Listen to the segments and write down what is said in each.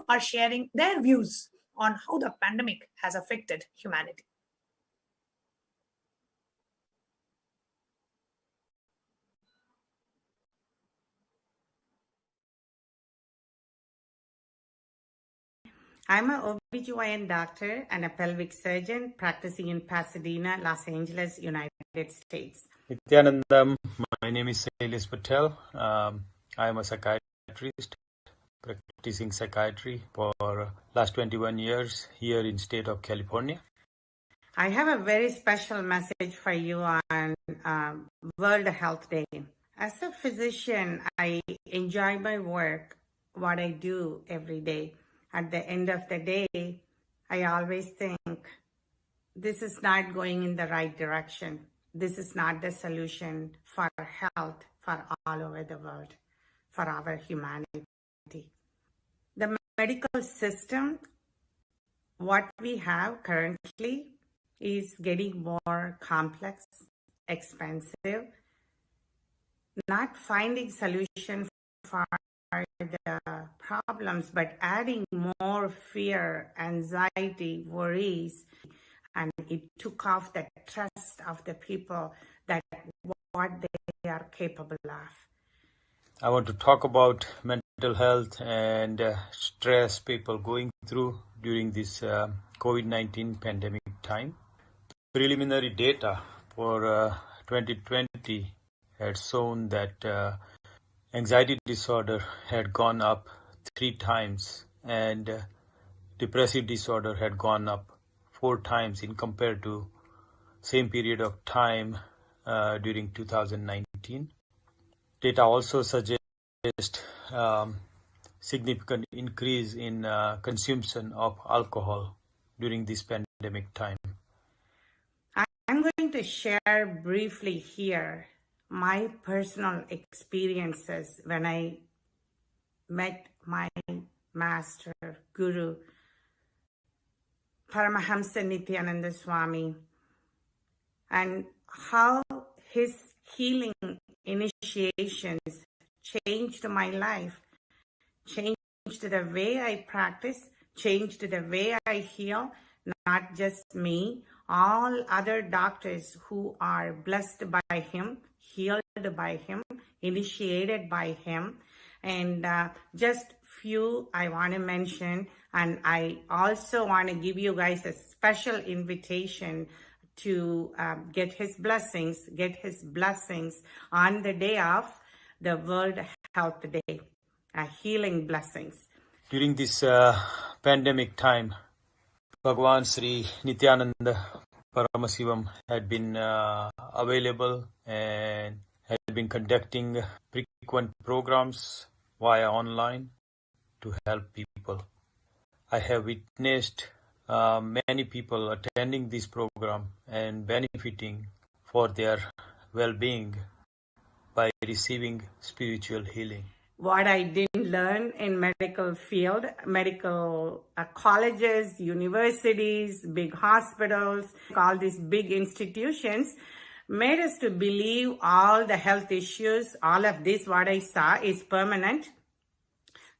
are sharing their views on how the pandemic has affected humanity. I'm an OBGYN doctor and a pelvic surgeon practicing in Pasadena, Los Angeles, United States. Nityanandam, my name is Sailis Patel. I am a psychiatrist practicing psychiatry for last 21 years here in state of California. I have a very special message for you on World Health Day. As a physician, I enjoy my work, what I do every day. At the end of the day, I always think this is not going in the right direction. This is not the solution for health for all over the world, for our humanity. The medical system, what we have currently, is getting more complex, expensive, not finding solution for the problems, but adding more fear, anxiety, worries, and it took off the trust of the people that what they are capable of. I want to talk about mental health and stress people going through during this COVID-19 pandemic time. Preliminary data for 2020 had shown that anxiety disorder had gone up 3 times and depressive disorder had gone up 4 times in compared to same period of time during 2019. Data also suggest significant increase in consumption of alcohol during this pandemic time. I'm going to share briefly here my personal experiences when I met my master, guru, Paramahamsa Nityananda Swami, and how his healing initiations changed my life, changed the way I practice, changed the way I heal, not just me, all other doctors who are blessed by him, healed by him, initiated by him. And just few I want to mention, and I also want to give you guys a special invitation to get his blessings on the day of the World Health Day, healing blessings. During this pandemic time, Bhagavan Sri Nityananda Paramasivam had been available and had been conducting frequent programs via online to help people. I have witnessed many people attending this program and benefiting for their well-being by receiving spiritual healing. What I didn't learn in medical field, medical colleges, universities, big hospitals, all these big institutions made us to believe all the health issues, all of this, what I saw is permanent,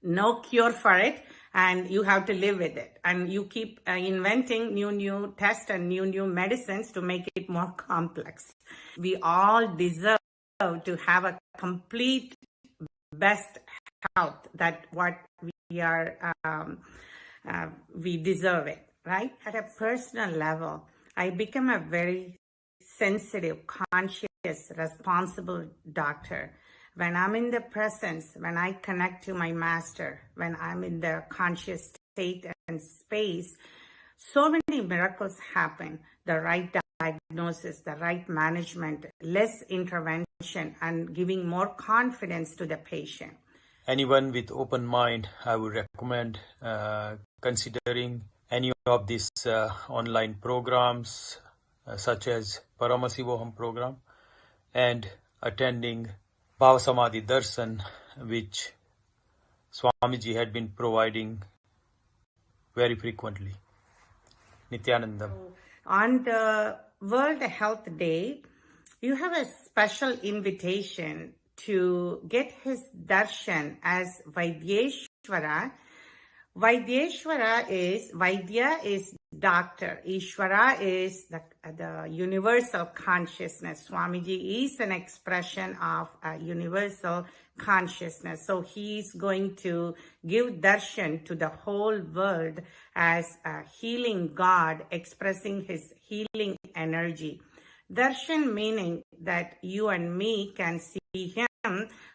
no cure for it, and you have to live with it. And you keep inventing new tests and new medicines to make it more complex. We all deserve to have a complete best health, that what we are, we deserve it, right? At a personal level, I become a very sensitive, conscious, responsible doctor. When I'm in the presence, when I connect to my master, when I'm in the conscious state and space, so many miracles happen. The right diagnosis, the right management, less intervention, and giving more confidence to the patient. Anyone with open mind, I would recommend considering any of these online programs such as Paramasivoham program and attending Bhavasamadhi Darshan, which Swamiji had been providing very frequently. Nityanandam. On the World Health Day, you have a special invitation to get his darshan as Vaitheeshwara, Vaidya is doctor. Ishvara is the universal consciousness. Swamiji is an expression of universal consciousness. So he's going to give darshan to the whole world as a healing God expressing his healing energy. Darshan meaning that you and me can see him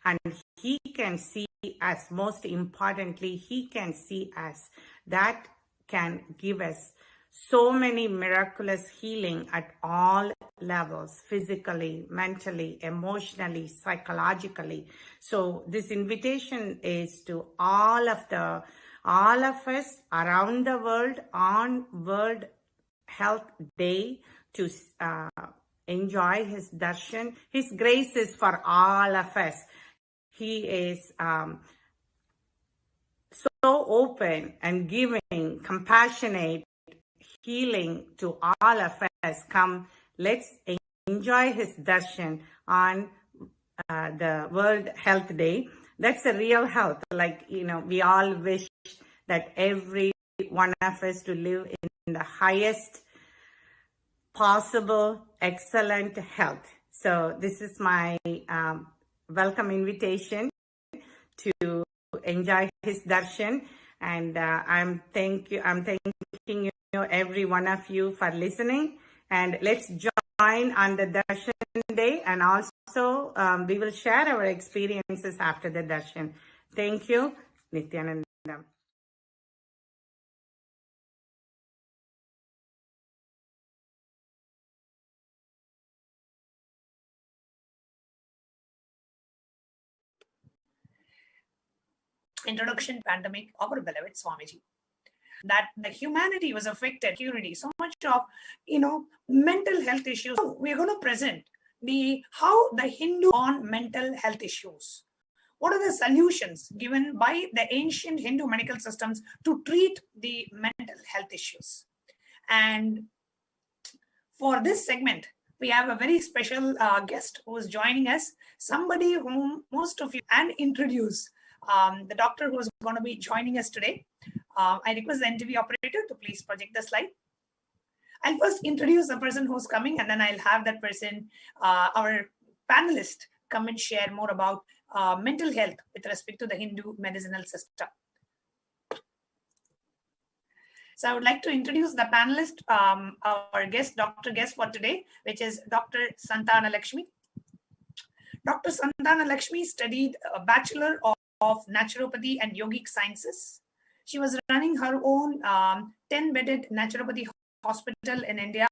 and he can see us. Most importantly, he can see us. That can give us so many miraculous healing at all levels, physically, mentally, emotionally, psychologically. So this invitation is to all of us around the world on World Health Day to enjoy his darshan. His grace is for all of us. He is so open and giving, compassionate, healing to all of us. Come, let's enjoy his darshan on the World Health Day. That's a real health. Like, we all wish that every one of us to live in the highest possible, excellent health. So this is my welcome invitation to enjoy his darshan, and I'm thanking you, every one of you, for listening. And let's join on the darshan day, and also we will share our experiences after the darshan. Thank you, Nityananda. Introduction pandemic, our beloved Swamiji. That the humanity was affected, security, so much of mental health issues. So we're going to present how the Hindu on mental health issues. What are the solutions given by the ancient Hindu medical systems to treat the mental health issues? And for this segment, we have a very special guest who is joining us, somebody whom most of you and introduce the doctor who is going to be joining us today. I request the NTV operator to please project the slide. I'll first introduce the person who's coming, and then I'll have that person, our panelist, come and share more about mental health with respect to the Hindu medicinal system. So I would like to introduce the panelist, our doctor guest for today, which is Dr. Santana Lakshmi. Dr. Santana Lakshmi studied a Bachelor of Naturopathy and Yogic Sciences. She was running her own 10-bedded naturopathy hospital in India,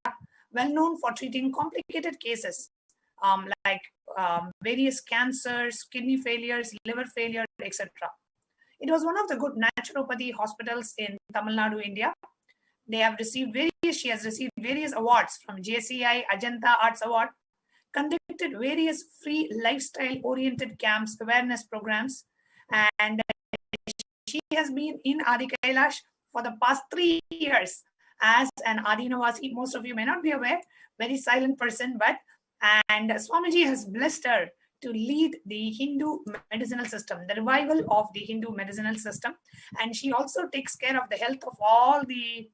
well known for treating complicated cases like various cancers, kidney failures, liver failure, etc. It was one of the good naturopathy hospitals in Tamil Nadu, India. She has received various awards from JCI Ajanta Arts Award, conducted various free lifestyle-oriented camps, awareness programs, and she has been in Adi Kailash for the past 3 years as an Adinavasi. Most of you may not be aware, very silent person, and Swamiji has blessed her to lead the Hindu medicinal system, the revival of the Hindu medicinal system. And she also takes care of the health of all the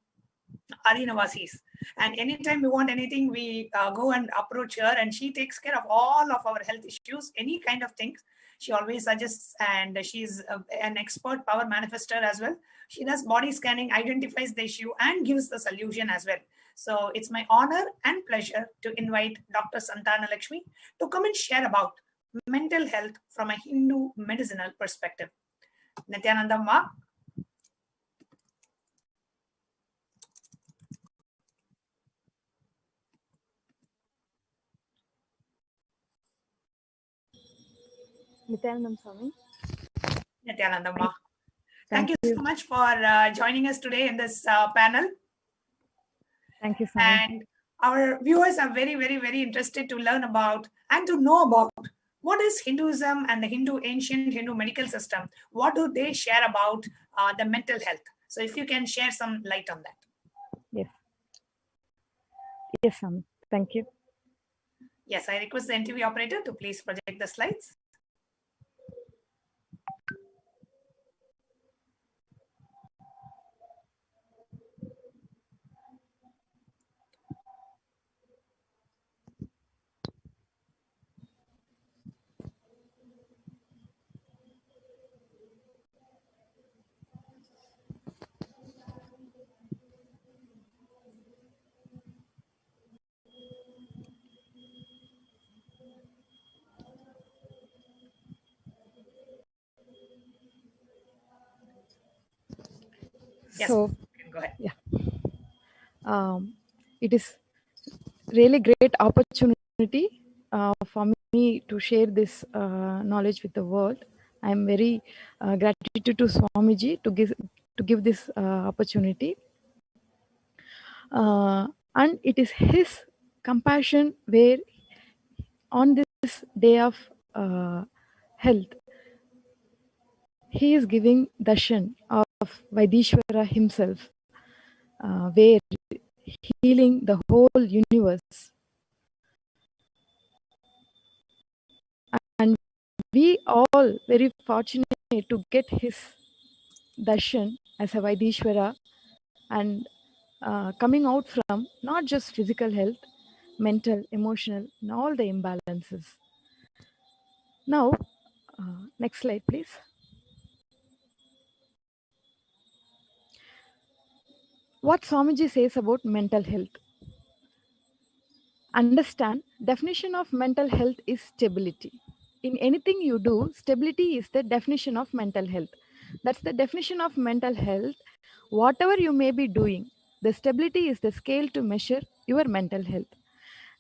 Adinavasis. And anytime we want anything, we go and approach her, and she takes care of all of our health issues, any kind of things. She always suggests, and she's an expert power manifester as well. She does body scanning, identifies the issue, and gives the solution as well. So it's my honor and pleasure to invite Dr. Santana Lakshmi to come and share about mental health from a Hindu medicinal perspective. Nityananda Ma. Nityanandam Swami. Nityananda Ma. Thank you so much for joining us today in this panel. Thank you, Swami. And our viewers are very, very, very interested to learn about and to know about what is Hinduism and the ancient Hindu medical system. What do they share about the mental health? So if you can share some light on that. Yes. Yes, Swami. Thank you. Yes, I request the NTV operator to please project the slides. Yes, So, you can go ahead. it is really great opportunity for me to share this knowledge with the world. I am very gratitude to Swamiji to give this opportunity, and it is his compassion where on this day of health he is giving darshan of Vaidishwara himself, where healing the whole universe. And we all very fortunate to get his darshan as a Vaidishwara, and coming out from not just physical health, mental, emotional, and all the imbalances. Now, next slide, please. What Swamiji says about mental health. Understand, definition of mental health is stability. In anything you do, stability is the definition of mental health. That's the definition of mental health. Whatever you may be doing, the stability is the scale to measure your mental health.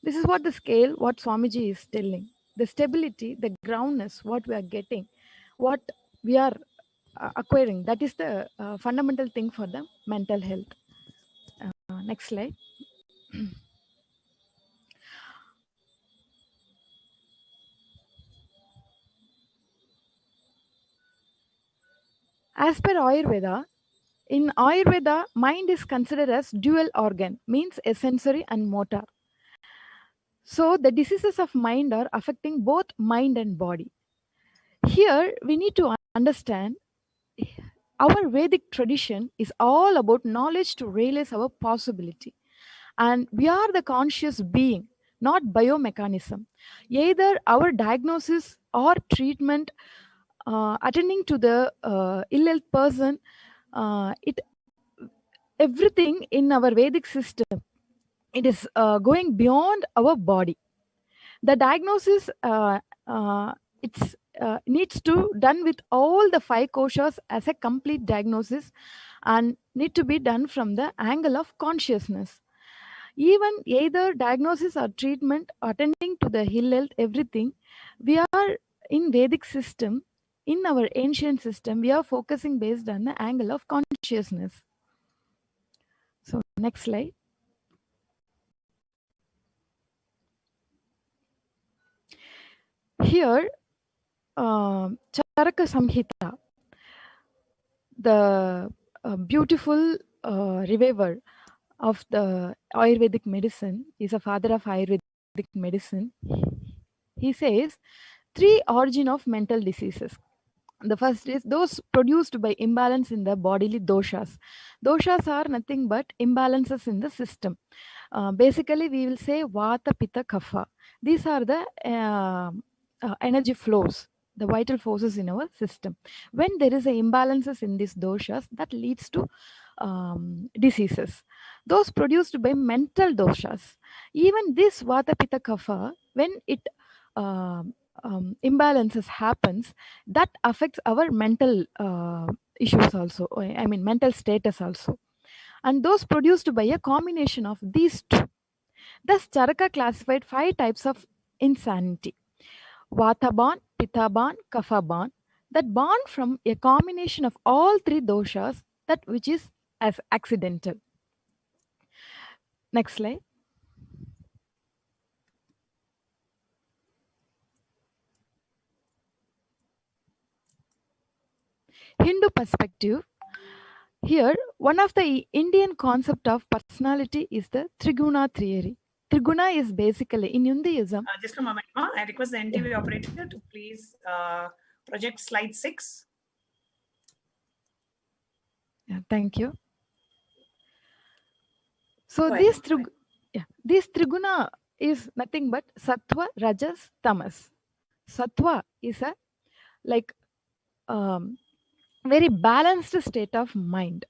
This is what the scale, what Swamiji is telling. The stability, the groundness, what we are getting, what we are acquiring, that is the fundamental thing for the mental health. Next slide. As per Ayurveda, in Ayurveda, mind is considered as dual organ, means a sensory and motor. So the diseases of mind are affecting both mind and body. Here we need to understand our Vedic tradition is all about knowledge to realize our possibility. And we are the conscious being, not biomechanism. Either our diagnosis or treatment, attending to the ill health person, it everything in our Vedic system, it is going beyond our body. The diagnosis, it's needs to done with all the five koshas as a complete diagnosis, and need to be done from the angle of consciousness. Even either diagnosis or treatment, attending to the ill health, everything, we are in Vedic system, in our ancient system, we are focusing based on the angle of consciousness. So next slide. Here, Charaka Samhita, the beautiful reviver of the Ayurvedic medicine, is a father of Ayurvedic medicine. He says, three origin of mental diseases. The first is those produced by imbalance in the bodily doshas. Doshas are nothing but imbalances in the system. Basically, we will say Vata, Pitta, Kapha. These are the energy flows, the vital forces in our system. When there is a imbalances in these doshas, that leads to diseases. Those produced by mental doshas. Even this Vata, Pitta, Kapha, when it imbalances happens, that affects our mental issues also. I mean, mental status also. And those produced by a combination of these two. Thus, Charaka classified 5 types of insanity: Vataban, Pittaban, Kaphaban, that born from a combination of all three doshas, that which is as accidental. Next slide. Hindu perspective. Here, one of the Indian concept of personality is the Triguna theory. Triguna is basically in Hinduism. Just a moment, Ma. I request the NTV operator to please project slide 6. Yeah, thank you. So Go this ahead. this Triguna is nothing but Sattva, Rajas, Tamas. Sattva is a like very balanced state of mind.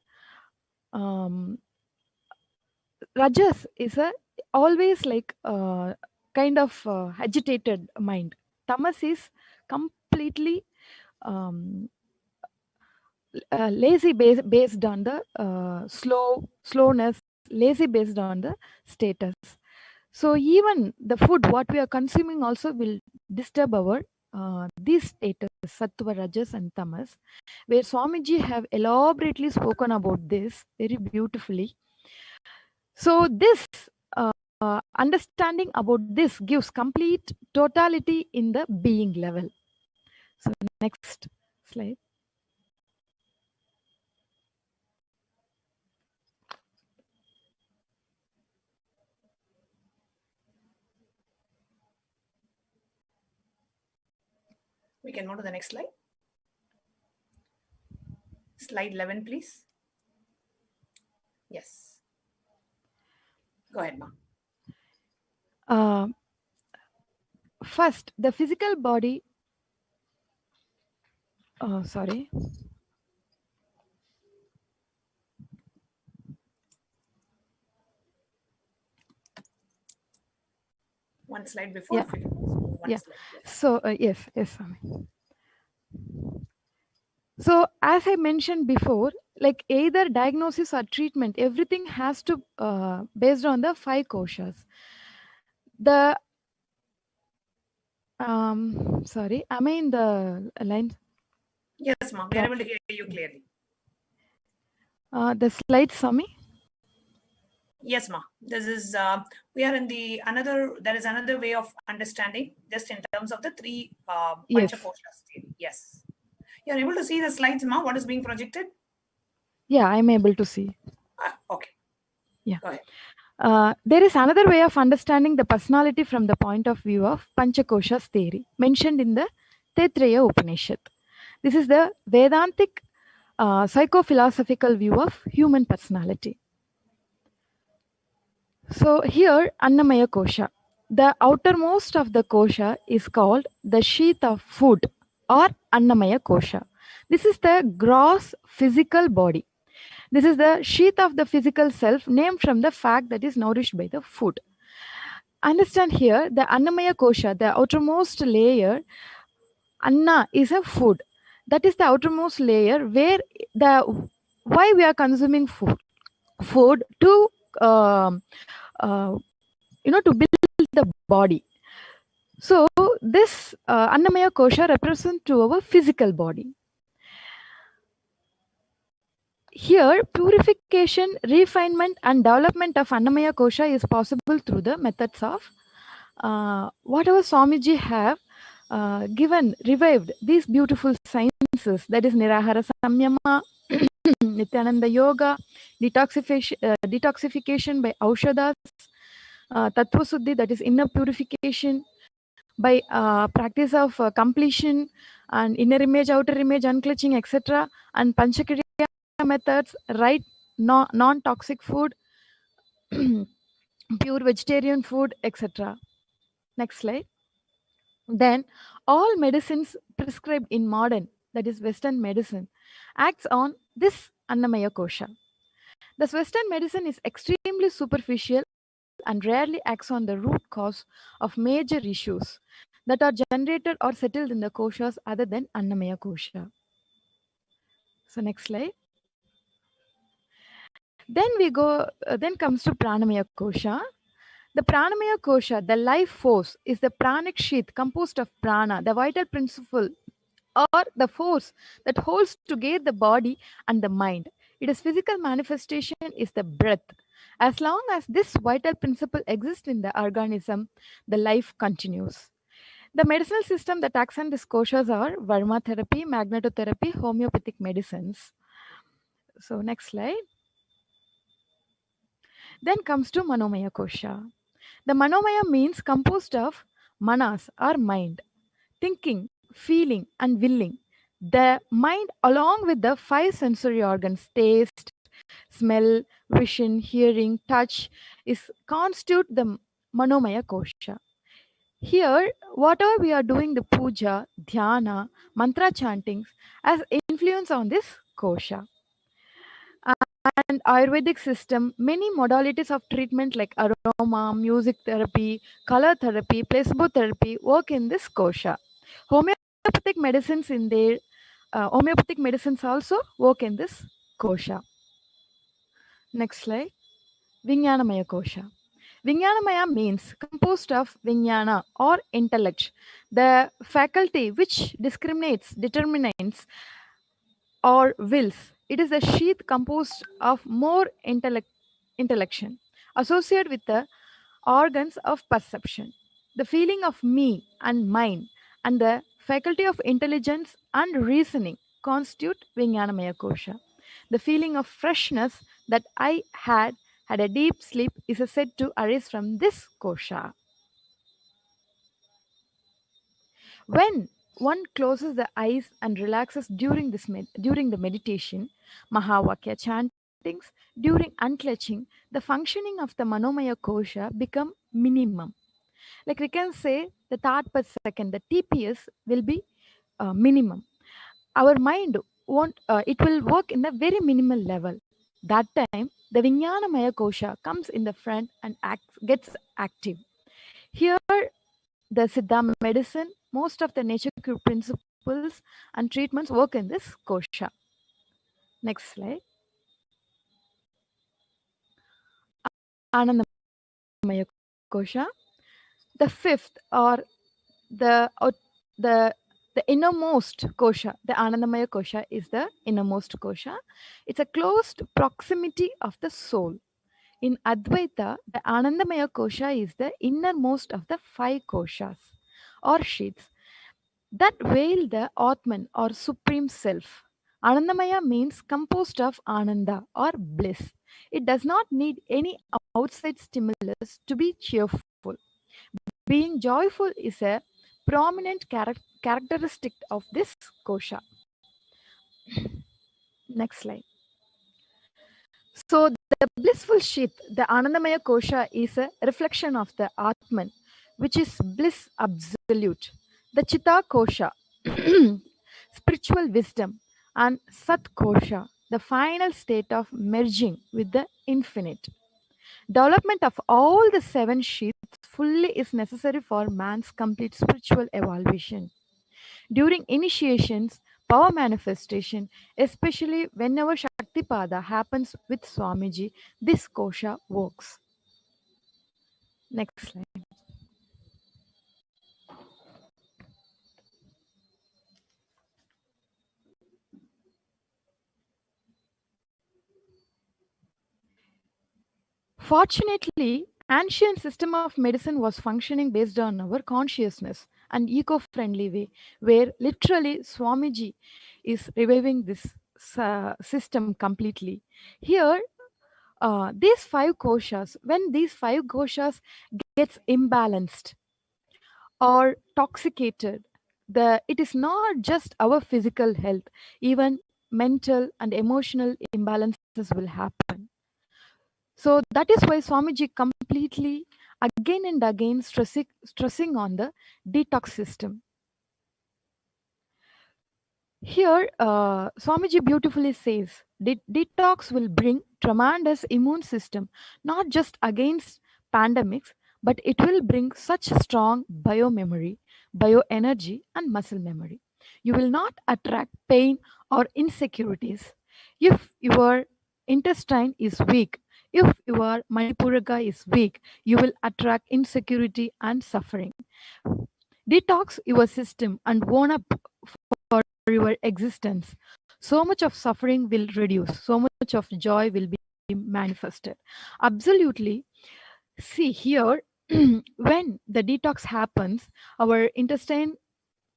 Rajas is a always like kind of agitated mind. Tamas is completely lazy based on the slowness, lazy based on the status. So even the food what we are consuming also will disturb our these status, sattva, rajas and tamas, where Swamiji have elaborately spoken about this very beautifully. So this understanding about this gives complete totality in the being level. So next slide. We can move to the next slide. Slide 11, please. Yes. Go ahead, Ma. First, the physical body. Sorry. One slide before. Yeah. One slide, yes. So yes, Swami. So as I mentioned before, like either diagnosis or treatment, everything has to based on the 5 koshas. The sorry, am I in the line? Yes, ma'am. We are able to hear you clearly. The slide, Swami. Yes, ma. This is we are in the another. There is another way of understanding just in terms of the 3 Yes. Panchakoshas theory. Yes. You are able to see the slides, ma. What is being projected? Yeah, I'm able to see. Okay. Yeah. Go ahead. There is another way of understanding the personality from the point of view of Panchakoshas theory mentioned in the Taittiriya Upanishad. This is the Vedantic psychophilosophical view of human personality. So here Annamaya Kosha. The outermost of the kosha is called the sheath of food or Annamaya Kosha. This is the gross physical body. This is the sheath of the physical self named from the fact that is nourished by the food. Understand here the Annamaya Kosha, the outermost layer, Anna is a food. That is the outermost layer where why we are consuming food to to build the body. So this Annamaya Kosha represents to our physical body. Here, purification, refinement, and development of Annamaya Kosha is possible through the methods of whatever Swamiji have revived these beautiful sciences, that is Nirahara Samyama, Nityananda Yoga, detoxification by Aushadas, Tattva Suddhi, that is inner purification, by practice of completion and inner image, outer image, unclutching, etc. And Panchakriya methods, right? Non-toxic food, pure vegetarian food, etc. Next slide. Then all medicines prescribed in modern, that is Western medicine, acts on this Annamaya Kosha. This Western medicine is extremely superficial and rarely acts on the root cause of major issues that are generated or settled in the koshas other than Annamaya Kosha. So next slide. Then then comes to Pranamaya Kosha. The Pranamaya Kosha, the life force, is the pranic sheath composed of prana, the vital principle or the force that holds together the body and the mind. Its physical manifestation is the breath. As long as this vital principle exists in the organism, the life continues. The medicinal system that acts on these koshas are Varma therapy, magnetotherapy, homeopathic medicines. So next slide. Then comes to Manomaya Kosha. The Manomaya means composed of manas or mind, thinking, feeling and willing. The mind along with the 5 sensory organs, taste, smell, vision, hearing, touch, is constitute the Manomaya Kosha. Here, whatever we are doing, the puja, dhyana, mantra chantings, has influence on this kosha. And Ayurvedic system, many modalities of treatment like aroma, music therapy, color therapy, placebo therapy work in this kosha. Homeopathic medicines in their homeopathic medicines also work in this kosha. Next slide. Vijnanamaya kosha. Vijnanamaya means composed of vijnana or intellect, the faculty which discriminates, determines, or wills. It is a sheath composed of more intellection associated with the organs of perception. The feeling of me and mine and the faculty of intelligence and reasoning constitute Vijnanamaya kosha. The feeling of freshness that I had a deep sleep is said to arise from this kosha. When one closes the eyes and relaxes during during the meditation, Mahavakya chantings, during unclenching, the functioning of the Manomaya kosha become minimum. Like we can say the thought per second, the TPS will be minimum. Our mind won't, it will work in a very minimal level. That time, the Vijnanamaya kosha comes in the front and gets active. Here, the Siddha medicine, most of the nature cure principles and treatments work in this kosha. Next slide. Anandamaya kosha. The fifth or the the the innermost kosha, the Anandamaya kosha is the innermost kosha. It's a closed proximity of the soul. In Advaita, the Anandamaya kosha is the innermost of the five koshas or sheaths that veil the Atman or Supreme Self. Anandamaya means composed of Ananda or bliss. It does not need any outside stimulus to be cheerful. Being joyful is a prominent characteristic of this kosha. Next slide. So the blissful sheath, the Anandamaya kosha, is a reflection of the Atman, which is bliss absolute. The Chitta kosha, spiritual wisdom, and Sat kosha, the final state of merging with the infinite. Development of all the seven sheaths fully is necessary for man's complete spiritual evolution. During initiations, power manifestation, especially whenever Shaktipada happens with Swamiji, this kosha works. Next slide. Fortunately, ancient system of medicine was functioning based on our consciousness and eco-friendly way, where literally Swamiji is reviving this system completely. Here, these five koshas, when these five koshas gets imbalanced or toxicated, it is not just our physical health, even mental and emotional imbalances will happen. So that is why Swamiji completely again and again stressing on the detox system. Here, Swamiji beautifully says, detox will bring tremendous immune system, not just against pandemics, but it will bring such strong biomemory, bioenergy, and muscle memory. You will not attract pain or insecurities. If your intestine is weak, if your Manipuraka is weak, you will attract insecurity and suffering. Detox your system and own up for your existence. So much of suffering will reduce, so much of joy will be manifested. Absolutely. See here, when the detox happens, our intestine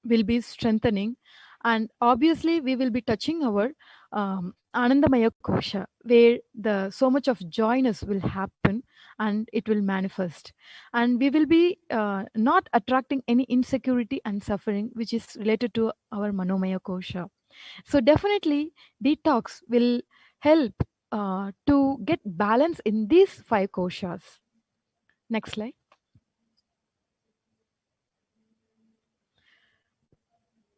will be strengthening, and obviously we will be touching our Anandamaya kosha, where the so much of joyness will happen and it will manifest, and we will be not attracting any insecurity and suffering which is related to our Manomaya kosha. So definitely detox will help to get balance in these five koshas. Next slide.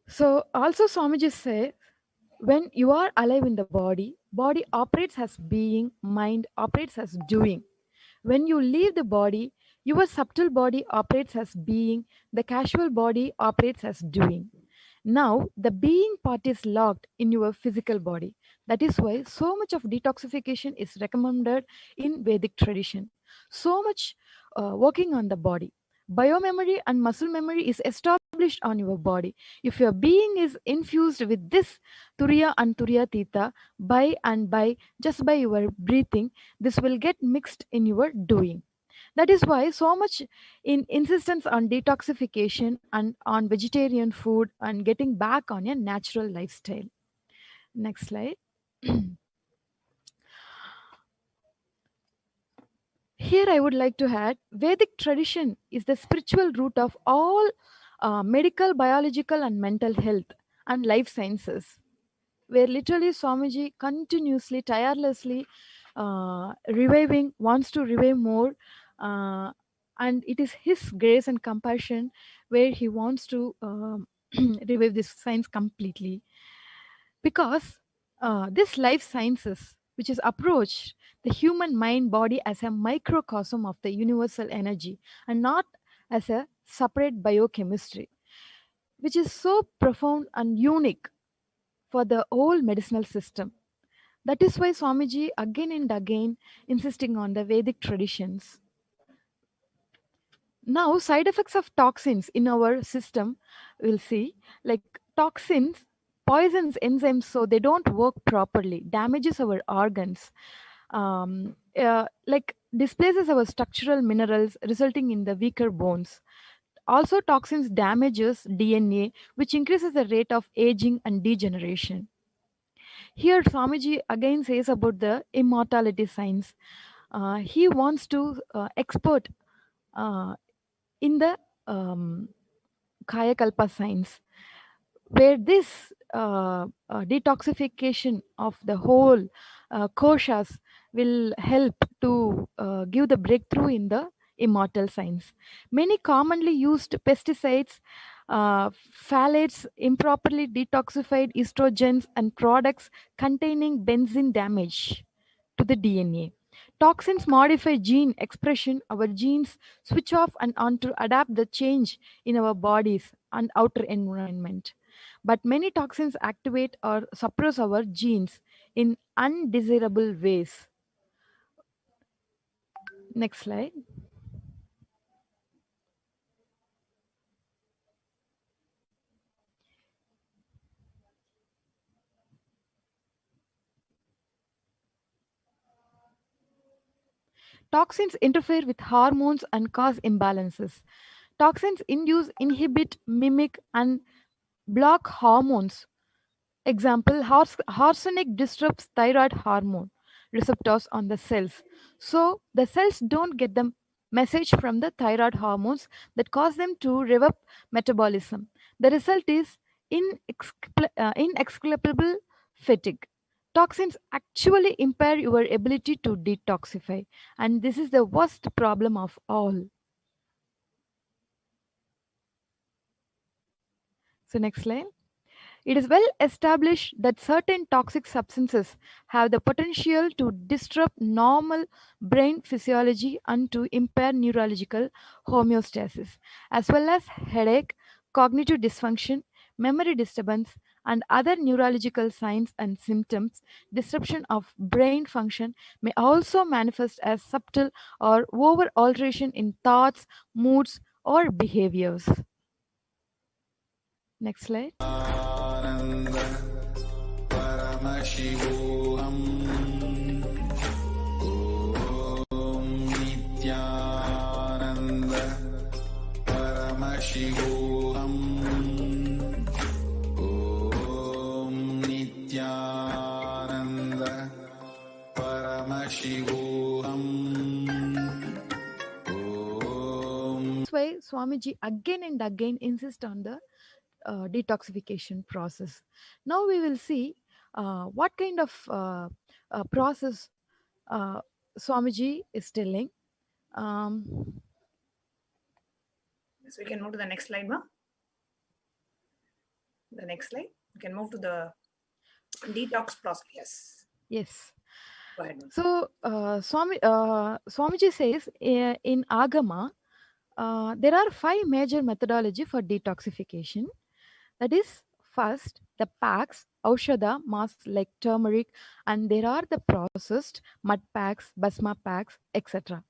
So also Swamiji say, when you are alive in the body, body operates as being, mind operates as doing. When you leave the body, your subtle body operates as being, the casual body operates as doing. Now, the being part is locked in your physical body. That is why so much of detoxification is recommended in Vedic tradition. So much working on the body. Biomemory and muscle memory is established on your body. If your being is infused with this Turiya and Turiya Tita by and by, just by your breathing, this will get mixed in your doing. That is why so much in insistence on detoxification and on vegetarian food and getting back on a natural lifestyle. Next slide. Here I would like to add Vedic tradition is the spiritual root of all medical, biological, and mental health and life sciences, where literally Swamiji continuously, tirelessly reviving, wants to revive more. Uh, and it is his grace and compassion where he wants to revive this science completely. Because this life sciences, which is approached the human mind body as a microcosm of the universal energy and not as a separate biochemistry, which is so profound and unique for the whole medicinal system. That is why Swamiji again and again insisting on the Vedic traditions. Now, side effects of toxins in our system, we'll see, like toxins poisons enzymes so they don't work properly, damages our organs, like displaces our structural minerals, resulting in the weaker bones. Also, toxins damages DNA, which increases the rate of aging and degeneration. Here, Swamiji again says about the immortality science. He wants to expert uh, in the Kaya Kalpa science, where this detoxification of the whole koshas will help to give the breakthrough in the immortal science. Many commonly used pesticides, phthalates, improperly detoxified estrogens, and products containing benzene damage to the DNA. Toxins modify gene expression. Our genes switch off and on to adapt the change in our bodies and outer environment. But many toxins activate or suppress our genes in undesirable ways. Next slide. Toxins interfere with hormones and cause imbalances. Toxins induce, inhibit, mimic, and block hormones. Example, arsenic disrupts thyroid hormone receptors on the cells. So the cells don't get the message from the thyroid hormones that cause them to rev up metabolism. The result is inexplicable fatigue. Toxins actually impair your ability to detoxify, and this is the worst problem of all. So, next slide. It is well established that certain toxic substances have the potential to disrupt normal brain physiology and to impair neurological homeostasis, as well as headache, cognitive dysfunction, memory disturbance, and other neurological signs and symptoms. Disruption of brain function may also manifest as subtle or over alteration in thoughts, moods, or behaviors. Next slide. आनन्द परमशिवोऽहम् ॐ नित्यानन्द परमशिवोऽहम् ॐ नित्यानन्द परमशिवोऽहम् That's why Swamiji again and again insists on the detoxification process. Now we will see what kind of process Swamiji is telling. So we can move to the next slide, ma. The next slide. We can move to the detox process. Yes. Yes. Go ahead, ma. So Swamiji says in Agama, there are 5 major methodology for detoxification. That is First, the packs, Aushadha, masks like turmeric, and there are the processed mud packs, basma packs, etc.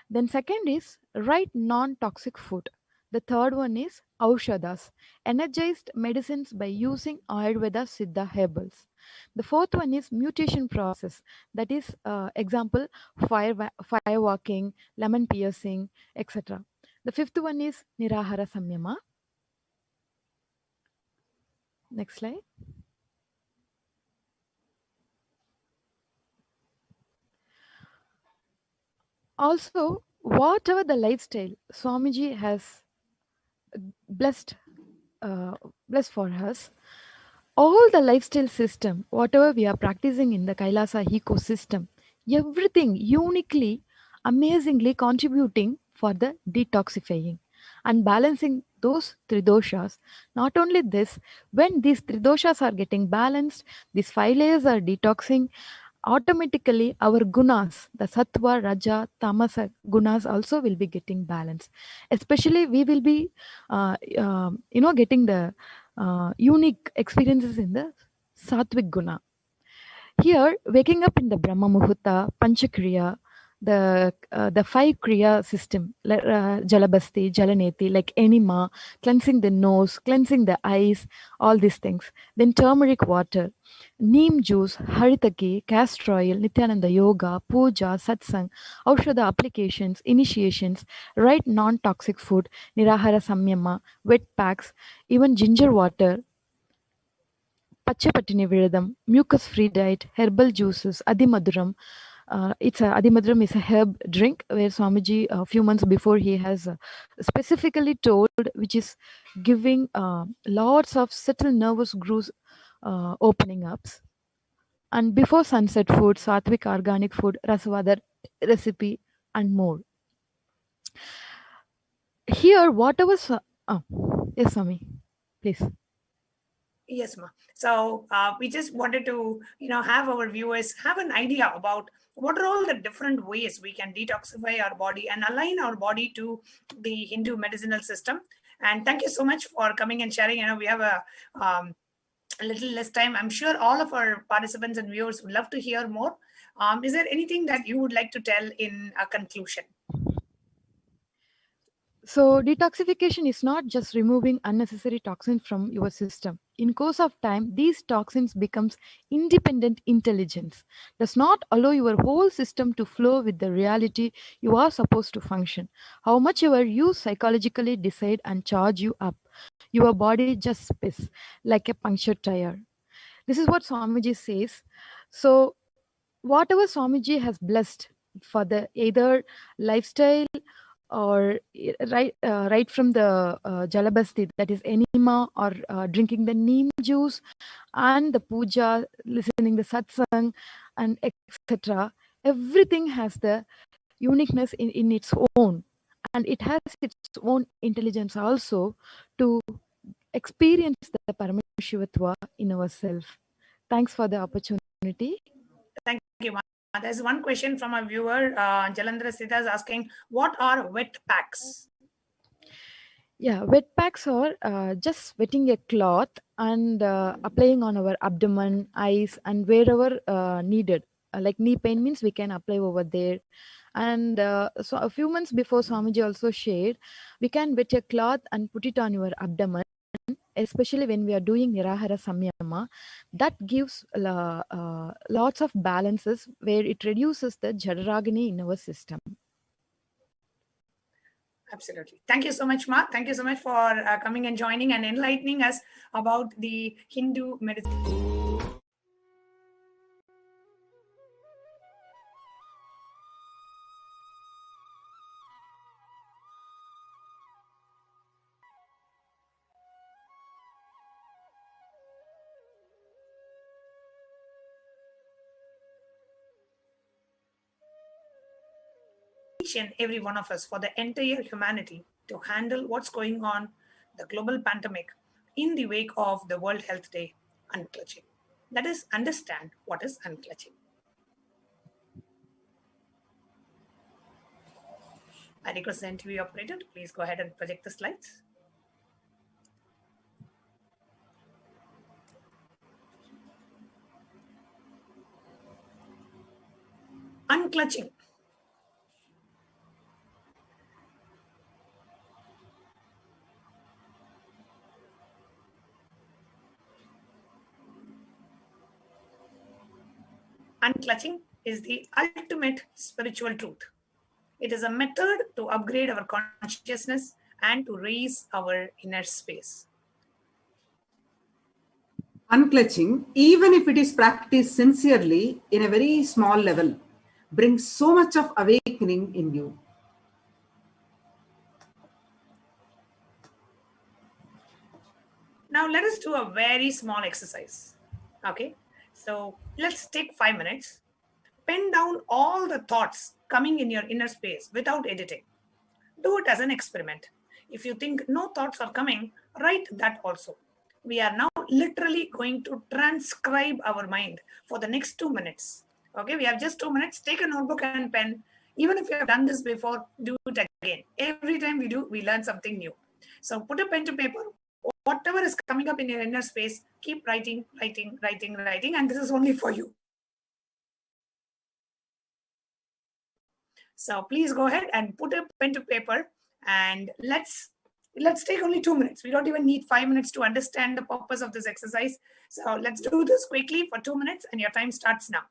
Then second is write non-toxic food. The third one is Aushadas, energized medicines by using Ayurveda Siddha herbals. The fourth one is mutation process. That is example fire walking, lemon piercing, etc. The fifth one is Nirahara Samyama. Next slide. Also, whatever the lifestyle Swamiji has blessed, uh, blessed for us, all the lifestyle system, whatever we are practicing in the Kailasa ecosystem, everything uniquely, amazingly contributing for the detoxifying and balancing those three doshas. Not only this, when these three doshas are getting balanced, these five layers are detoxing, automatically our gunas, the sattva, raja, tamasa gunas also will be getting balanced. Especially we will be, getting the unique experiences in the sattvic guna. Here, waking up in the Brahma Muhurta, Panchakriya, the five Kriya system, Jalabasti, Jalaneti, like enema, cleansing the nose, cleansing the eyes, all these things. Then turmeric water, neem juice, haritaki, castor oil, Nityananda yoga, puja, satsang, Aushadha applications, initiations, right non-toxic food, Nirahara Samyama, wet packs, even ginger water, Pachapatini Viradam, mucus free diet, herbal juices, Adimaduram. Adimaduram is a herb drink where Swamiji, a few months before, he has specifically told, which is giving lots of subtle nervous grooves opening ups. And before sunset food, Sattvic organic food, Rasavadar recipe, and more. Here, whatever. Yes, Swami, please. Yes, ma. So we just wanted to, have our viewers have an idea about what are all the different ways we can detoxify our body and align our body to the Hindu medicinal system. And thank you so much for coming and sharing. We have a little less time. I'm sure all of our participants and viewers would love to hear more. Is there anything that you would like to tell in a conclusion? So detoxification is not just removing unnecessary toxins from your system. In course of time, these toxins becomes independent intelligence. Does not allow your whole system to flow with the reality you are supposed to function. How much ever you psychologically decide and charge you up, your body just spins like a punctured tire. This is what Swamiji says. So whatever Swamiji has blessed for the either lifestyle or right from the jalabasti, that is enema, or drinking the neem juice, and the puja, listening the satsang, and etc. Everything has the uniqueness in its own, and it has its own intelligence also to experience the Paramashivatva in ourselves. Thanks for the opportunity. Thank you, ma. There's one question from a viewer, Jalandhara Sita, is asking, what are wet packs? Yeah, wet packs are just wetting a cloth and applying on our abdomen, eyes, and wherever needed. Like knee pain means we can apply over there. And so a few months before, Swamiji also shared, we can wet a cloth and put it on your abdomen, especially when we are doing Nirahara Samyama. That gives lots of balances where it reduces the Jadaragini in our system. Absolutely. Thank you so much, Ma. Thank you so much for coming and joining and enlightening us about the Hindu medicine. Each and every one of us, for the entire humanity, to handle what's going on, the global pandemic, in the wake of the World Health Day, unclutching. That is, understand what is unclutching. I request the NTV operator to please go ahead and project the slides. unclutching. Unclutching is the ultimate spiritual truth. It is a method to upgrade our consciousness and to raise our inner space. Unclutching, even if it is practiced sincerely in a very small level, brings so much of awakening in you. Now let us do a very small exercise. Okay, so let's take 5 minutes. Pen down all the thoughts coming in your inner space without editing. Do it as an experiment. If you think no thoughts are coming, write that also. We are now literally going to transcribe our mind for the next 2 minutes. Okay, we have just 2 minutes. Take a notebook and pen. Even if you have done this before, do it again. Every time we do, we learn something new. So put a pen to paper. Whatever is coming up in your inner space, keep writing, writing, writing, writing, and this is only for you. So please go ahead and put a pen to paper, and let's take only 2 minutes. We don't even need 5 minutes to understand the purpose of this exercise. So let's do this quickly for 2 minutes, and your time starts now.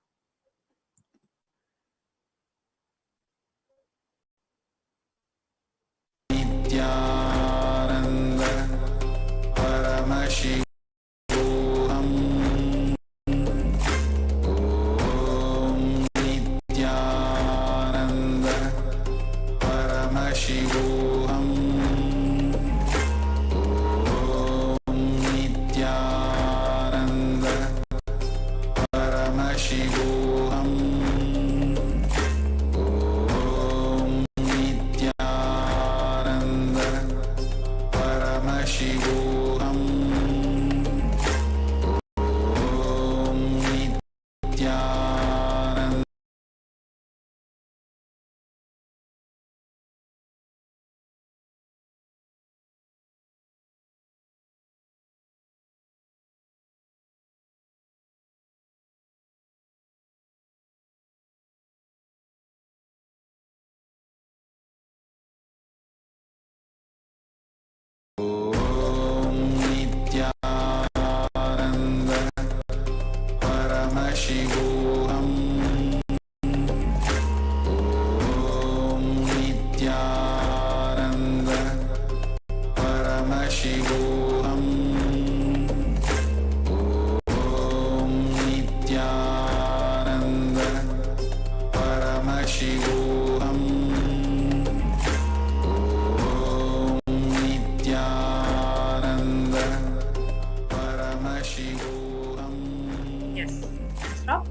Yes, stop.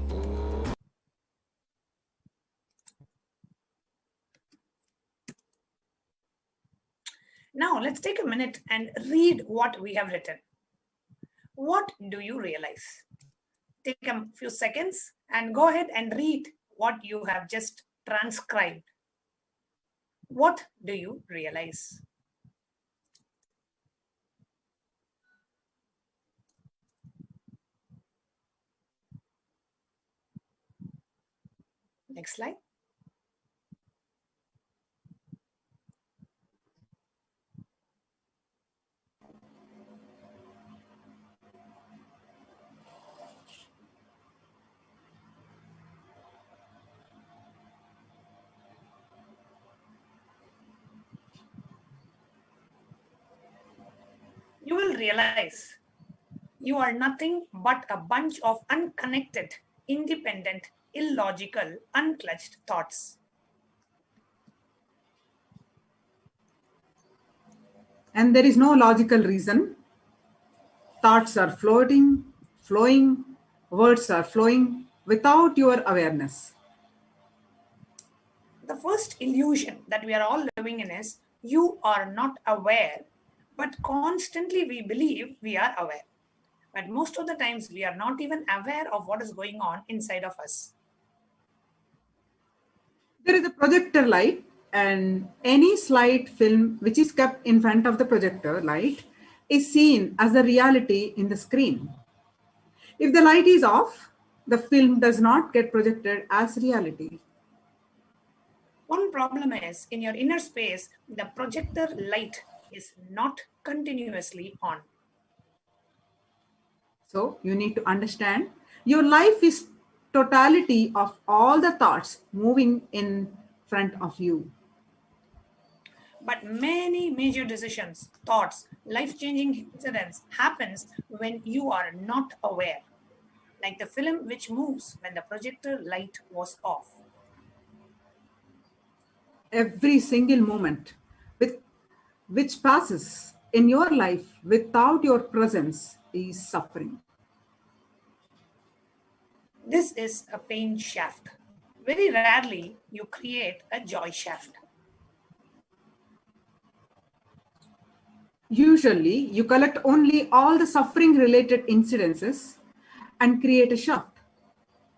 Now let's take a minute and read what we have written. What do you realize? Take a few seconds and go ahead and read what you have just transcribed. What do you realize? Next slide. You will realize you are nothing but a bunch of unconnected, independent, illogical, unclutched thoughts. And there is no logical reason. Thoughts are floating, flowing, words are flowing without your awareness. The first illusion that we are all living in is you are not aware, but constantly we believe we are aware. But most of the times we are not even aware of what is going on inside of us. There is a projector light, and any slide film which is kept in front of the projector light is seen as the reality in the screen. If the light is off, the film does not get projected as reality. One problem is in your inner space, the projector light is not continuously on. So you need to understand your life is totality of all the thoughts moving in front of you. But many major decisions, thoughts, life-changing incidents happens when you are not aware. Like the film which moves when the projector light was off. Every single moment with which passes in your life without your presence is suffering. This is a pain shaft. Very rarely you create a joy shaft. Usually, you collect only all the suffering related incidences and create a shaft.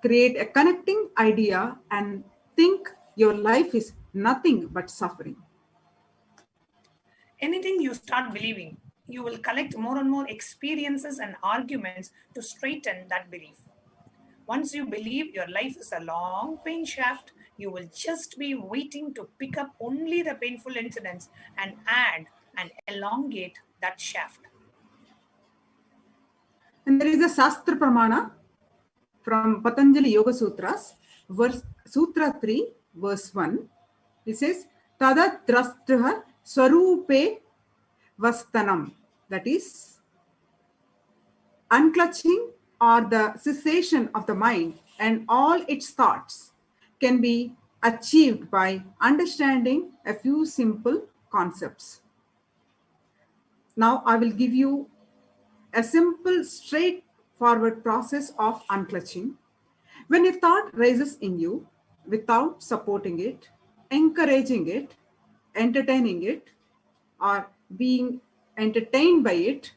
Create a connecting idea and think your life is nothing but suffering. Anything you start believing, you will collect more and more experiences and arguments to straighten that belief. Once you believe your life is a long pain shaft, you will just be waiting to pick up only the painful incidents and add and elongate that shaft. And there is a Shastra Pramana from Patanjali Yoga Sutras, Sutra 3, verse 1. It says, Tadat drastraha swarupe vastanam. That is, unclutching or the cessation of the mind and all its thoughts can be achieved by understanding a few simple concepts. Now I will give you a simple, straightforward process of unclutching. When a thought rises in you, without supporting it, encouraging it, entertaining it, or being entertained by it,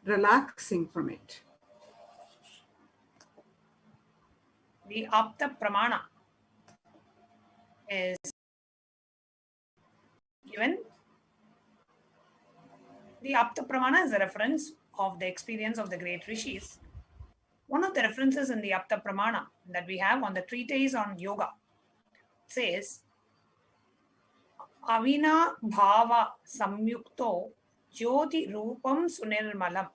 relaxing from it. The Apta Pramana is given. The Apta Pramana is a reference of the experience of the great rishis. One of the references in the Apta Pramana that we have on the treatise on yoga says, Avina Bhava Samyukto Jyoti Rupam Sunirmalam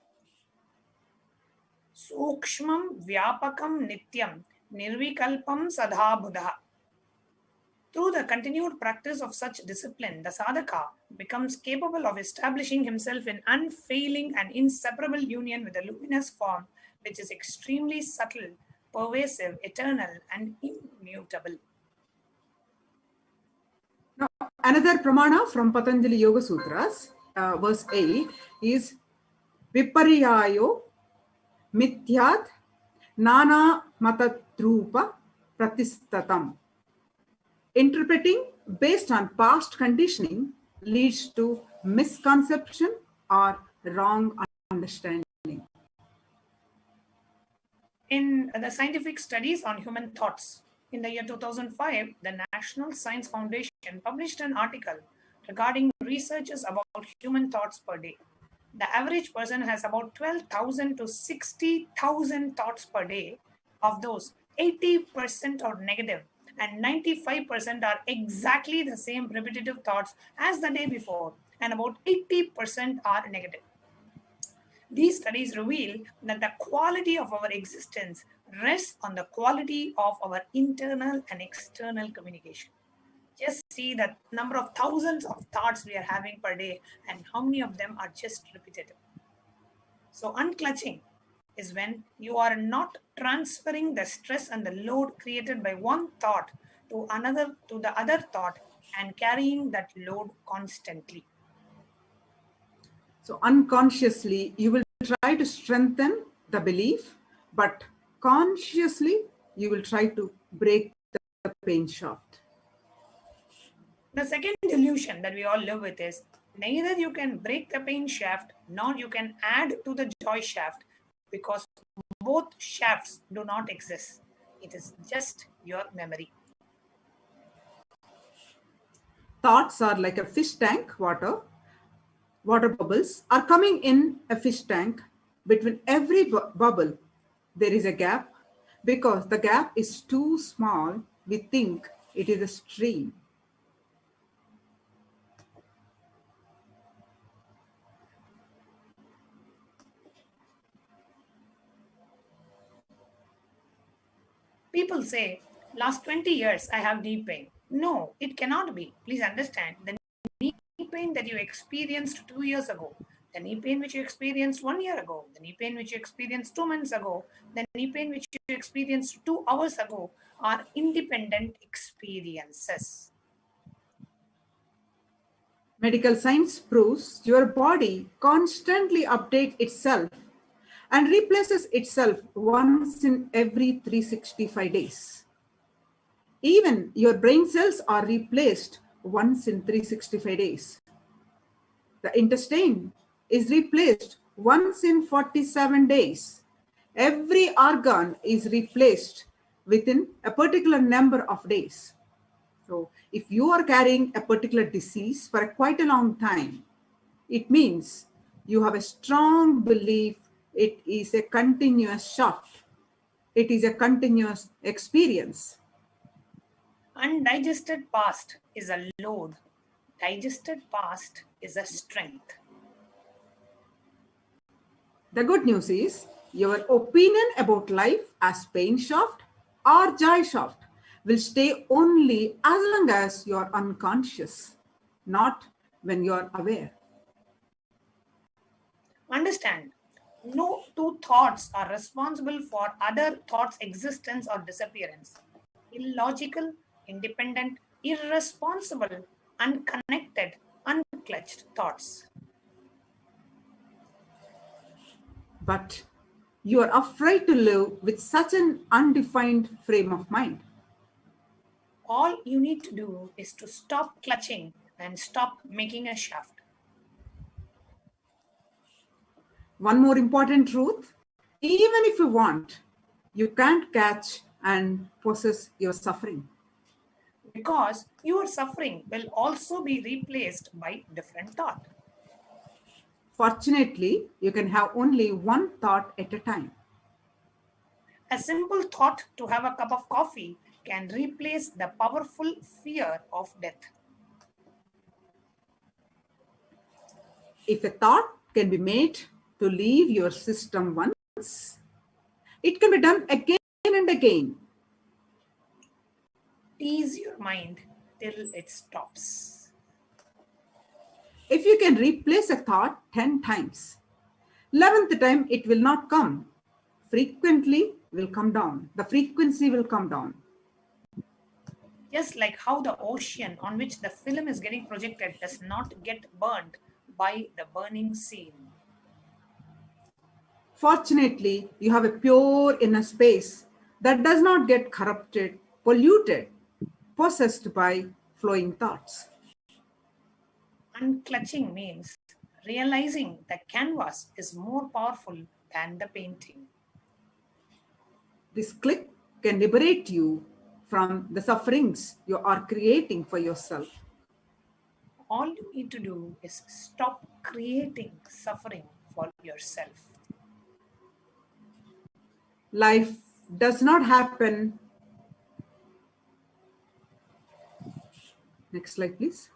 Sukshmam Vyapakam Nityam Nirvikalpam Sadhabudha. Through the continued practice of such discipline, the sadhaka becomes capable of establishing himself in unfailing and inseparable union with the luminous form, which is extremely subtle, pervasive, eternal, and immutable. Now, another pramana from Patanjali Yoga Sutras, verse 8, is Viparyayo Mithyat Nana Matatrupa Pratistatam. Interpreting based on past conditioning leads to misconception or wrong understanding. In the scientific studies on human thoughts, in the year 2005, the National Science Foundation published an article regarding researches about human thoughts per day. The average person has about 12,000 to 60,000 thoughts per day. Of those, 80% are negative and 95% are exactly the same repetitive thoughts as the day before, and about 80% are negative. These studies reveal that the quality of our existence rests on the quality of our internal and external communication. Just see the number of thousands of thoughts we are having per day and how many of them are just repetitive. So unclutching is when you are not transferring the stress and the load created by one thought to the other thought and carrying that load constantly. So unconsciously, you will try to strengthen the belief, but consciously, you will try to break the pain shaft. The second delusion that we all live with is neither you can break the pain shaft nor you can add to the joy shaft, because both shafts do not exist. It is just your memory. Thoughts are like a fish tank, water bubbles are coming in a fish tank. Between every bubble, there is a gap. Because the gap is too small, we think it is a stream. People say, last 20 years I have knee pain. No, it cannot be. Please understand, the knee pain that you experienced 2 years ago, the knee pain which you experienced 1 year ago, the knee pain which you experienced 2 months ago, the knee pain which you experienced 2 hours ago are independent experiences. Medical science proves your body constantly updates itself and replaces itself once in every 365 days. Even your brain cells are replaced once in 365 days. The intestine is replaced once in 47 days. Every organ is replaced within a particular number of days. So if you are carrying a particular disease for quite a long time, it means you have a strong belief it is a continuous shaft. It is a continuous experience. Undigested past is a load. Digested past is a strength. The good news is your opinion about life as pain shaft or joy shaft will stay only as long as you are unconscious, not when you are aware. Understand, no two thoughts are responsible for other thoughts' existence or disappearance. Illogical, independent, irresponsible, unconnected, unclutched thoughts. But you are afraid to live with such an undefined frame of mind. All you need to do is to stop clutching and stop making a shaft. One more important truth, even if you want, you can't catch and possess your suffering. Because your suffering will also be replaced by different thought. Fortunately, you can have only one thought at a time. A simple thought to have a cup of coffee can replace the powerful fear of death. If a thought can be made to leave your system once, it can be done again and again. Tease your mind till it stops. If you can replace a thought 10 times, 11th time it will not come. Frequently will come down. The frequency will come down. Just like how the ocean on which the film is getting projected does not get burned by the burning scene. Fortunately, you have a pure inner space that does not get corrupted, polluted, possessed by flowing thoughts. Unclutching means realizing the canvas is more powerful than the painting. This click can liberate you from the sufferings you are creating for yourself. All you need to do is stop creating suffering for yourself. Life does not happen. Next slide, please.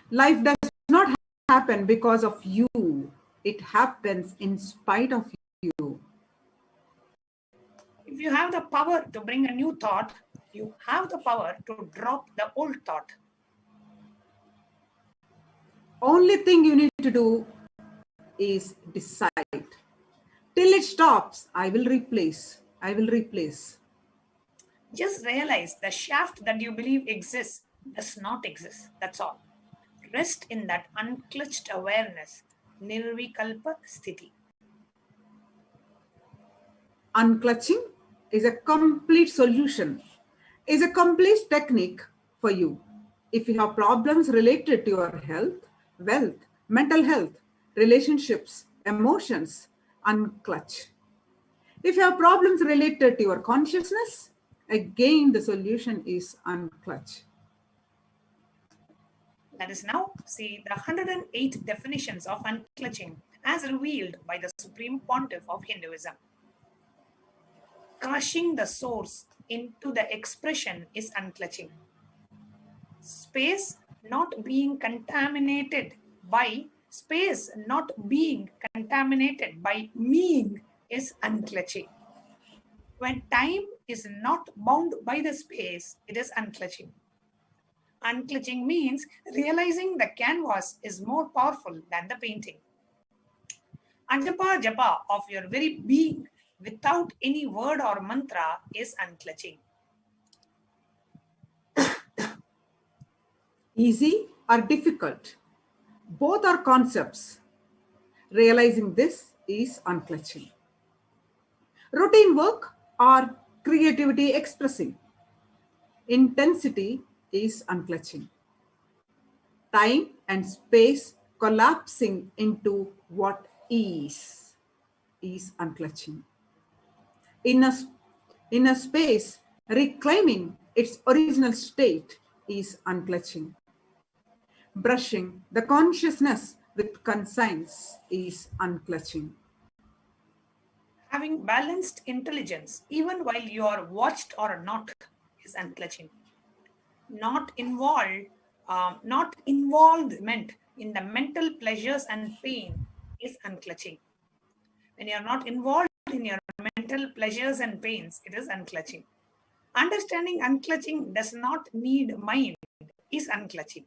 Life does not happen because of you. It happens in spite of you. If you have the power to bring a new thought, you have the power to drop the old thought. Only thing you need to do is decide. Till it stops, I will replace. I will replace. Just realize the shaft that you believe exists does not exist. That's all. Rest in that unclutched awareness, nirvikalpa sthiti. Unclutching is a complete solution, is a complete technique for you. If you have problems related to your health, wealth, mental health, relationships, emotions, unclutch. If you have problems related to your consciousness, again the solution is unclutch. Let us now see the 108 definitions of unclutching as revealed by the Supreme Pontiff of Hinduism. Crushing the source into the expression is unclutching. Space not being contaminated by meing is unclutching. When time is not bound by the space, it is unclutching. Unclutching means realizing the canvas is more powerful than the painting. Ajapa japa of your very being without any word or mantra is unclutching. Easy or difficult, both are concepts. Realizing this is unclutching. Routine work or creativity expressing. Intensity is unclutching. Time and space collapsing into what is unclutching. In a space, reclaiming its original state is unclutching. Brushing the consciousness with conscience is unclutching. Having balanced intelligence, even while you are watched or not, is unclutching. Not involvement in the mental pleasures and pain is unclutching. When you are not involved in your mental pleasures and pains, it is unclutching. Understanding unclutching does not need mind is unclutching.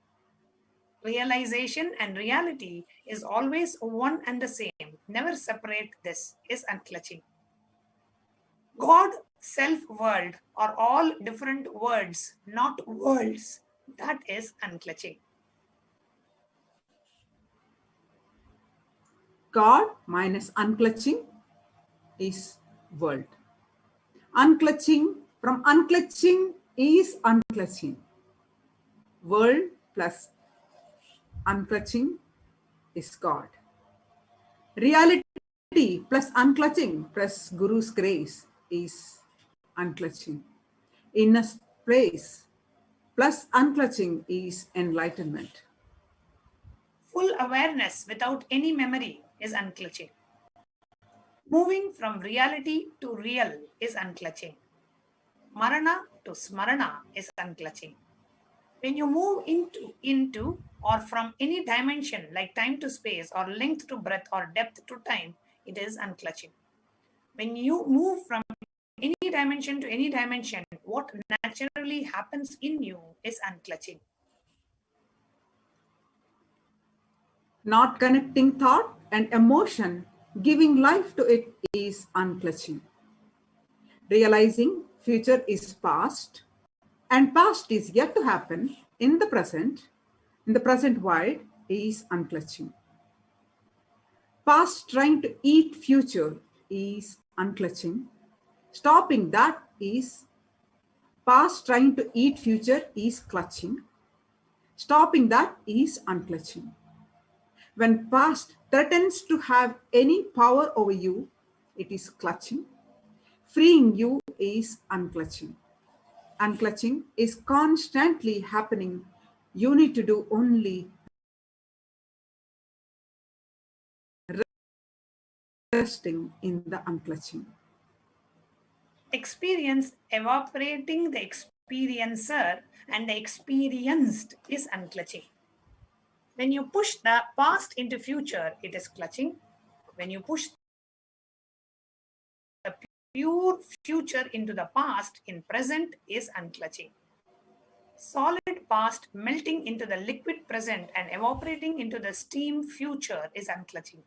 Realization and reality is always one and the same. Never separate this is unclutching. God, self, world are all different words, not worlds. That is unclutching. God minus unclutching is world. Unclutching from unclutching is unclutching. World plus unclutching is God. Reality plus unclutching plus Guru's grace is unclutching. Inner place plus unclutching is enlightenment. Full awareness without any memory is unclutching. Moving from reality to real is unclutching. Marana to smarana is unclutching. When you move into or from any dimension like time to space or length to breadth or depth to time, it is unclutching. When you move from any dimension to any dimension, what naturally happens in you is unclutching. Not connecting thought and emotion, giving life to it is unclutching. Realizing future is past and past is yet to happen in the present world is unclutching. Past trying to eat future is unclutching. Stopping that is past trying to eat future is clutching. Stopping that is unclutching. When past threatens to have any power over you, it is clutching. Freeing you is unclutching. Unclutching is constantly happening. You need to do only resting in the unclutching. Experience evaporating the experiencer and the experienced is unclutching. When you push the past into future, it is clutching. When you push the pure future into the past in present is unclutching. Solid past melting into the liquid present and evaporating into the steam future is unclutching.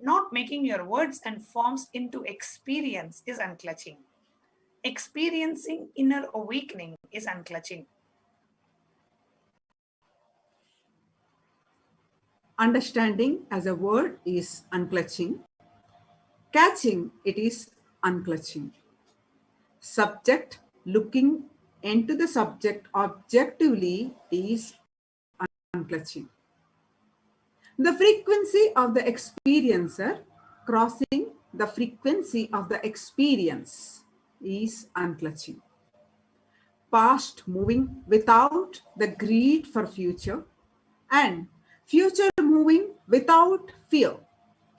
Not making your words and forms into experience is unclutching. Experiencing inner awakening is unclutching. Understanding as a word is unclutching. Catching it is unclutching. Subject looking into the subject objectively is unclutching. The frequency of the experiencer crossing the frequency of the experience is unclutching. Past moving without the greed for future and future moving without fear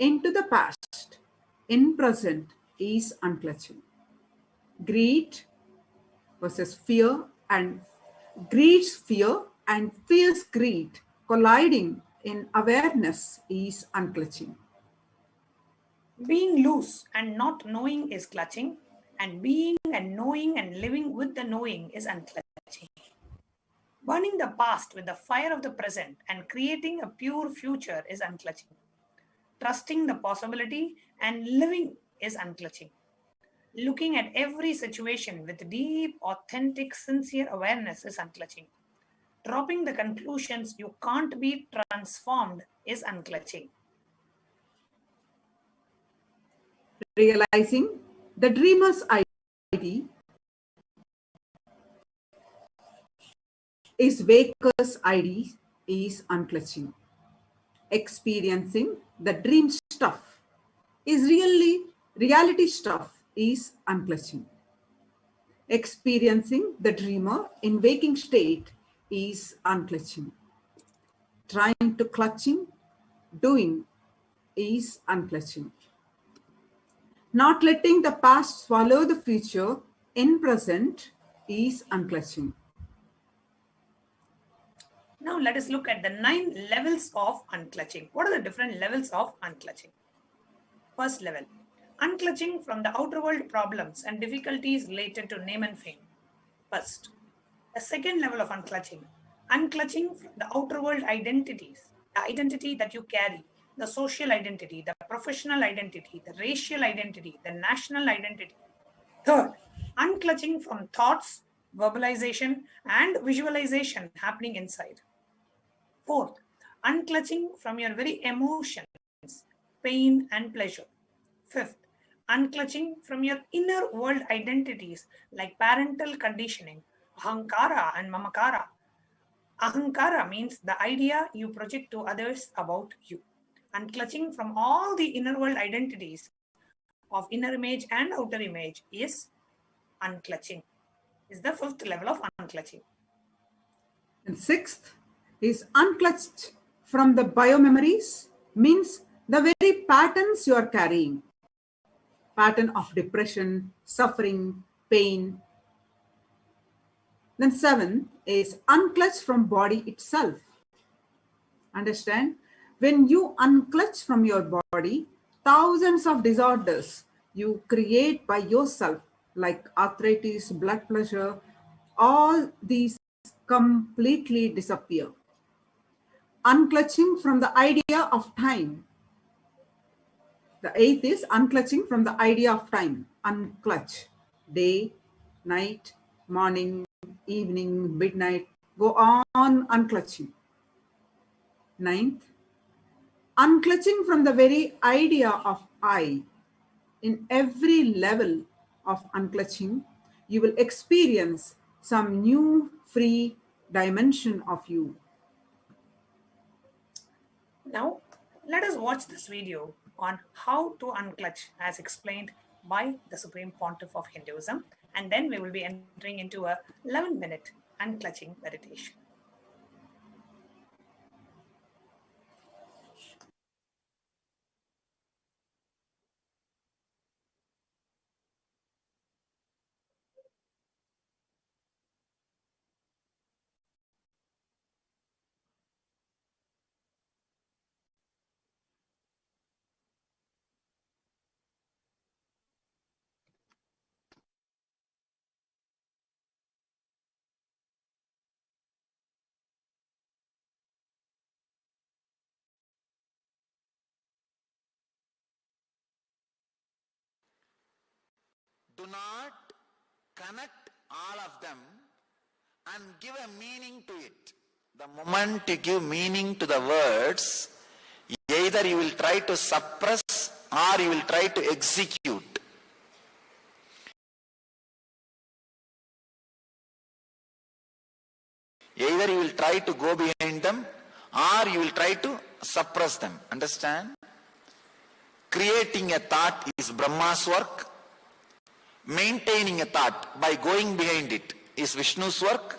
into the past in present is unclutching. Greed versus fear and greed's fear and fear's greed colliding in awareness is unclutching. Being loose and not knowing is clutching. And being and knowing and living with the knowing is unclutching. Burning the past with the fire of the present and creating a pure future is unclutching. Trusting the possibility and living is unclutching. Looking at every situation with deep, authentic, sincere awareness is unclutching. Dropping the conclusions you can't be transformed is unclutching. Realizing the dreamer's ID is waker's ID is unclutching. Experiencing the dream stuff is really reality stuff is unclutching. Experiencing the dreamer in waking state is unclutching. Trying to clutching, doing is unclutching. Not letting the past swallow the future in present is unclutching. Now let us look at the 9 levels of unclutching. What are the different levels of unclutching? First level, unclutching from the outer world problems and difficulties related to name and fame. First. The second level of unclutching, unclutching from the outer world identities, the identity that you carry, the social identity, the professional identity, the racial identity, the national identity. Third, unclutching from thoughts, verbalization, and visualization happening inside. Fourth, unclutching from your very emotions, pain and pleasure. Fifth, unclutching from your inner world identities like parental conditioning, ahankara and mamakara. Ahankara means the idea you project to others about you. Unclutching from all the inner world identities of inner image and outer image is unclutching. Is the 5th level of unclutching. And 6th is unclutched from the biomemories, means the very patterns you are carrying. Pattern of depression, suffering, pain. Then 7 is unclutched from body itself. Understand? When you unclutch from your body, thousands of disorders you create by yourself, like arthritis, blood pressure, all these completely disappear. Unclutching from the idea of time. The 8th is unclutching from the idea of time. Unclutch. Day, night, morning, evening, midnight. Go on unclutching. 9th, unclutching from the very idea of I. In every level of unclutching, you will experience some new free dimension of you. Now, let us watch this video on how to unclutch as explained by the Supreme Pontiff of Hinduism, and then we will be entering into a 11-minute unclutching meditation. Do not connect all of them and give a meaning to it. The moment you give meaning to the words, either you will try to suppress or you will try to execute. Either you will try to go behind them or you will try to suppress them. Understand? Creating a thought is Brahma's work. Maintaining a thought by going behind it is Vishnu's work.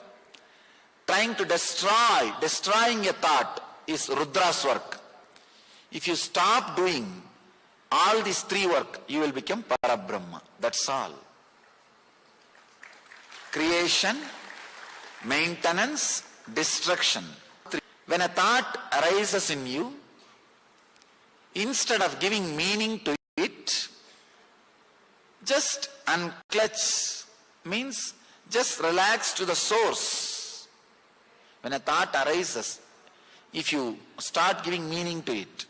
Trying to destroying a thought is Rudra's work. If you stop doing all these three work, you will become Parabrahma. That's all. Creation, maintenance, destruction. When a thought arises in you, instead of giving meaning to it, Just unclutch means just relax to the source. When a thought arises, if you start giving meaning to it,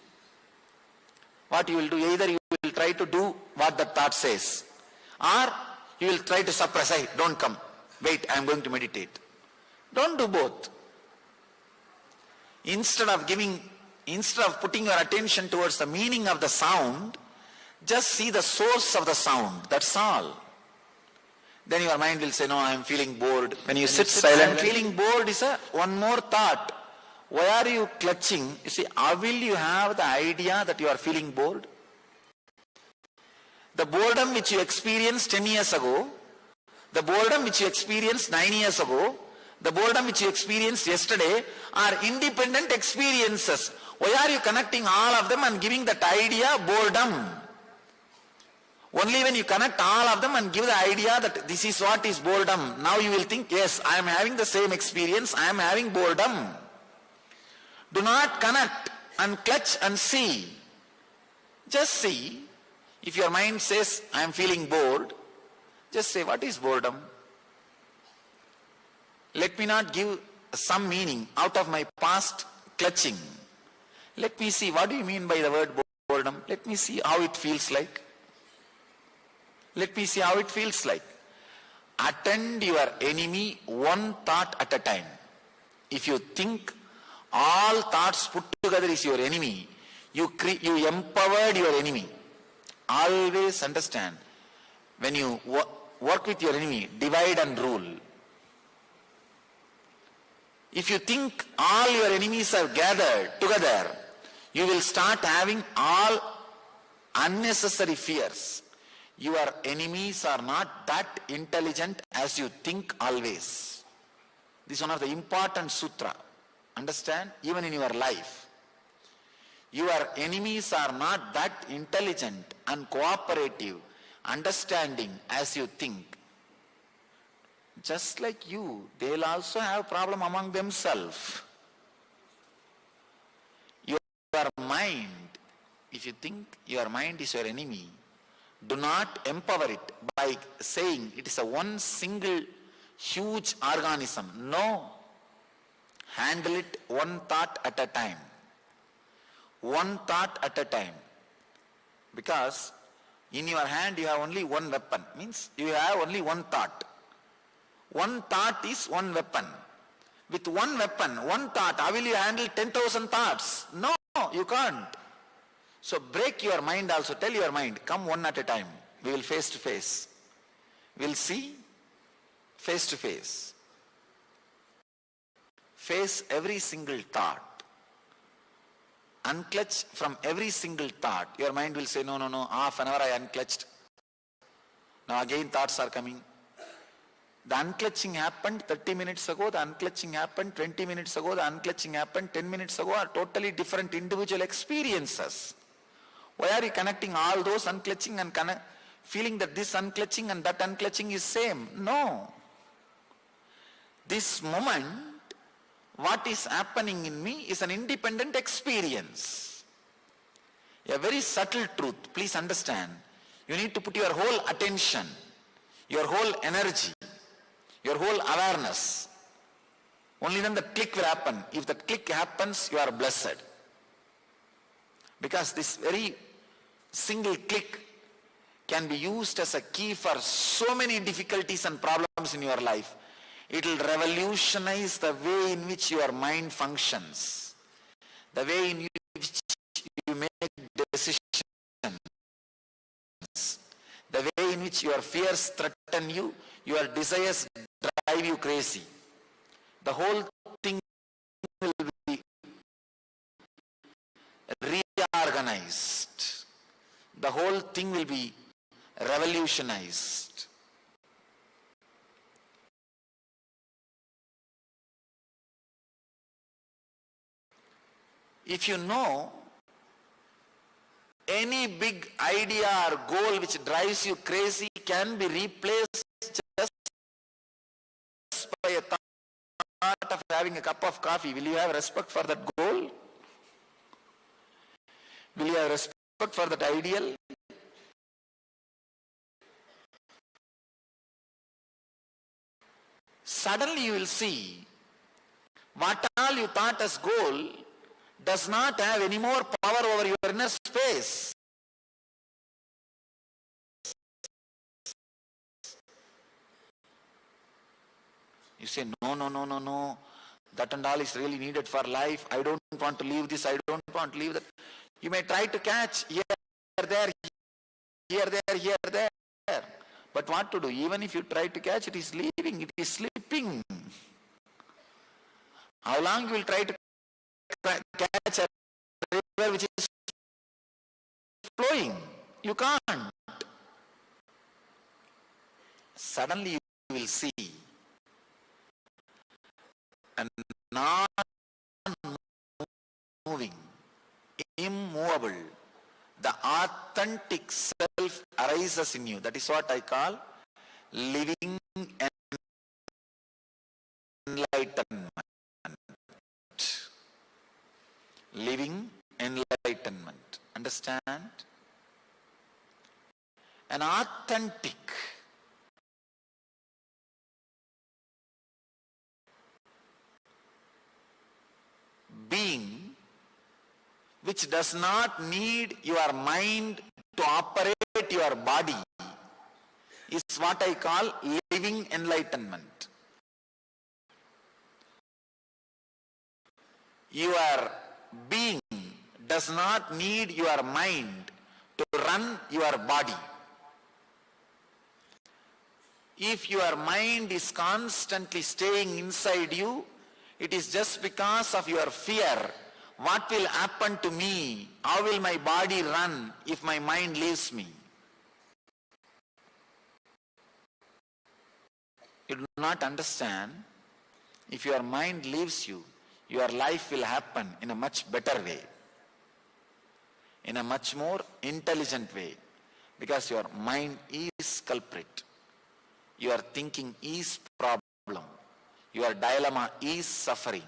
what you will do, either you will try to do what the thought says, or you will try to suppress. Hey, don't come. Wait, I am going to meditate. Don't do both. Instead of putting your attention towards the meaning of the sound, just see the source of the sound. That's all. Then your mind will say, no, I am feeling bored. When you sit silent, feeling bored is one more thought. Why are you clutching? You see, how will you have the idea that you are feeling bored? The boredom which you experienced 10 years ago, the boredom which you experienced 9 years ago, the boredom which you experienced yesterday are independent experiences. Why are you connecting all of them and giving that idea boredom? Only when you connect all of them and give the idea that this is what is boredom, now you will think, yes, I am having the same experience, I am having boredom. Do not connect and clutch and see. Just see. If your mind says, I am feeling bored, just say, what is boredom? Let me not give some meaning out of my past clutching. Let me see, what do you mean by the word boredom? Let me see how it feels like. Let me see how it feels like. Attend your enemy one thought at a time. If you think all thoughts put together is your enemy, you empowered your enemy. Always understand, when you work with your enemy, divide and rule. If you think all your enemies are gathered together, you will start having all unnecessary fears. Your enemies are not that intelligent as you think always. This is one of the important sutra. Understand? Even in your life. Your enemies are not that intelligent and cooperative, understanding as you think. Just like you, they'll also have problem among themselves. Your mind, if you think your mind is your enemy, do not empower it by saying it is a one single huge organism. No. Handle it one thought at a time. One thought at a time. Because in your hand you have only one weapon. Means you have only one thought. One thought is one weapon. With one weapon, one thought, how will you handle 10,000 thoughts? No, you can't. So break your mind also. Tell your mind, come one at a time. We will face to face. We'll see face to face. Face every single thought. Unclutch from every single thought. Your mind will say, no, half an hour I unclutched. Now again thoughts are coming. The unclutching happened 30 minutes ago, the unclutching happened 20 minutes ago, the unclutching happened 10 minutes ago, are totally different individual experiences. Why are you connecting all those unclutching and feeling that this unclutching and that unclutching is same? No. This moment, what is happening in me is an independent experience. A very subtle truth, please understand. You need to put your whole attention, your whole energy, your whole awareness. Only then the click will happen. If the click happens, you are blessed. Because this very single click can be used as a key for so many difficulties and problems in your life. It will revolutionize the way in which your mind functions, the way in which you make decisions, the way in which your fears threaten you, your desires drive you crazy. The whole thing will be reorganized. The whole thing will be revolutionized. If you know any big idea or goal which drives you crazy can be replaced just by a thought of having a cup of coffee, will you have respect for that goal? Will you have respect for that ideal? suddenly you will see what all you thought as goal does not have any more power over your inner space. You say, no. That and all is really needed for life. I don't want to leave this. I don't want to leave that. You may try to catch here, there, here, there. But what to do? Even if you try to catch, it is leaving. It is slipping. How long you will try to catch a river which is flowing? You can't. Suddenly you will see a non-moving, immovable, the authentic self arises in you. That is what I call living enlightenment. Living enlightenment. Understand? An authentic being which does not need your mind to operate your body is what I call living enlightenment. Your being does not need your mind to run your body. If your mind is constantly staying inside you, it is just because of your fear. What will happen to me? How will my body run if my mind leaves me? You do not understand. If your mind leaves you, your life will happen in a much better way, in a much more intelligent way, because your mind is culprit. Your thinking is problem. Your dilemma is suffering.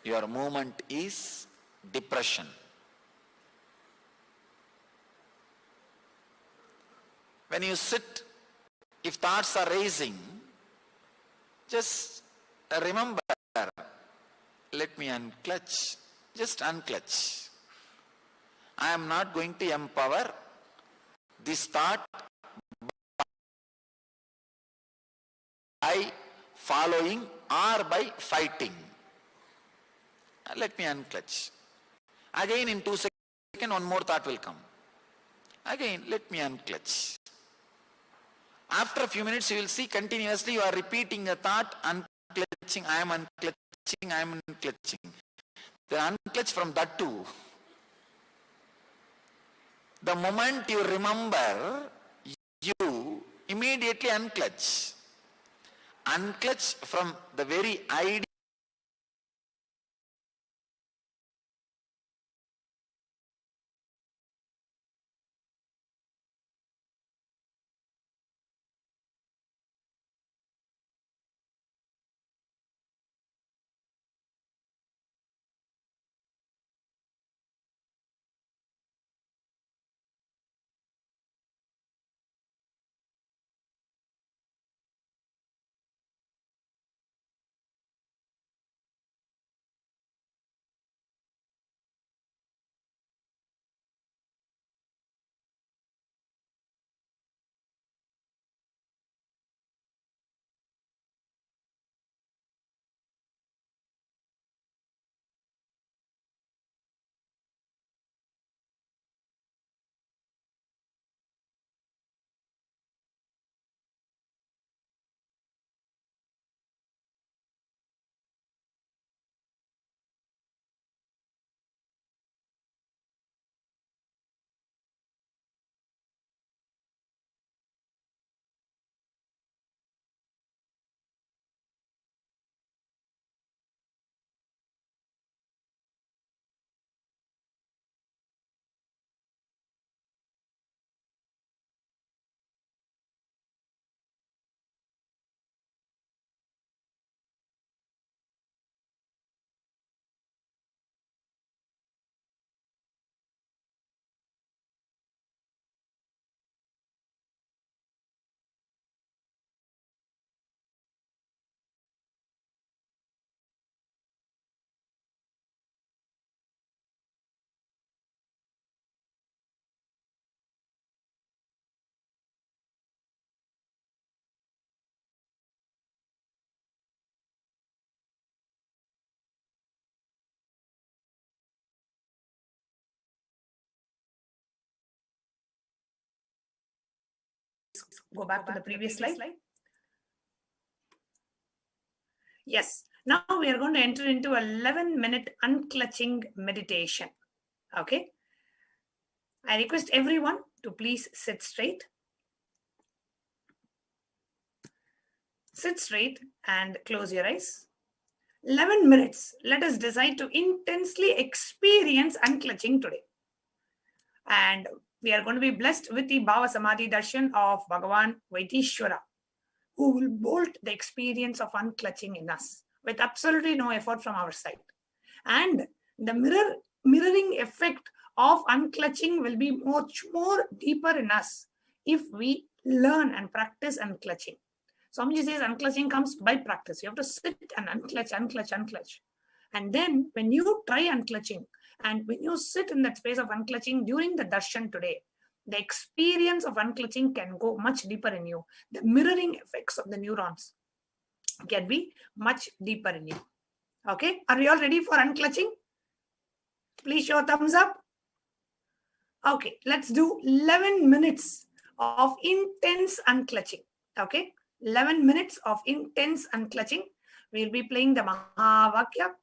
Your movement is depression. When you sit, if thoughts are raising, just remember, let me unclutch. Just unclutch. I am not going to empower this thought by following or by fighting. Let me unclutch. Again in 2 seconds, one more thought will come. Again, let me unclutch. After a few minutes, you will see continuously you are repeating a thought, unclutching, I am unclutching, I am unclutching. Then unclutch from that too. The moment you remember, you immediately unclutch. Unclutch from the very idea Please go back to the previous slide. Yes. Now we are going to enter into a 11-minute unclutching meditation. Okay. I request everyone to please sit straight. Sit straight and close your eyes. 11 minutes. Let us decide to intensely experience unclutching today. And we are going to be blessed with the Bhavasamadhi Darshan of Bhagavan Vaitheeshwara, who will bolt the experience of unclutching in us with absolutely no effort from our side. And the mirroring effect of unclutching will be much more deeper in us if we learn and practice unclutching. Swamiji says unclutching comes by practice. You have to sit and unclutch. And then when you try unclutching and when you sit in that space of unclutching during the darshan today, the experience of unclutching can go much deeper in you. The mirroring effects of the neurons can be much deeper in you. Okay, are we all ready for unclutching? Please show a thumbs up. Okay, let's do 11 minutes of intense unclutching. Okay, 11 minutes of intense unclutching. We'll be playing the Mahavakya.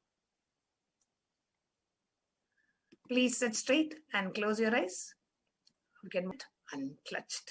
Please sit straight and close your eyes. Get unclutched.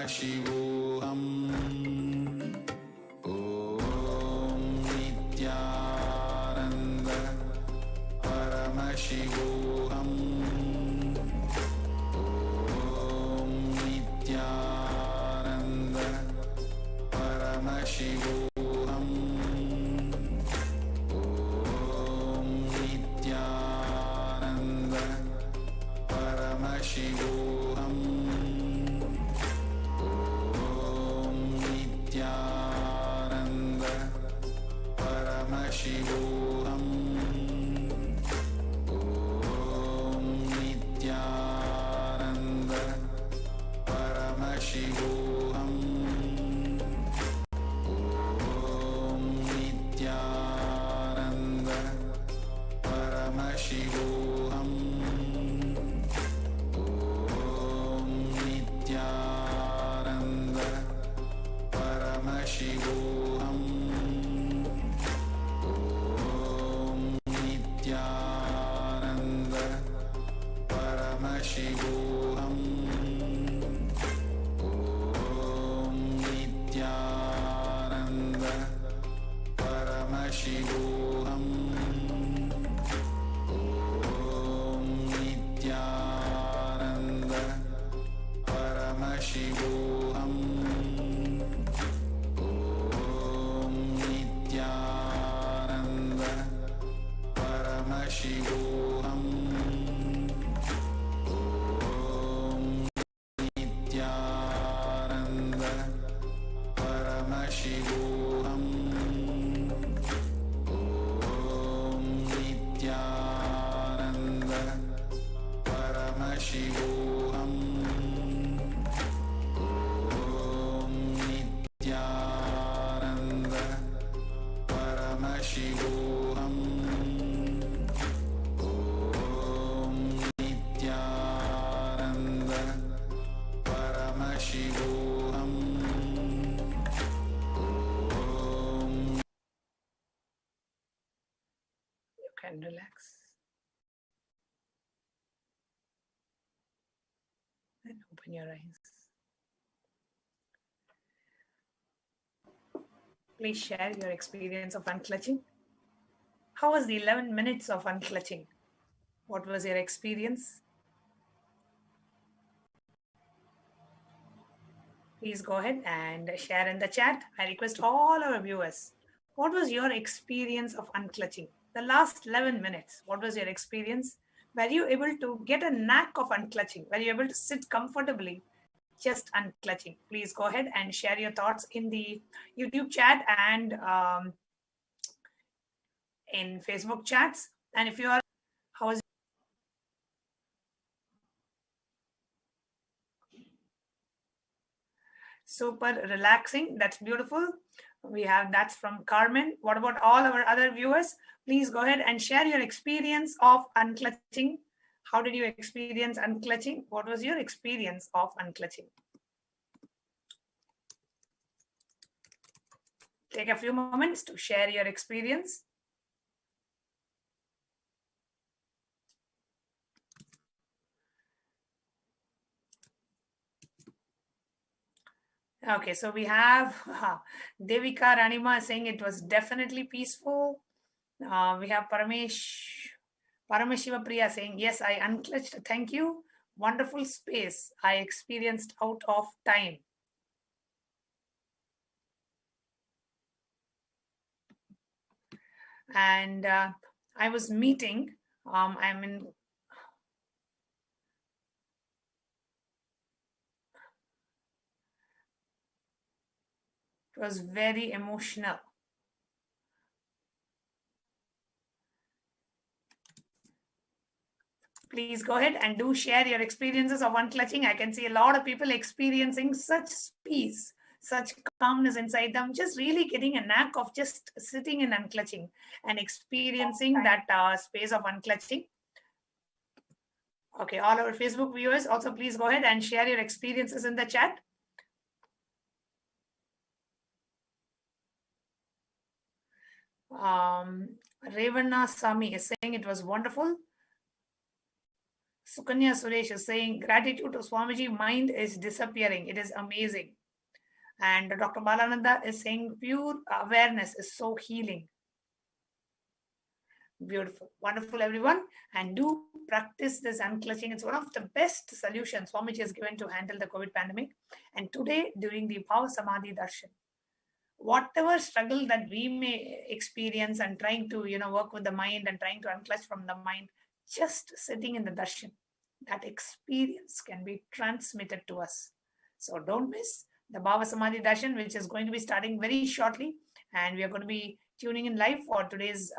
Paramashivoham. Om Nityananda Paramashivoham. Om Nityananda Paramashivoham. Om Nityananda Paramashivoham. Om Nityananda Paramashivoham. Om Nityananda Paramashivoham. Om Nityananda Paramashivoham. Om Nityananda Paramashivoham. Om Nityananda Paramashivoham. Om Nityananda Paramashivoham. Om Nityananda Paramashivoham. Om Nityananda Paramashivoham. Om Nityananda Paramashivoham. Om Nityananda Paramashivoham. Om Nityananda Paramashivoham. Om Nityananda Paramashivoham. You can relax and open your eyes. Please share your experience of unclutching. How was the 11 minutes of unclutching? What was your experience? Please go ahead and share in the chat. I request all our viewers, what was your experience of unclutching? The last 11 minutes, what was your experience? Were you able to get a knack of unclutching? Were you able to sit comfortably just unclutching? Please go ahead and share your thoughts in the YouTube chat and in Facebook chats. And if you are, how is super relaxing? That's beautiful. We have that's from Carmen. What about all our other viewers? Please go ahead and share your experience of unclutching. How did you experience unclutching? What was your experience of unclutching? Take a few moments to share your experience. Okay, so we have Devika Ranima saying it was definitely peaceful. We have Paramashiva Priya saying, yes, I unclutched. Thank you. Wonderful space I experienced out of time. And I was meeting, I'm in, it was very emotional. Please go ahead and do share your experiences of unclutching. I can see a lot of people experiencing such peace, such calmness inside them, just really getting a knack of just sitting and unclutching and experiencing that space of unclutching. Okay, all our Facebook viewers, also please go ahead and share your experiences in the chat. Revana Sami is saying it was wonderful. Sukanya Suresh is saying, gratitude to Swamiji, mind is disappearing. It is amazing. And Dr. Balananda is saying, pure awareness is so healing. Beautiful. Wonderful, everyone. And do practice this unclutching. It's one of the best solutions Swamiji has given to handle the COVID pandemic. And today, during the Bhavasamadhi Darshan, whatever struggle that we may experience and trying to, work with the mind and trying to unclutch from the mind, just sitting in the darshan, that experience can be transmitted to us. So don't miss the Bhavasamadhi Darshan, which is going to be starting very shortly. And we are going to be tuning in live for today's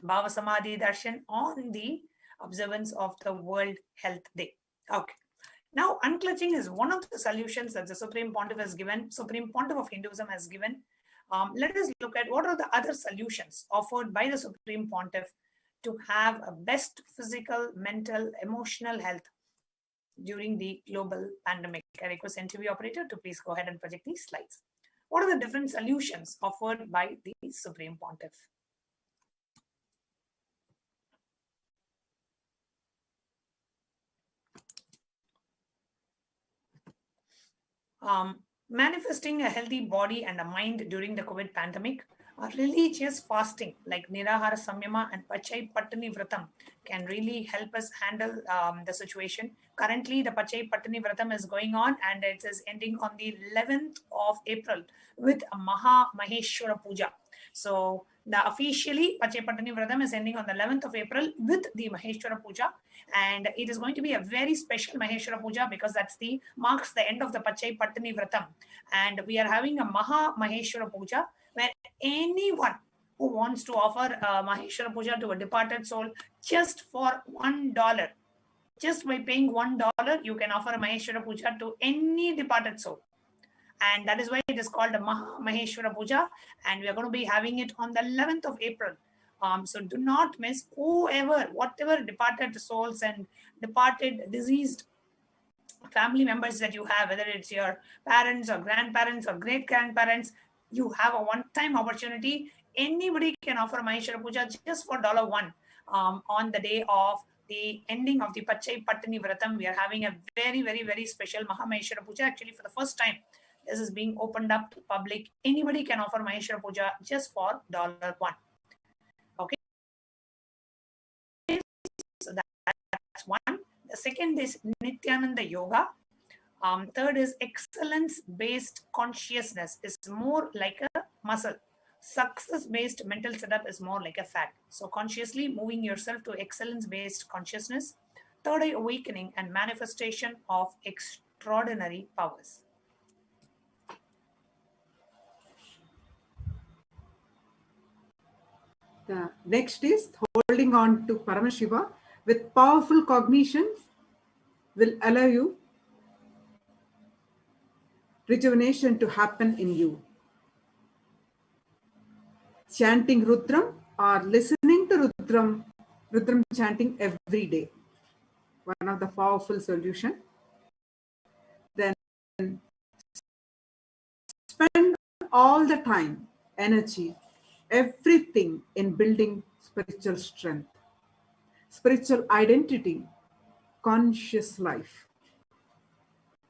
Bhavasamadhi Darshan on the observance of the World Health Day. Okay. Now, unclutching is one of the solutions that the Supreme Pontiff has given, Supreme Pontiff of Hinduism has given. Let us look at what are the other solutions offered by the Supreme Pontiff to have a best physical, mental, emotional health during the global pandemic. I request NTV operator to please go ahead and project these slides. What are the different solutions offered by the Supreme Pontiff? Manifesting a healthy body and a mind during the COVID pandemic, a religious fasting like Nirahara Samyama and Pachai Pattani Vratam can really help us handle the situation. Currently, the Pachai Pattani Vratam is going on and it is ending on the 11th of April with a Maha Maheshwara Puja. So the officially Pachai Pattani Vratam is ending on the 11th of April with the Maheshwara Puja, and it is going to be a very special Maheshwara Puja because that's marks the end of the Pachai Pattani Vratam, and we are having a Maha Maheshwara Puja where anyone who wants to offer a Maheshwara Puja to a departed soul just for $1, just by paying $1, you can offer a Maheshwara Puja to any departed soul. And that is why it is called a Maha Maheshwara Puja, and we are going to be having it on the 11th of April. So do not miss whatever departed souls and departed, diseased family members that you have, whether it's your parents or grandparents or great-grandparents, you have a one-time opportunity. Anybody can offer Maheshwara Puja just for $1 on the day of the ending of the Pachai Pattani Vratam. We are having a very, very, very special Maha Maheshwara Puja. Actually, for the first time, this is being opened up to the public. Anybody can offer Maheshwara Puja just for $1. Okay. So that's one. The second is Nityananda Yoga. Third is excellence-based consciousness is more like a muscle. Success-based mental setup is more like a fat. So consciously moving yourself to excellence-based consciousness. Third eye awakening and manifestation of extraordinary powers. The next is holding on to Paramashiva with powerful cognition will allow you rejuvenation to happen in you. Chanting Rudram or listening to Rudram chanting every day. One of the powerful solutions. Then spend all the time, energy, everything in building spiritual strength, spiritual identity, conscious life.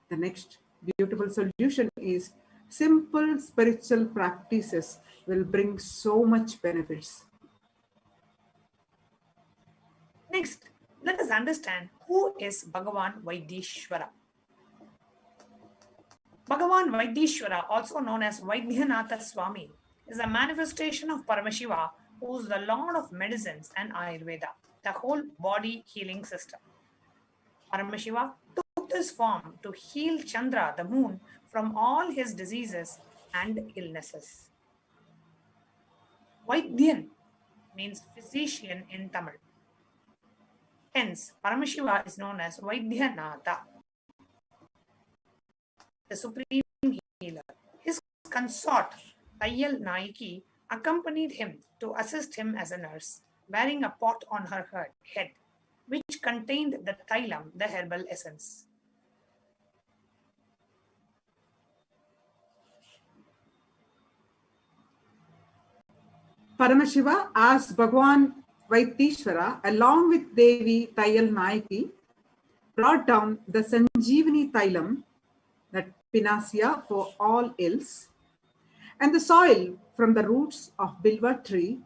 The next beautiful solution is simple spiritual practices will bring so much benefits. Next, let us understand who is Bhagavan Vaitheeshwara. Bhagavan Vaitheeshwara, also known as Vaidyanatha Swami, is a manifestation of Paramashiva, who is the Lord of medicines and Ayurveda, the whole body healing system. Paramashiva took this form to heal Chandra, the moon, from all his diseases and illnesses. Vaidyan means physician in Tamil. Hence, Paramashiva is known as Vaidyanatha, the supreme healer. His consort, Tayyal Naiki, accompanied him to assist him as a nurse, bearing a pot on her head, which contained the thailam, the herbal essence. Paramashiva asked Bhagavan Vaitheeshwara, along with Devi Tayal Nayaki, brought down the Sanjeevani Tailam, that panacea for all ills, and the soil from the roots of Bilva tree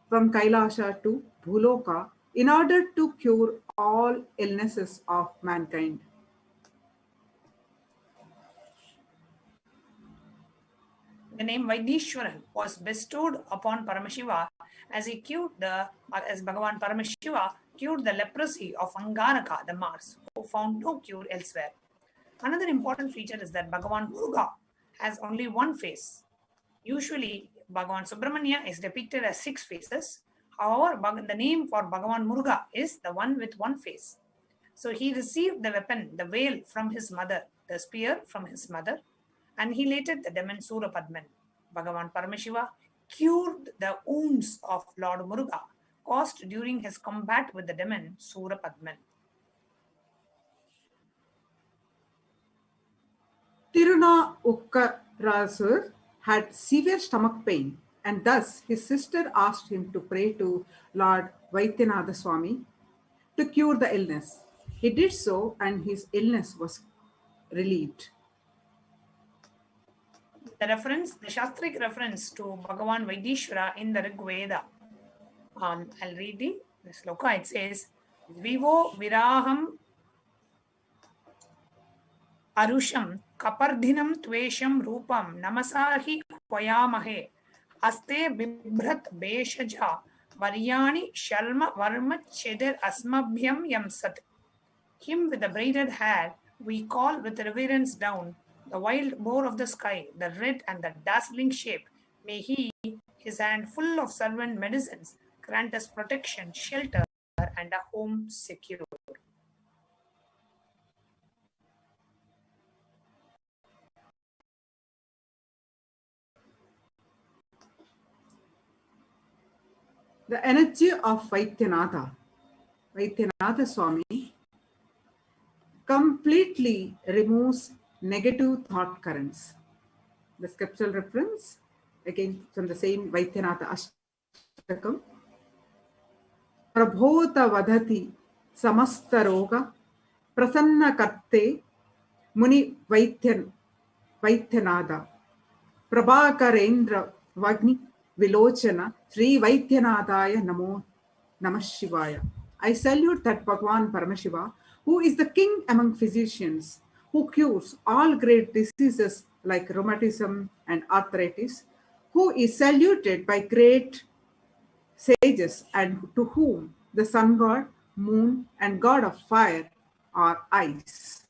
from Kailasha to Bhuloka in order to cure all illnesses of mankind. The name Vaidheeshwaran was bestowed upon Paramashiva as Bhagavan Paramashiva cured the leprosy of Angaraka, the Mars, who found no cure elsewhere. Another important feature is that Bhagavan Muruga has only one face. Usually, Bhagavan Subramanya is depicted as 6 faces. However, the name for Bhagavan Muruga is the one with one face. So he received the weapon, the veil, from his mother, the spear from his mother, and he later the demon Surapadman. Bhagavan Paramashiva cured the wounds of Lord Muruga caused during his combat with the demon Surapadman. Tiruna Ukkarasur had severe stomach pain, and thus his sister asked him to pray to Lord Vaidyanatha Swami to cure the illness. He did so, and his illness was relieved. The Shastric reference to Bhagavan Vaidheeshwara in the Rig Veda. I'll read the sloka. It says, Vivo Viraham Arusham Kapardhinam Tvesham Rupam Namasahi Kwayamahe Aste Bibhrat Beshaja Varyani Shalma Varma Cheder Asmabhyam Yamsat. Him with the braided hair we call with reverence down, the wild boar of the sky, the red and the dazzling shape. May he, his hand full of servant medicines, grant us protection, shelter, and a home secure. The energy of Vaidyanatha Swami, completely removes negative thought currents. The scriptural reference, again from the same Vaidyanatha Ashtakam. Prabhota vadhati samasta roga prasanna katte muni Vaidyanatha Prabhakarendra Vagni Vilochana Sri Vaidyanataya Namah Shivaya. I salute that Bhagavan Paramashiva, who is the king among physicians, who cures all great diseases like rheumatism and arthritis, who is saluted by great sages, and to whom the sun god, moon, and god of fire are eyes.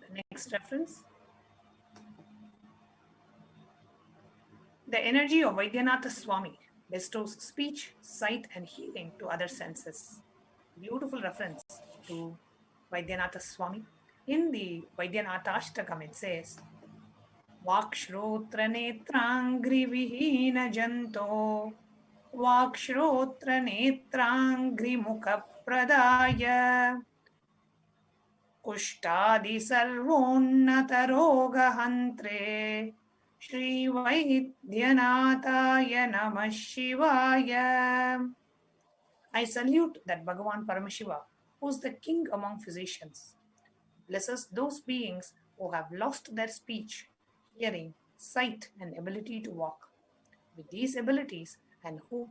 The next reference. The energy of Vaidyanatha Swami bestows speech, sight, and healing to other senses. Beautiful reference to Vaidyanatha Swami. In the Vaidyanatha Ashtakam, it says, Vakshrotra netrangri vihina janto Vakshrotra netrangri mukha pradaya Kushtadi sarvonnata roga hantre Shri Vaidyanataya Namah Shivaya. I salute that Bhagavan Paramashiva, who is the king among physicians, blesses those beings who have lost their speech, hearing, sight, and ability to walk. With these abilities, and who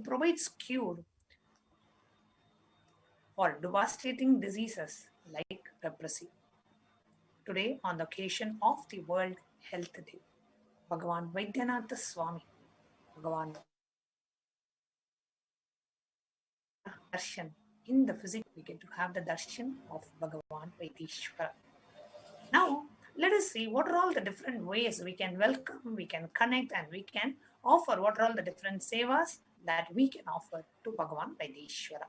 provides cure for devastating diseases like leprosy. Today, on the occasion of the World Health Day, Bhagavan Vaidyanatha Swami, Bhagavan Darshan. In the physics, we get to have the Darshan of Bhagavan Vaitheeshwara. Now, let us see what are all the different ways we can welcome, we can connect, and we can offer. What are all the different sevas that we can offer to Bhagavan Vaitheeshwara.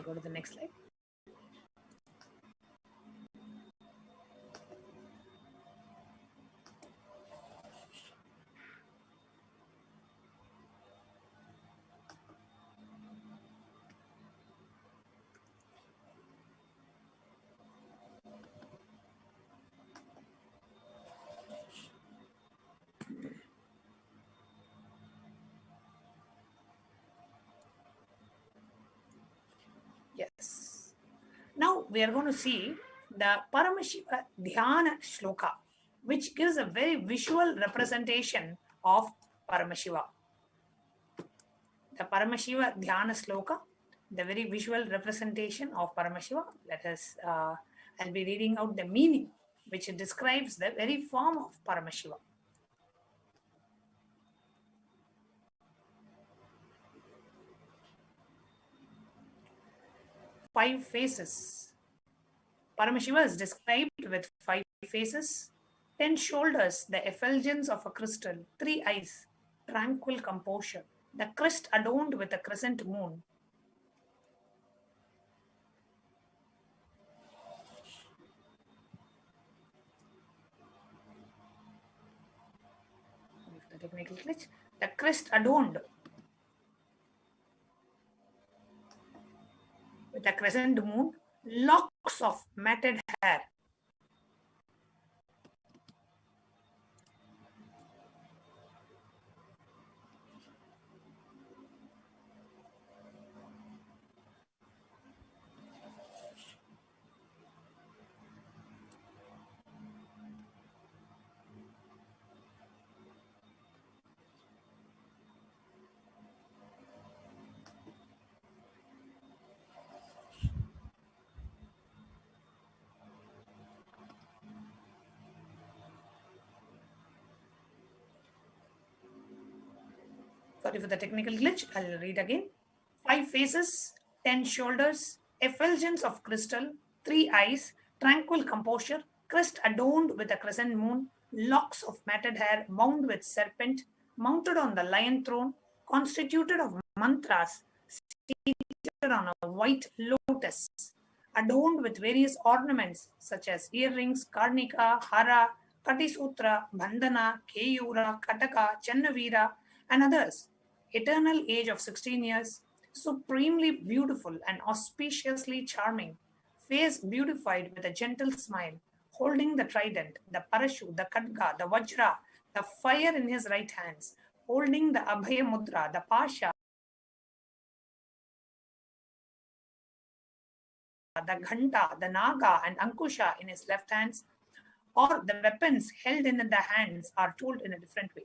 go to the next slide. Yes. Now we are going to see the Paramashiva Dhyana Shloka, which gives a very visual representation of Paramashiva. The Paramashiva Dhyana Shloka, the very visual representation of Paramashiva. Let us, I'll be reading out the meaning, which describes the very form of Paramashiva. Five faces. Paramashiva is described with 5 faces, 10 shoulders, the effulgence of a crystal, 3 eyes, tranquil composure, the crest adorned with a crescent moon. The technical glitch. The crest adorned with a crescent moon, locks of matted hair. Sorry for the technical glitch. I'll read again. 5 faces, 10 shoulders, effulgence of crystal, 3 eyes, tranquil composure, crest adorned with a crescent moon, locks of matted hair bound with serpent, mounted on the lion throne, constituted of mantras, seated on a white lotus, adorned with various ornaments such as earrings, karnika, hara, katisutra, bandhana, keyura, kataka, channavira, and others. Eternal age of 16 years, supremely beautiful and auspiciously charming, face beautified with a gentle smile, holding the trident, the parashu, the khadga, the vajra, the fire in his right hands, holding the abhaya mudra, the pasha, the ghanta, the naga, and ankusha in his left hands, or the weapons held in the hands are told in a different way.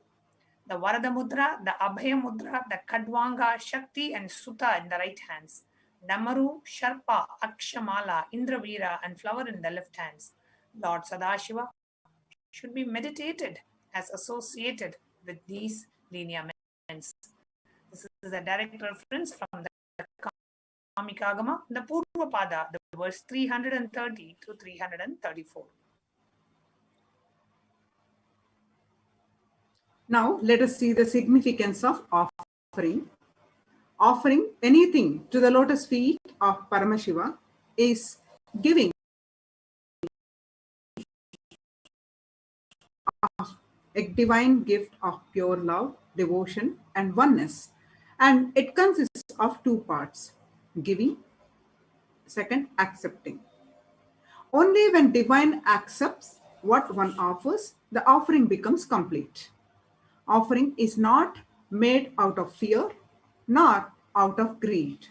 The Varada Mudra, the Abhaya Mudra, the Kadvanga, Shakti, and Sutta in the right hands. Damaru, Sharpa, Akshamala, Indravira, and flower in the left hands. Lord Sadashiva should be meditated as associated with these lineaments. This is a direct reference from the Kamikagama, the Purvapada, the verse 330 to 334. Now, let us see the significance of offering. Offering anything to the lotus feet of Paramashiva is giving a divine gift of pure love, devotion, and oneness. And it consists of 2 parts, giving, second, accepting. Only when divine accepts what one offers, the offering becomes complete. Offering is not made out of fear, nor out of greed.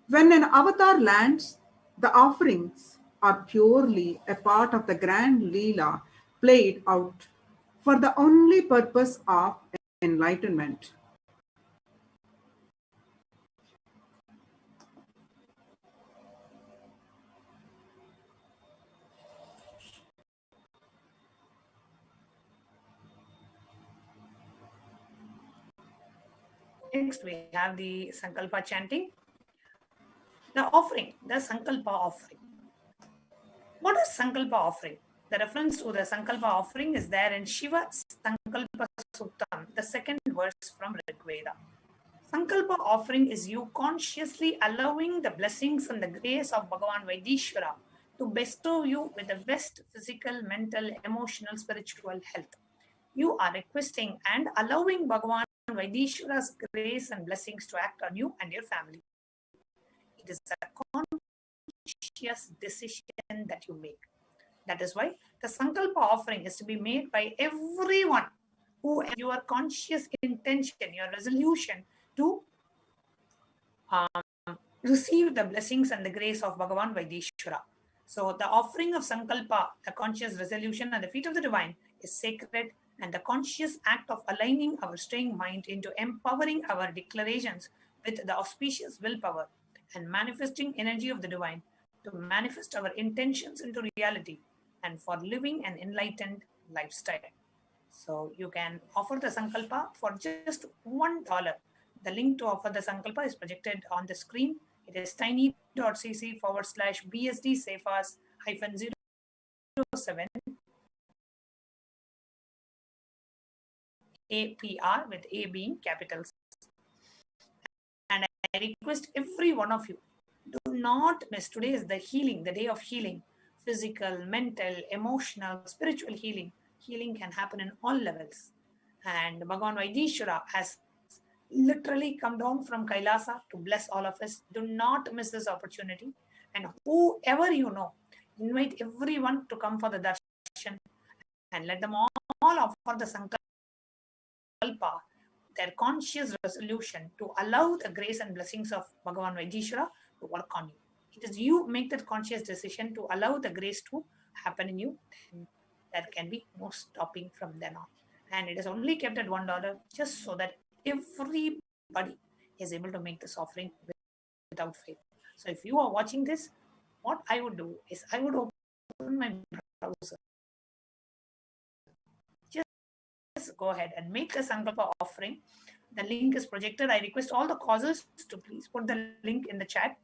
When an avatar lands, the offerings are purely a part of the grand Leela played out for the only purpose of enlightenment. Next, we have the Sankalpa chanting. The offering, the Sankalpa offering. What is Sankalpa offering? The reference to the Sankalpa offering is there in Shiva Sankalpa Suktam, the second verse from Rig Veda. Sankalpa offering is you consciously allowing the blessings and the grace of Bhagavan Vaitheeshwara to bestow you with the best physical, mental, emotional, spiritual health. You are requesting and allowing Bhagavan Vaitheeshwara's grace and blessings to act on you and your family. It is a conscious decision that you make. That is why the Sankalpa offering is to be made by everyone who has your conscious intention, your resolution to receive the blessings and the grace of Bhagavan Vaitheeshwara. So the offering of Sankalpa, the conscious resolution at the feet of the divine, is sacred, and the conscious act of aligning our straying mind into empowering our declarations with the auspicious willpower and manifesting energy of the divine to manifest our intentions into reality and for living an enlightened lifestyle. So you can offer the Sankalpa for just $1. The link to offer the Sankalpa is projected on the screen. It is tiny.cc/BSD safas -07 APR with A being capitals. And I request every one of you, do not miss. Today is the healing, the day of healing. Physical, mental, emotional, spiritual healing. Healing can happen in all levels. And Bhagavan Vaitheeshwara has literally come down from Kailasa to bless all of us. Do not miss this opportunity. And whoever you know, invite everyone to come for the darshan and let them all offer the Sankalpa, their conscious resolution to allow the grace and blessings of Bhagavan Vaitheeshwara to work on you. It is you make that conscious decision to allow the grace to happen in you, and there can be no stopping from then on. And it is only kept at $1 just so that everybody is able to make this offering without fail. So if you are watching this, what I would do is I would open my browser. Just go ahead and make the Sankalpa offering. The link is projected. I request all the causes to please put the link in the chat.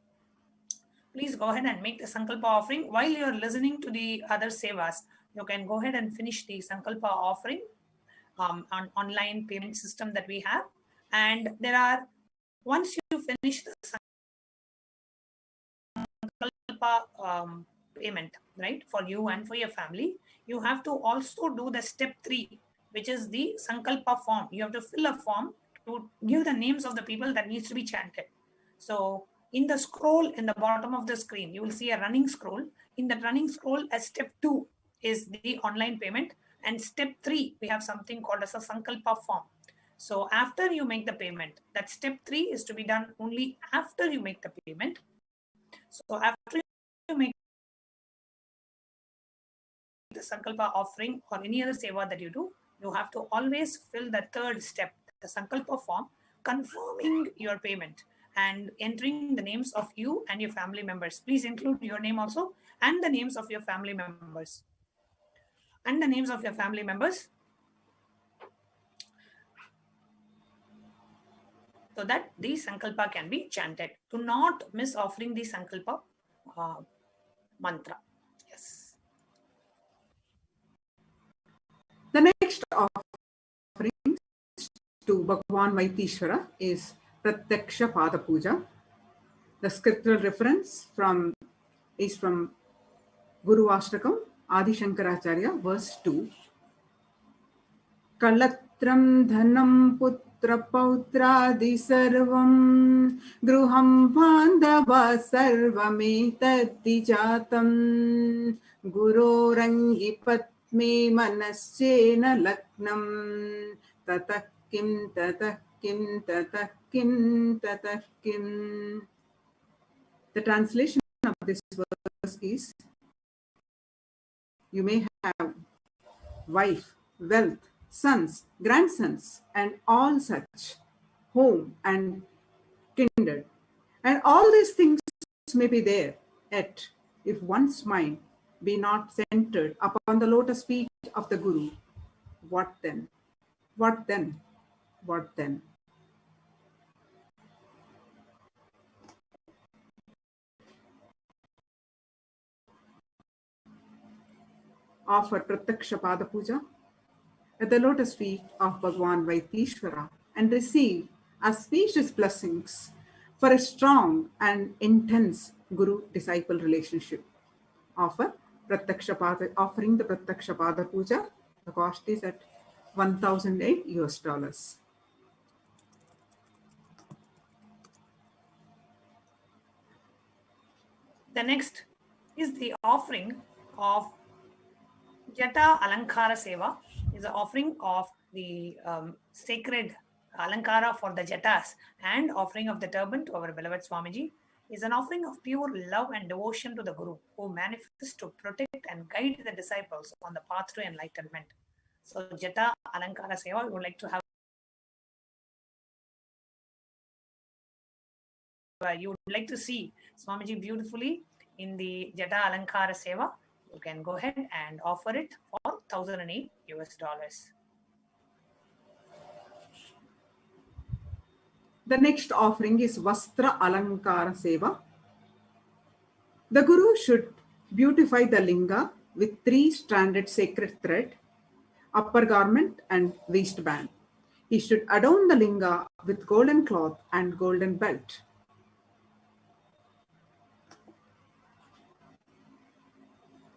Please go ahead and make the Sankalpa offering. While you are listening to the other sevas, you can go ahead and finish the Sankalpa offering on online payment system that we have. And there are, once you finish the Sankalpa payment, right, for you and for your family, you have to also do the step 3, which is the Sankalpa form. You have to fill a form to give the names of the people that needs to be chanted. So in the scroll in the bottom of the screen, you will see a running scroll. In that running scroll, as step 2 is the online payment, and step 3, we have something called as a Sankalpa form. So after you make the payment, that step 3 is to be done only after you make the payment. So after you make the Sankalpa offering or any other seva that you do, you have to always fill the 3rd step, the Sankalpa form, confirming your payment and entering the names of you and your family members. Please include your name also and the names of your family members. And the names of your family members, so that the Sankalpa can be chanted. Do not miss offering the Sankalpa mantra. Yes. The next offering to Bhagavan Vaitheeshwara is Pratyaksha Pada Puja. The scriptural reference is from Guru Ashtakam, Adi Shankaracharya, verse 2. Kalatram dhanam putra pautradi sarvam gruham bandhava sarvametati jatam gurorangi patme manaschena laknam tatah kim tatah kim tatah kim tatah kim. The translation of this verse is: you may have wife, wealth, sons, grandsons, and all such, home and kindred. And all these things may be there, yet if one's mind be not centered upon the lotus feet of the Guru, what then? What then? What then? Offer Pratyaksha Pada Puja at the lotus feet of Bhagavan Vaitheeshwara and receive auspicious blessings for a strong and intense Guru-disciple relationship. Offering the Pratyaksha Pada Puja. The cost is at $1,008. The next is the offering of Jata Alankara Seva, is the offering of the sacred Alankara for the Jatas and offering of the turban to our beloved Swamiji, is an offering of pure love and devotion to the Guru, who manifests to protect and guide the disciples on the path to enlightenment. So Jata Alankara Seva, we would like to have, you would like to see Swamiji beautifully in the Jata Alankara Seva, you can go ahead and offer it for $1,008. The next offering is Vastra Alankara Seva. The Guru should beautify the linga with 3-stranded sacred thread, upper garment and waistband. He should adorn the linga with golden cloth and golden belt.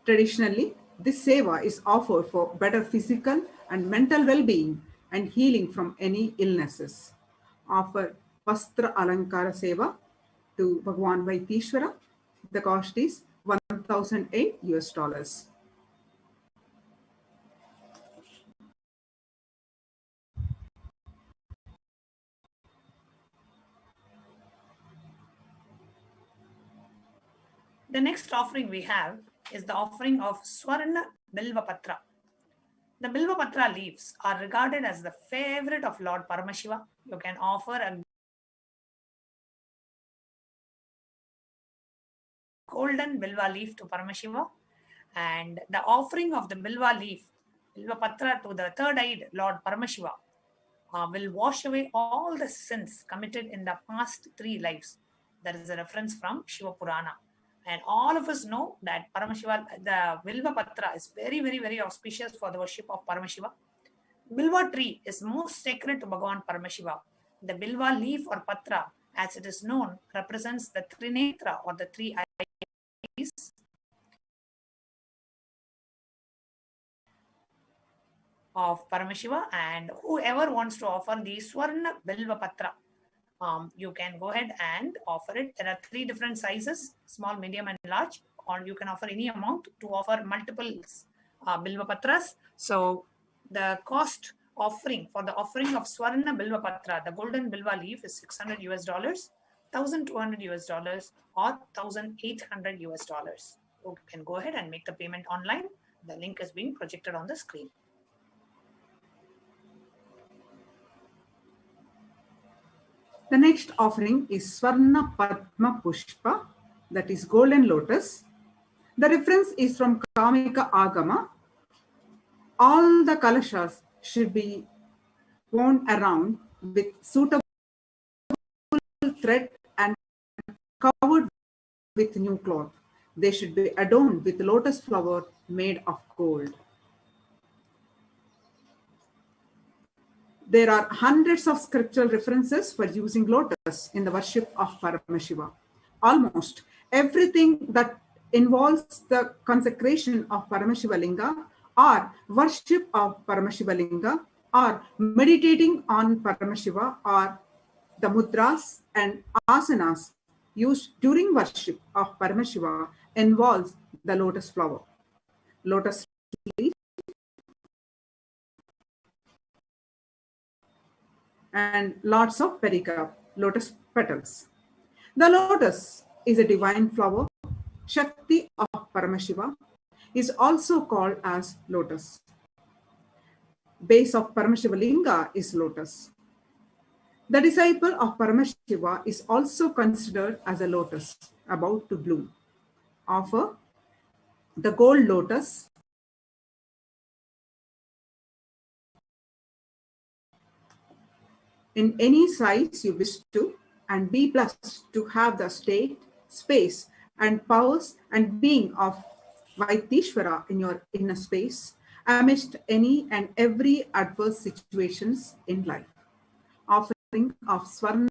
Traditionally, this seva is offered for better physical and mental well-being and healing from any illnesses. Offer Vastra Alankara Seva to Bhagavan Vaitheeshwara. The cost is $1,008. The next offering we have is the offering of Swarna Bilvapatra. The Bilvapatra leaves are regarded as the favorite of Lord Paramashiva. You can offer a golden Bilva leaf to Paramashiva, and the offering of the Bilva leaf, Bilvapatra, to the third-eyed Lord Paramashiva will wash away all the sins committed in the past 3 lives. That is a reference from Shiva Purana. And all of us know that Paramashiva, the Bilva Patra is very, very, very auspicious for the worship of Paramashiva. Bilva tree is most sacred to Bhagavan Paramashiva. The Bilva leaf or Patra, as it is known, represents the Trinetra or the 3 eyes of Paramashiva, and whoever wants to offer the Swarna Bilva Patra, you can go ahead and offer it. There are 3 different sizes, small, medium and large, or you can offer any amount to offer multiple Bilva Patras. So the cost offering for the offering of Swarna Bilva Patra, the golden Bilva leaf, is $600, $1,200 or $1,800. You can go ahead and make the payment online. The link is being projected on the screen. The next offering is Swarna Padma Pushpa, that is golden lotus. The reference is from Kamika Agama. All the kalashas should be worn around with suitable thread and covered with new cloth. They should be adorned with lotus flower made of gold. There are hundreds of scriptural references for using lotus in the worship of Paramashiva. Almost everything that involves the consecration of Paramashiva Linga or worship of Paramashiva Linga or meditating on Paramashiva or the mudras and asanas used during worship of Paramashiva involves the lotus flower, lotus leaf, and lots of pericarp, lotus petals. The lotus is a divine flower. Shakti of Paramashiva is also called as lotus. Base of Paramashiva Linga is lotus. The disciple of Paramashiva is also considered as a lotus about to bloom. Offer the gold lotus in any size you wish to, and be blessed to have the state, space, and powers and being of Vaitheeshwara in your inner space amidst any and every adverse situations in life. Offering of Swarna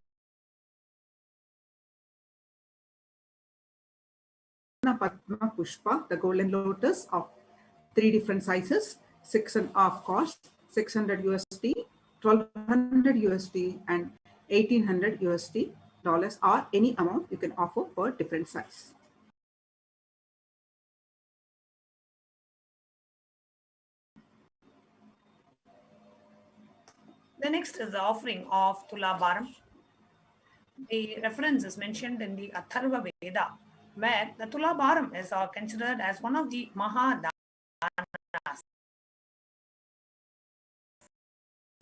Padma Pushpa, the golden lotus of 3 different sizes, 6.5 cost, 600 USD, 1200 USD, and 1800 USD dollars, or any amount you can offer for different size. The next is the offering of Tulabharam. The reference is mentioned in the Atharva Veda, where the Tulabharam is considered as one of the Mahadanas,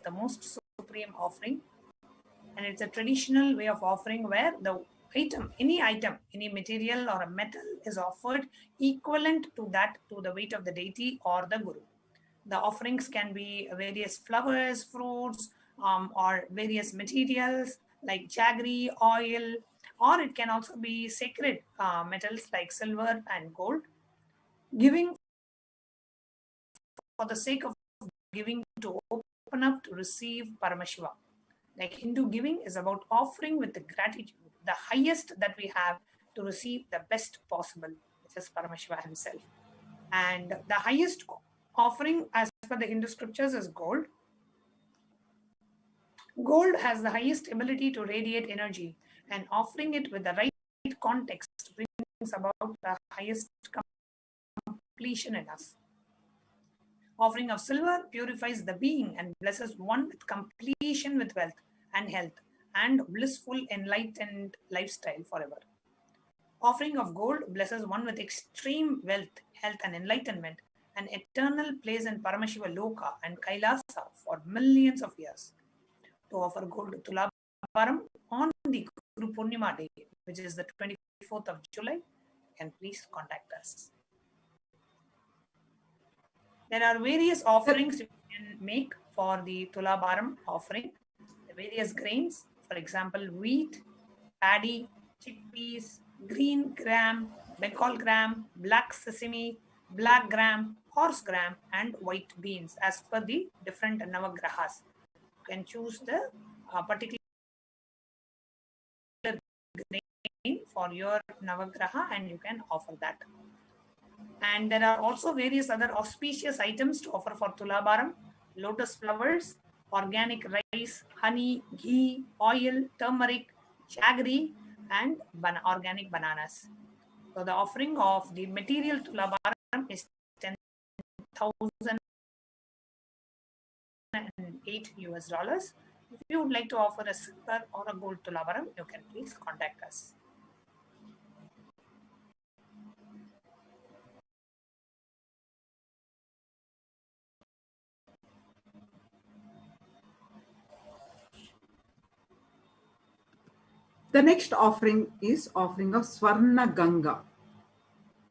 the most supreme offering, and it's a traditional way of offering where the item, any material or a metal is offered equivalent to the weight of the deity or the guru. The offerings can be various flowers, fruits, or various materials like jaggery, oil, or it can also be sacred metals like silver and gold. Giving for the sake of giving, to open up to receive Paramashiva. Like Hindu giving is about offering with the gratitude, the highest that we have, to receive the best possible, which is Paramashiva himself. And the highest offering as per the Hindu scriptures is gold. Gold has the highest ability to radiate energy, and offering it with the right context brings about the highest completion in us. Offering of silver purifies the being and blesses one with completion with wealth and health and blissful enlightened lifestyle forever. Offering of gold blesses one with extreme wealth, health and enlightenment, an eternal place in Paramashiva Loka and Kailasa for millions of years. To offer gold to Tulabharam on the Guru Purnima day, which is the 24th of July, can please contact us. There are various offerings you can make for the Tulabharam offering. The various grains, for example, wheat, paddy, chickpeas, green gram, Bengal gram, black sesame, black gram, horse gram, and white beans as per the different Navagrahas. You can choose the particular grain for your Navagraha and you can offer that. And there are also various other auspicious items to offer for Tulabharam: lotus flowers, organic rice, honey, ghee, oil, turmeric, jaggery, and organic bananas. So the offering of the material Tulabharam is 10,008 US dollars. If you would like to offer a silver or a gold Tulabharam, you can please contact us. The next offering is offering of Swarna Ganga.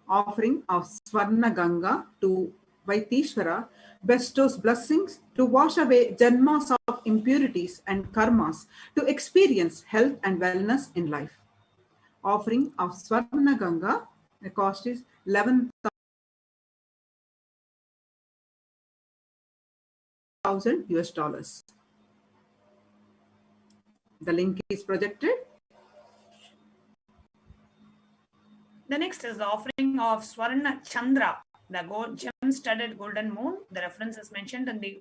Offering of Swarna Ganga to Vaitheeshwara bestows blessings to wash away janmas of impurities and karmas, to experience health and wellness in life. Offering of Swarna Ganga, the cost is 11,000 US dollars. The link is projected. The next is the offering of Swarna Chandra, the gem-studded golden moon. The reference is mentioned in the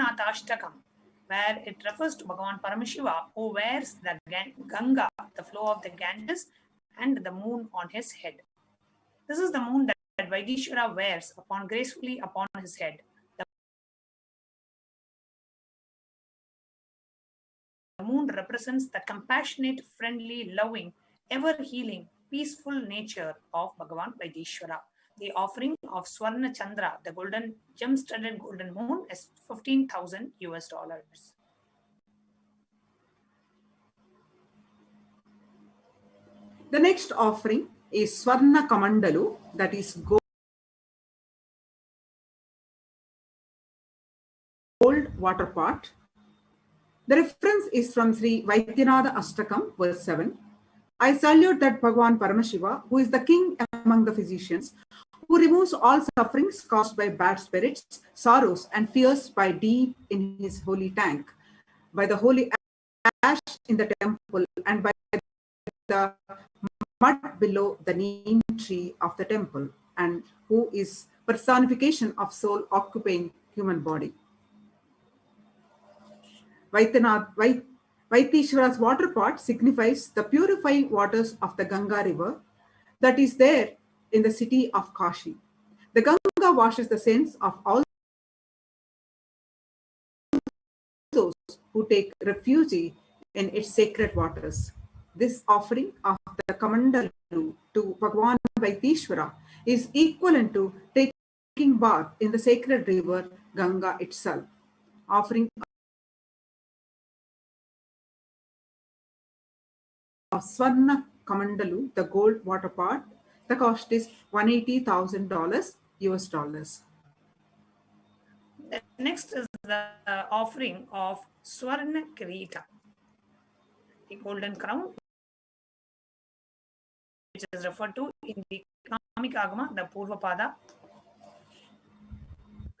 Ashtakam, where it refers to Bhagavan Paramashiva, who wears the Ganga, the flow of the Ganges, and the moon on his head. This is the moon that Vaitheeshwara wears gracefully upon his head. The moon represents the compassionate, friendly, loving, ever-healing, peaceful nature of Bhagavan Vaitheeshwara. The offering of Swarna Chandra, the golden gem-studded golden moon, is 15,000 US dollars. The next offering is Swarna Kamandalu, that is gold water pot. The reference is from Sri Vaidyanatha Ashtakam, verse 7. I salute that Bhagavan Paramashiva, who is the king among the physicians, who removes all sufferings caused by bad spirits, sorrows, and fears by deep in his holy tank, by the holy ash in the temple, and by the mud below the neem tree of the temple, and who is personification of soul occupying human body. Vaitheeshwara's water pot signifies the purifying waters of the Ganga river that is there in the city of Kashi. The Ganga washes the sins of all those who take refuge in its sacred waters. This offering of the Kamandalu to Bhagavan Vaitheeshwara is equivalent to taking bath in the sacred river Ganga itself. Offering of Swarna Kamandalu, the gold water pot, the cost is $180,000 US dollars. The next is the offering of Swarna Kirita, the golden crown, which is referred to in the Kamika Agama, the Purvapada,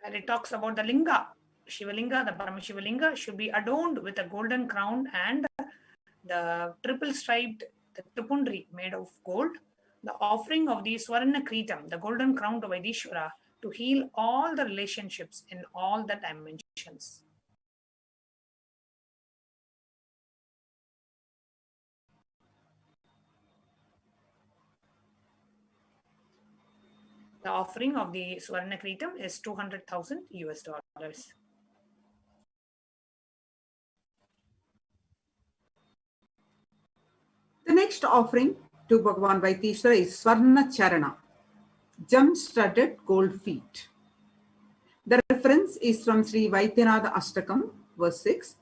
where it talks about the Linga, Shivalinga, the Paramashivalinga should be adorned with a golden crown and the triple striped, the Tripundri made of gold. The offering of the Swarna Kritam, the golden crown to Vaidishwara, to heal all the relationships in all the dimensions. The offering of the Swarna Kritam is 200,000 US dollars. The next offering to Bhagavan Vaitheeshwara is Swarna Charana, gem-studded gold feet. The reference is from Sri Vaidyanatha Ashtakam, verse 6.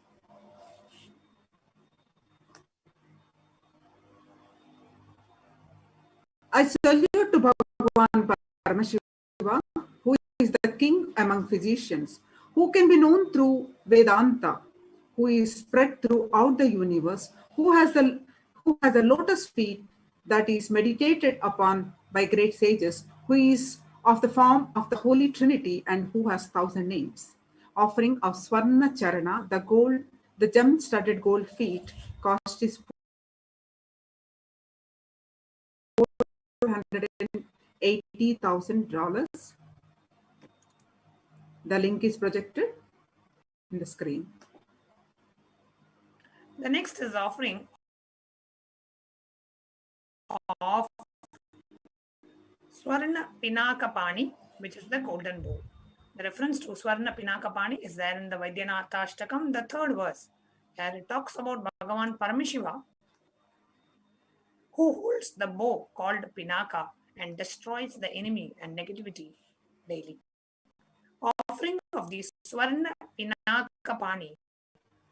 I salute to Bhagavan Paramashiva, who is the king among physicians, who can be known through Vedanta, who is spread throughout the universe, who has a lotus feet that is meditated upon by great sages, who is of the form of the Holy Trinity and who has 1,000 names. Offering of Swarna Charana, the gem-studded gold feet, cost is $480,000. The link is projected in the screen. The next is offering of Swarna Pinakapani, which is the golden bow. The reference to Swarna Pinakapani is there in the Vaidyanatha Ashtakam, the 3rd verse, where it talks about Bhagavan Paramashiva, who holds the bow called Pinaka and destroys the enemy and negativity daily. Offering of the Swarna Pinakapani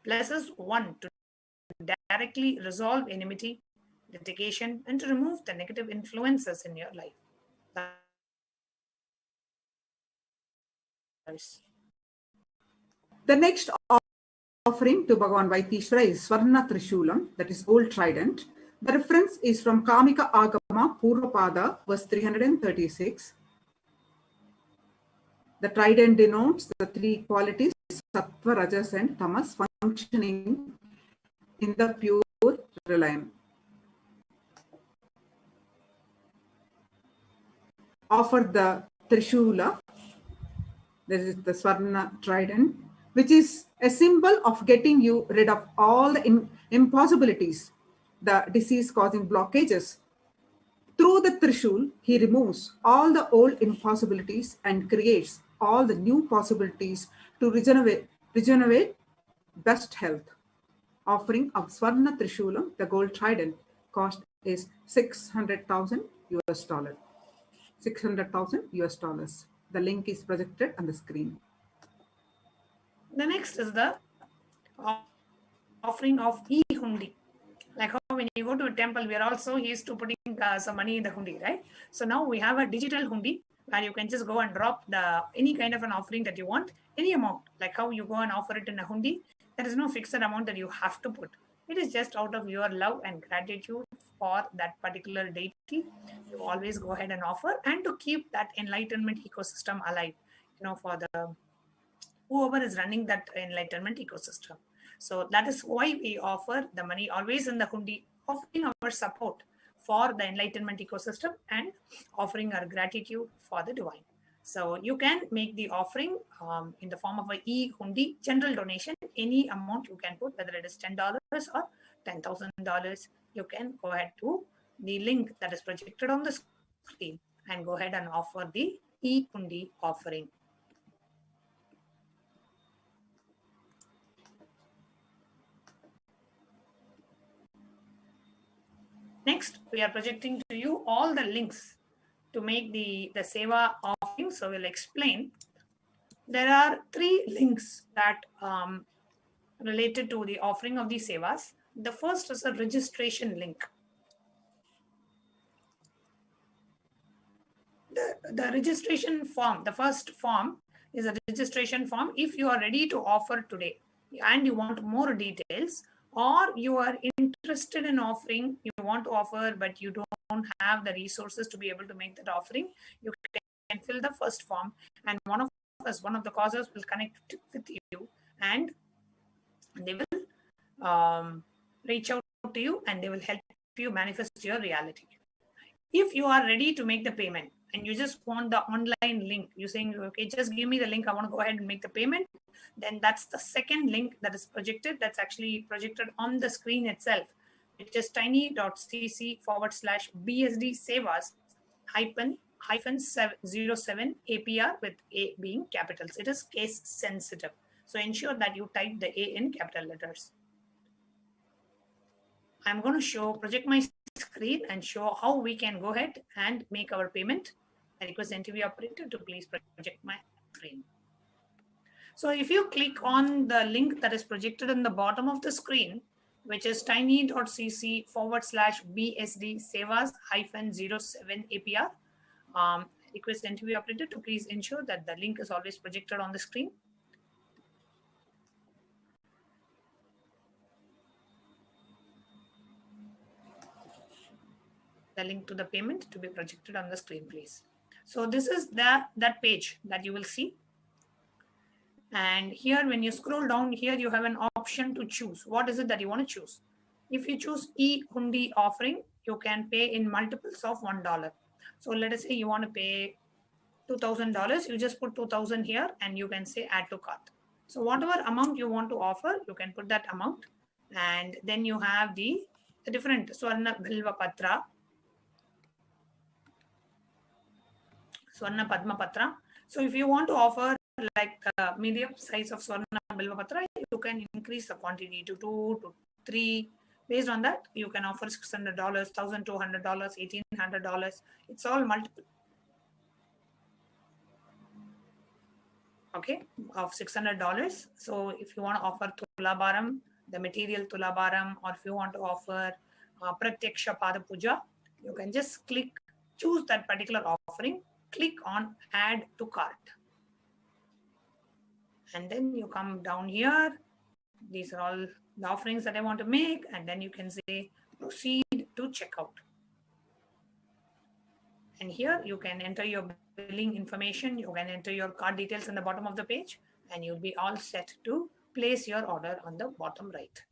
blesses one to directly resolve enmity, litigation, and to remove the negative influences in your life. The next offering to Bhagavan Vaitheeshwara is Swarna Trishulam, that is gold trident. The reference is from Kamika Agama Purvapada, verse 336. The trident denotes the 3 qualities, Sattva, Rajas, and Tamas, functioning in the pure realm. Offer the Trishula, that is the Swarna trident, which is a symbol of getting you rid of all the impossibilities, the disease-causing blockages. Through the Trishul, he removes all the old impossibilities and creates all the new possibilities to regenerate best health. Offering of Swarna Trishulam, the gold trident, cost is $600,000 US dollars. $600,000 US dollars. The link is projected on the screen. The next is the offering of e-hundi. Like how when you go to a temple, we are also used to putting some money in the hundi, right? So now we have a digital hundi where you can just go and drop any kind of an offering that you want, any amount. Like how you go and offer it in a hundi, there is no fixed amount that you have to put. It is just out of your love and gratitude for that particular deity. You always go ahead and offer, and to keep that enlightenment ecosystem alive, for the whoever is running that enlightenment ecosystem. So that is why we offer the money always in the hundi, offering our support for the enlightenment ecosystem and offering our gratitude for the divine. So you can make the offering in the form of a e-hundi, general donation, any amount you can put, whether it is $10 or $10,000. You can go ahead to the link that is projected on the screen and go ahead and offer the e-hundi offering. Next, we are projecting to you all the links to make the Seva offering. So we'll explain. There are 3 links that related to the offering of the Sevas. The first is a registration link. The registration form, the first form is a registration form. If you are ready to offer today and you want more details, or you are interested in offering, you want to offer, but you don't have the resources to be able to make that offering, you can fill the first form, and one of the causes will connect with you, and they will reach out to you, and they will help you manifest your reality. If you are ready to make the payment and you just want the online link, you're saying, okay, just give me the link, I want to go ahead and make the payment, then that's the second link that is projected. That's actually projected on the screen itself, which is tiny.cc/BSD Sevas -07 APR, with A being capitals. It is case sensitive. So ensure that you type the A in capital letters. I'm going to project my screen and show how we can go ahead and make our payment. I request NTV operator to please project my screen. So if you click on the link that is projected in the bottom of the screen, which is tiny.cc/BSD Sevas -07 APR, request NTV operator to please ensure that the link is always projected on the screen. The link to the payment to be projected on the screen, please. So this is that page that you will see. And here, when you scroll down here, you have an option to choose. What is it that you want to choose? If you choose e-hundi offering, you can pay in multiples of $1. So let us say you want to pay $2,000. You just put 2,000 here, and you can say add to cart. So whatever amount you want to offer, you can put that amount. And then you have the different Swarna Bilva Patra, Swarna Padma Patra. So if you want to offer like the medium size of Swarna Bilva Patra, you can increase the quantity to 2 to 3. Based on that, you can offer $600, $1,200, $1,800. It's all multiple. Okay, of $600. So if you want to offer Tulabaram, the material Tulabaram, or if you want to offer Pratyaksha Pada Puja, you can just choose that particular offering, click on add to cart. And then you come down here. These are all the offerings that I want to make. And then you can say proceed to checkout. And here you can enter your billing information. You can enter your card details in the bottom of the page, and you'll be all set to place your order on the bottom right.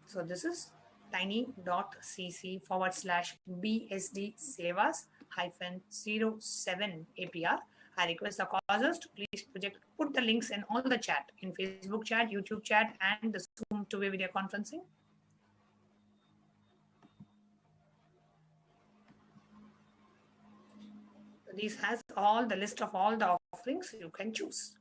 So this is tiny.cc/BSD Sevas -07 APR. I request the causers to please put the links in all the chat, in Facebook chat, YouTube chat, and the Zoom two-way video conferencing. So this has all the list of all the offerings you can choose.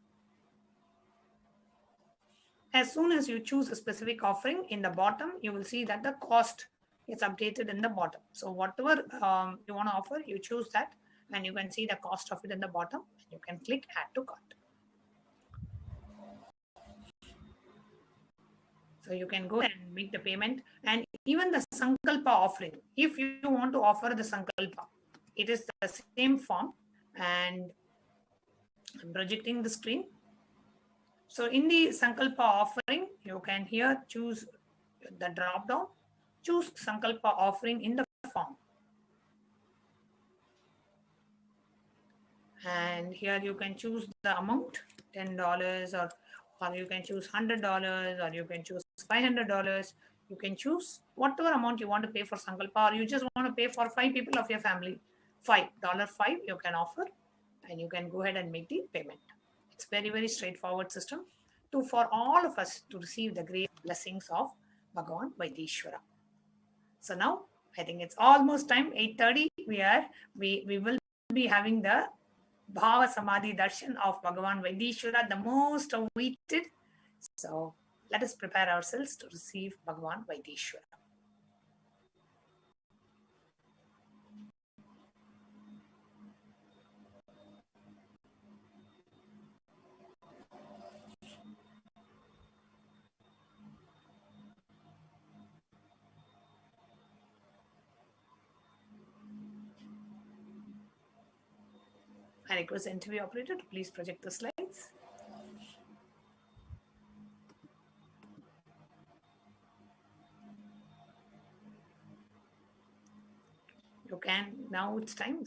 As soon as you choose a specific offering, in the bottom, you will see that the cost is updated in the bottom. So whatever you want to offer, you choose that, and you can see the cost of it in the bottom. You can click add to cart. So you can go and make the payment. And even the Sankalpa offering, if you want to offer the Sankalpa, it is the same form. And I'm projecting the screen. So in the Sankalpa offering, you can here choose the drop down, choose Sankalpa offering in the form. And here you can choose the amount, $10, or you can choose $100, or you can choose $500. You can choose whatever amount you want to pay for Sankalpa, or you just want to pay for 5 people of your family. $5 you can offer, and you can go ahead and make the payment. It's very, very straightforward system for all of us to receive the great blessings of Bhagavan Vaitheeshwara. So now I think it's almost time, 8:30. We will be having the Bhavasamadhi Darshan of Bhagavan Vaitheeshwara, the most awaited. So let us prepare ourselves to receive Bhagavan Vaitheeshwara. I request the interview operator to please project the slides. You can, now it's time,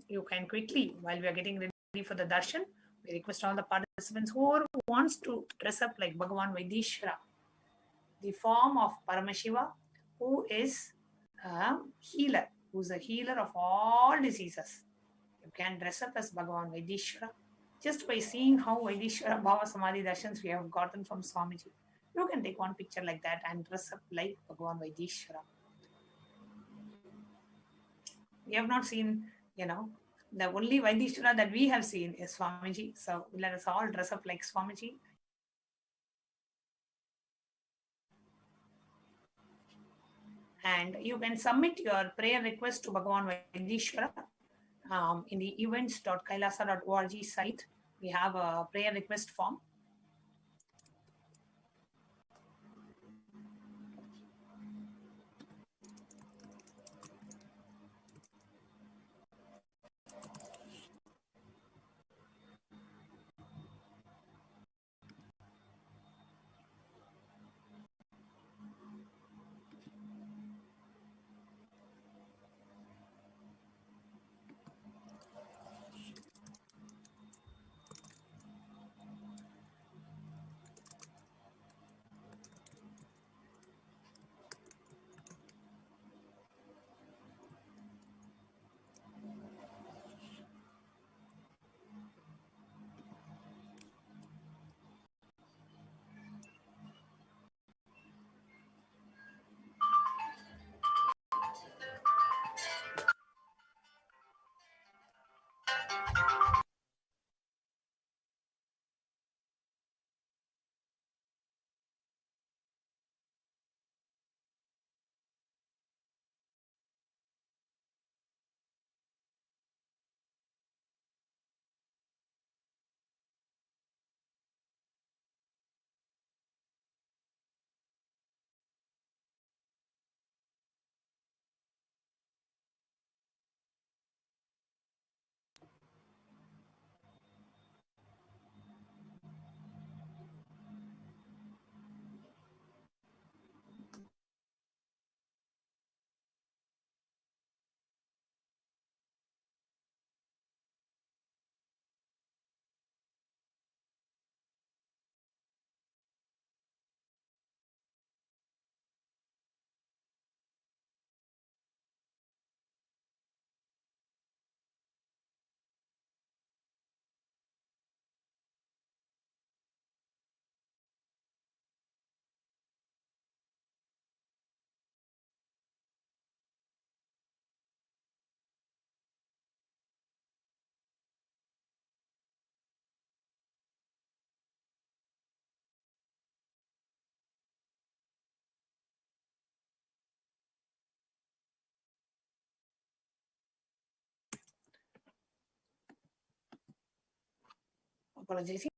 you can quickly, while we are getting ready for the darshan, we request all the participants who wants to dress up like Bhagavan Vaitheeshwara, the form of Paramashiva, who is a healer, who's a healer of all diseases. You can dress up as Bhagavan Vaitheeshwara just by seeing how Vaitheeshwara Bhavasamadhi Darshans we have gotten from Swamiji. You can take one picture like that and dress up like Bhagavan Vaitheeshwara. We have not seen, the only Vaitheeshwara that we have seen is Swamiji. So let us all dress up like Swamiji. And you can submit your prayer request to Bhagavan Vaitheeshwara in the events.kailasa.org site. We have a prayer request form. Apologizing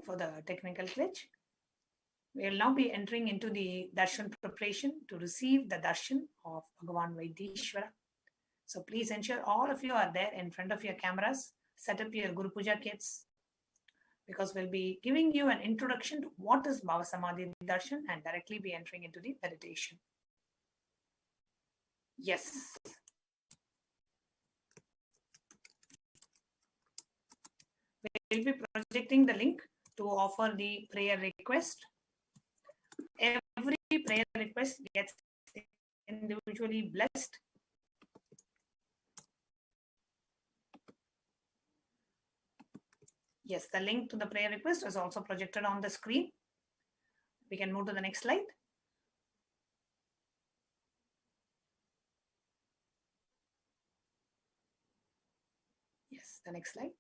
for the technical glitch. We will now be entering into the darshan preparation to receive the darshan of Bhagavan Vaitheeshwara. So please ensure all of you are there in front of your cameras. Set up your Guru Puja kits. because we'll be giving you an introduction to what is Bhavasamadhi Darshan and directly be entering into the meditation. Yes. We'll be projecting the link to offer the prayer request. Every prayer request gets individually blessed. Yes, the link to the prayer request is also projected on the screen. We can move to the next slide. Yes, the next slide.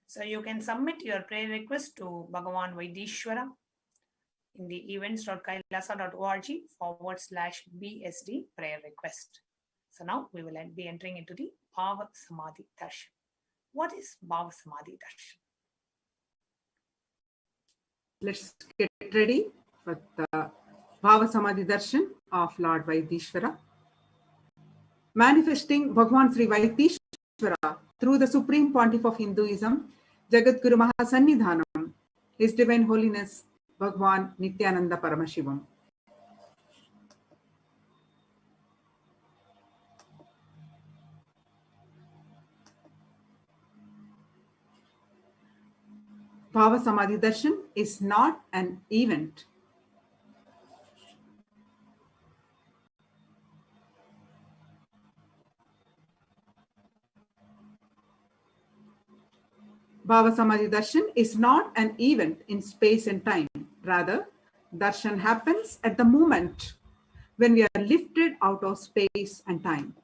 So you can submit your prayer request to Bhagavan Vaitheeshwara in the events.kailasa.org/BSD prayer request. So now we will be entering into the Bhavasamadhi Darshan. What is Bhavasamadhi Darshan? Let's get ready for the Bhavasamadhi Darshan of Lord Vaitheeshwara. Manifesting Bhagavan Sri Vaitheeshwara through the Supreme Pontiff of Hinduism, Jagat Guru Mahasannidhanam, His Divine Holiness Bhagavan Nityananda Paramashivam. Bhavasamadhi Darshan is not an event. Bhavasamadhi Darshan is not an event in space and time. Rather, Darshan happens at the moment when we are lifted out of space and time.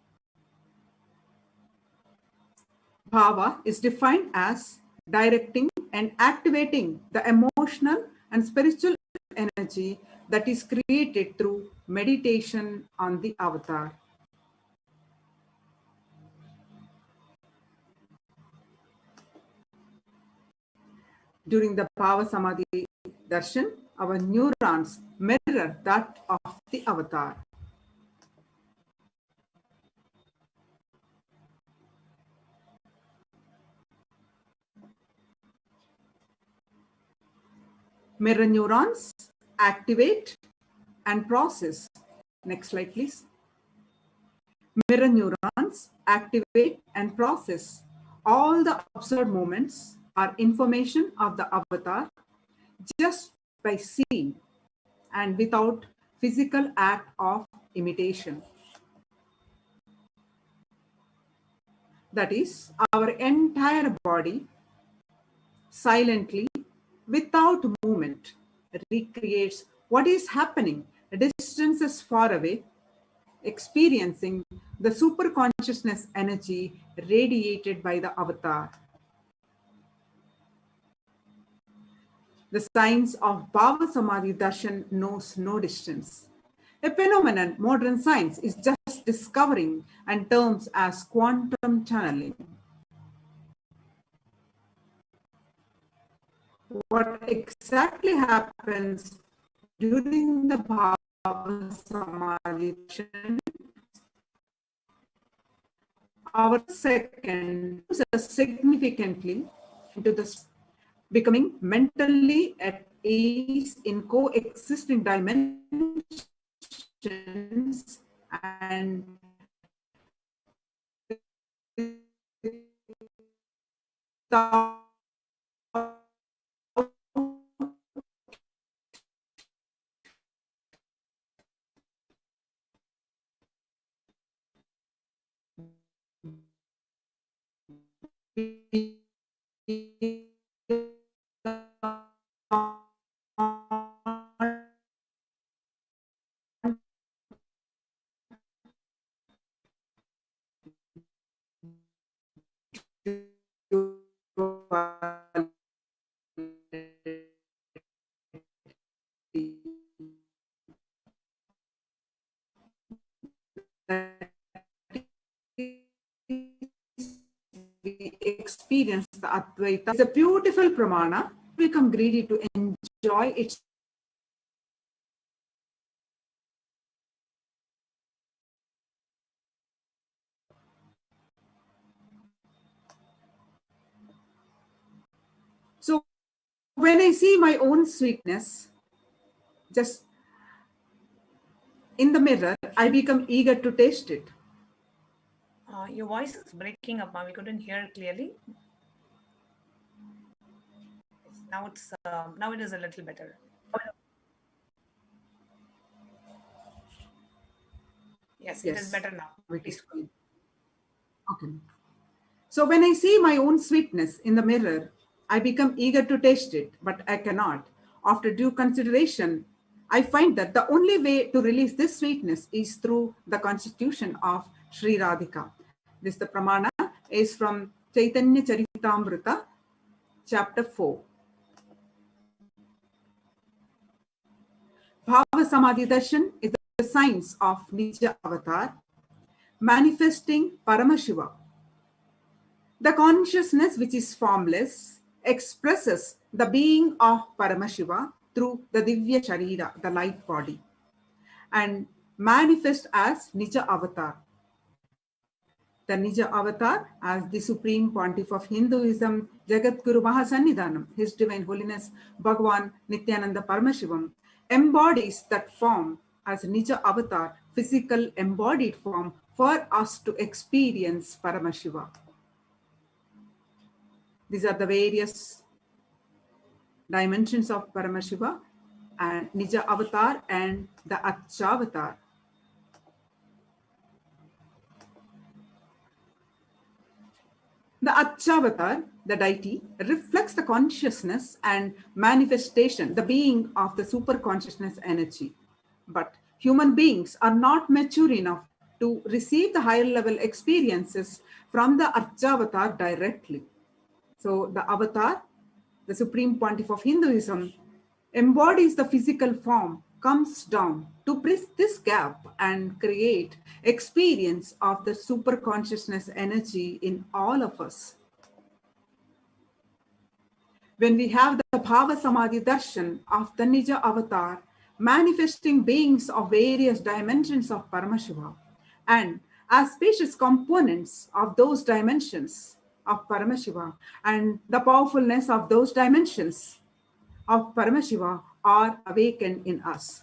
Bhava is defined as directing and activating the emotional and spiritual energy that is created through meditation on the avatar. During the Bhavasamadhi Darshan, our neurons mirror that of the avatar. Mirror neurons activate and process. Next slide, please. Mirror neurons activate and process all the observed moments or information of the avatar just by seeing and without physical act of imitation. That is, our entire body silently, without movement, recreates what is happening distances far away, experiencing the super consciousness energy radiated by the avatar. The science of Bhavasamadhi Darshan knows no distance. A phenomenon modern science is just discovering and terms as quantum channeling. What exactly happens during the Bhavasamadhi Darshan? Our second moves us significantly into the becoming mentally at ease in coexisting dimensions and we experience the Advaita. It's a beautiful pramana. We become greedy to enjoy its when I see my own sweetness just in the mirror, I become eager to taste it. Your voice is breaking up. We couldn't hear clearly. Now it is a little better. Yes, it is better now. Please. Okay. So when I see my own sweetness in the mirror, I become eager to taste it, but I cannot. After due consideration, I find that the only way to release this sweetness is through the constitution of Sri Radhika. This the pramana is from Chaitanya Charitamrita, chapter 4. Bhavasamadhi Darshan is the science of Nija avatar, manifesting Paramashiva. The consciousness which is formless expresses the being of Paramashiva through the Divya Sharira, the light body, and manifest as Nija avatar. The Nija avatar, as the Supreme Pontiff of Hinduism, Jagadguru Mahasannidhanam, His Divine Holiness Bhagavan Nityananda Paramashivam, embodies that form as Nija avatar, physical embodied form for us to experience Paramashiva. These are the various dimensions of Paramashiva, and Nija avatar and the Achavatar. The Achavatar, the deity, reflects the consciousness and manifestation, the being of the super consciousness energy. But human beings are not mature enough to receive the higher level experiences from the Achavatar directly. So the avatar, the Supreme Pontiff of Hinduism, embodies the physical form, comes down to bridge this gap and create experience of the super consciousness energy in all of us. When we have the Bhavasamadhi Darshan of the Nija avatar, manifesting beings of various dimensions of Paramashiva, and as spacious components of those dimensions of Paramashiva, and the powerfulness of those dimensions of Paramashiva are awakened in us.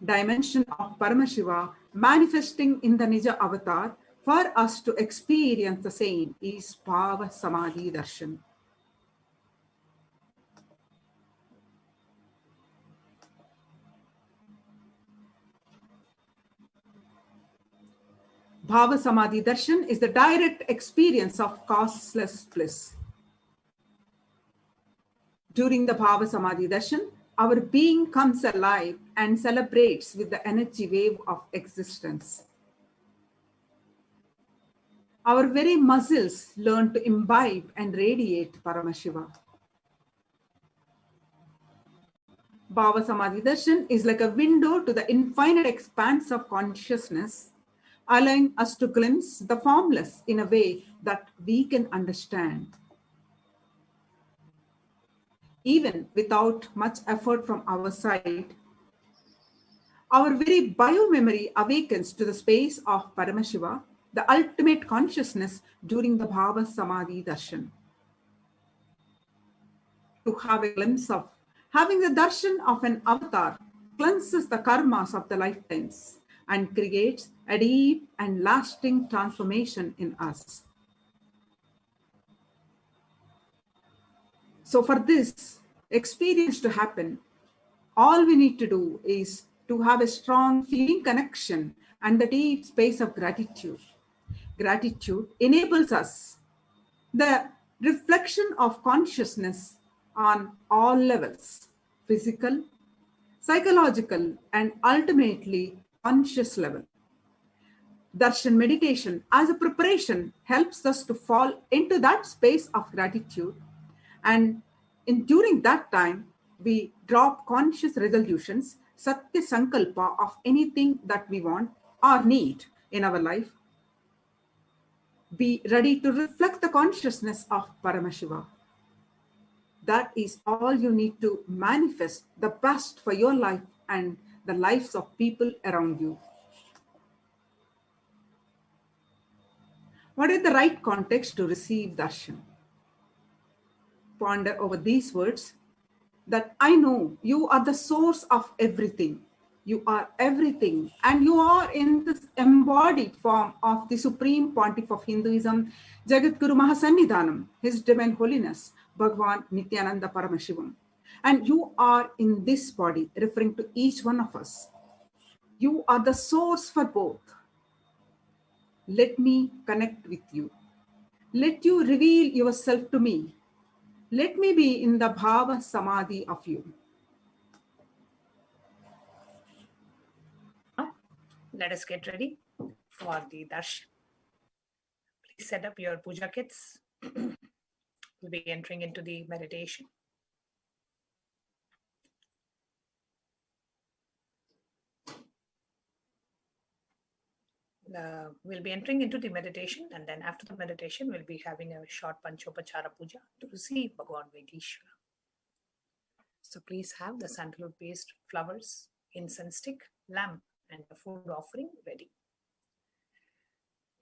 Dimension of Paramashiva manifesting in the Nija avatar for us to experience the same is Bhavasamadhi Darshan. Bhavasamadhi Darshan is the direct experience of causeless bliss. During the Bhavasamadhi Darshan, our being comes alive and celebrates with the energy wave of existence. Our very muscles learn to imbibe and radiate Paramashiva. Bhavasamadhi Darshan is like a window to the infinite expanse of consciousness, allowing us to glimpse the formless in a way that we can understand. Even without much effort from our side, our very biomemory awakens to the space of Paramashiva, the ultimate consciousness, during the Bhavasamadhi Darshan. To have a glimpse of having the darshan of an avatar cleanses the karmas of the lifetimes and creates a deep and lasting transformation in us. So for this experience to happen, all we need to do is to have a strong feeling connection and the deep space of gratitude. Gratitude enables us the reflection of consciousness on all levels, physical, psychological, and ultimately conscious level. Darshan meditation as a preparation helps us to fall into that space of gratitude, and during that time, we drop conscious resolutions, satya sankalpa of anything that we want or need in our life. Be ready to reflect the consciousness of Paramashiva. That is all you need to manifest the best for your life and the lives of people around you. What is the right context to receive darshan? ponder over these words, that I know you are the source of everything. You are everything, and you are in this embodied form of the Supreme Pontiff of Hinduism, Jagat Guru Mahasannidhanam, His Divine Holiness, Bhagavan Nityananda Paramashivam. And you are in this body, referring to each one of us. You are the source for both. Let me connect with you. Let you reveal yourself to me. Let me be in the Bhava Samadhi of you. Let us get ready for the darshan. Please set up your puja kits. We'll be entering into the meditation. We'll be entering into the meditation, and then after the meditation, we'll be having a short Panchopachara puja to receive Bhagavan Vaitheeshwara. So please have the sandalwood-based flowers, incense stick, lamp, and the food offering ready.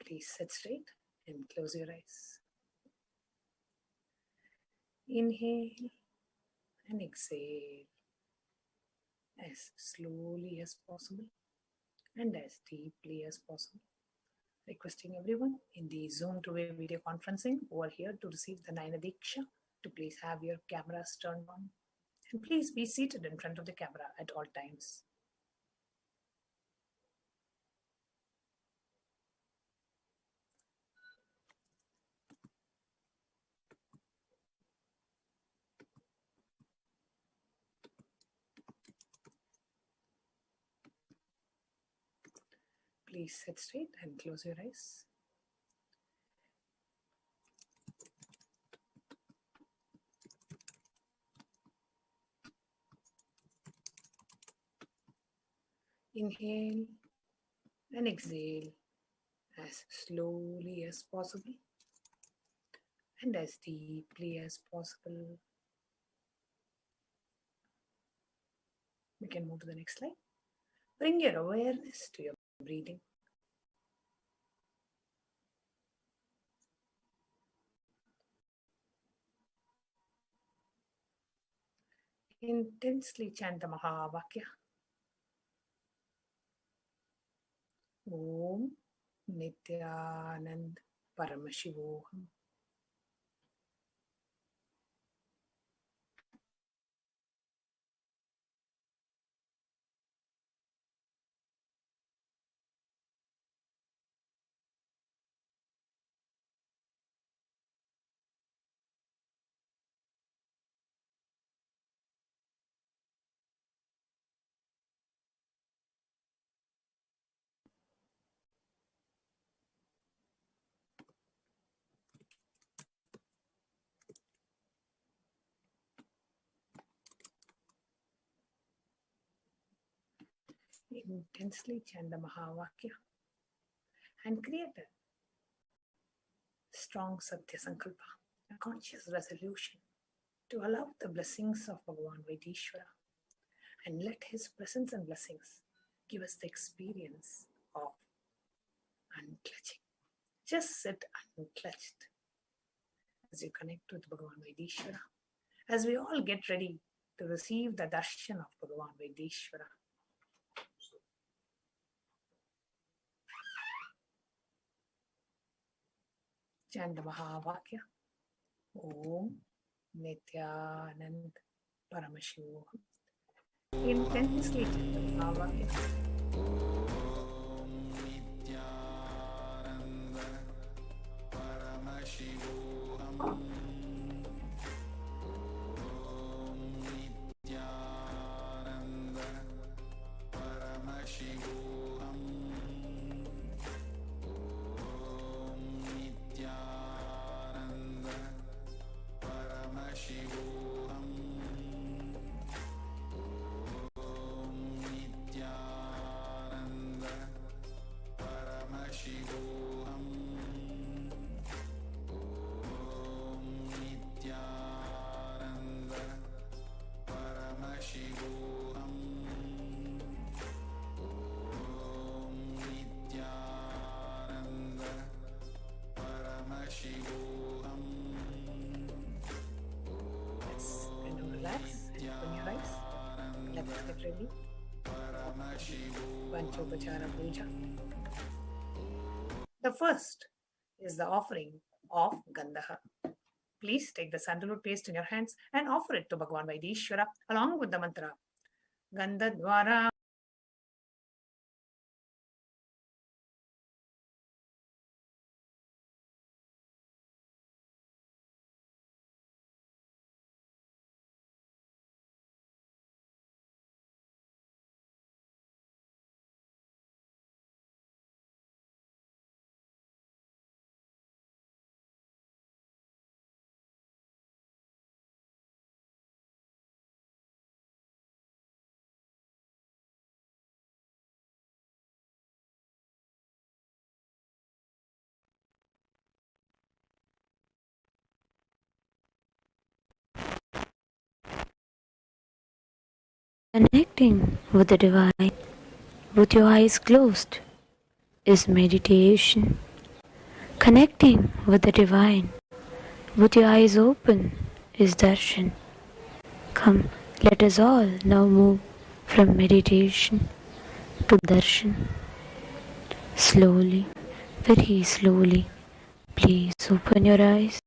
Please sit straight and close your eyes. Inhale and exhale as slowly as possible and as deeply as possible. Requesting everyone in the Zoom two-way video conferencing over here to receive the Naina Diksha to please have your cameras turned on. And please be seated in front of the camera at all times. Please sit straight and close your eyes. Inhale and exhale as slowly as possible and as deeply as possible. We can move to the next slide. Bring your awareness to your breathing. Intensely chant the Mahavakya. Om Nityanand Paramashivoham. Intensely chant the Mahavakya and create a strong Satya Sankalpa, a conscious resolution to allow the blessings of Bhagavan Vaitheeshwara and let his presence and blessings give us the experience of unclutching. Just sit unclutched as you connect with Bhagavan Vaitheeshwara, as we all get ready to receive the darshan of Bhagavan Vaitheeshwara. Chant the Mahavakya. Om Nityanand Paramashivoham. Intensely chant the Mahavakya. Devi. Panchopachara Puja. The first is the offering of Gandaha. Please take the sandalwood paste in your hands and offer it to Bhagavan Vaitheeshwara along with the mantra. Gandhadvara Connecting with the divine with your eyes closed is meditation. Connecting with the divine with your eyes open is darshan. Come, let us all now move from meditation to darshan. Slowly, very slowly, please open your eyes.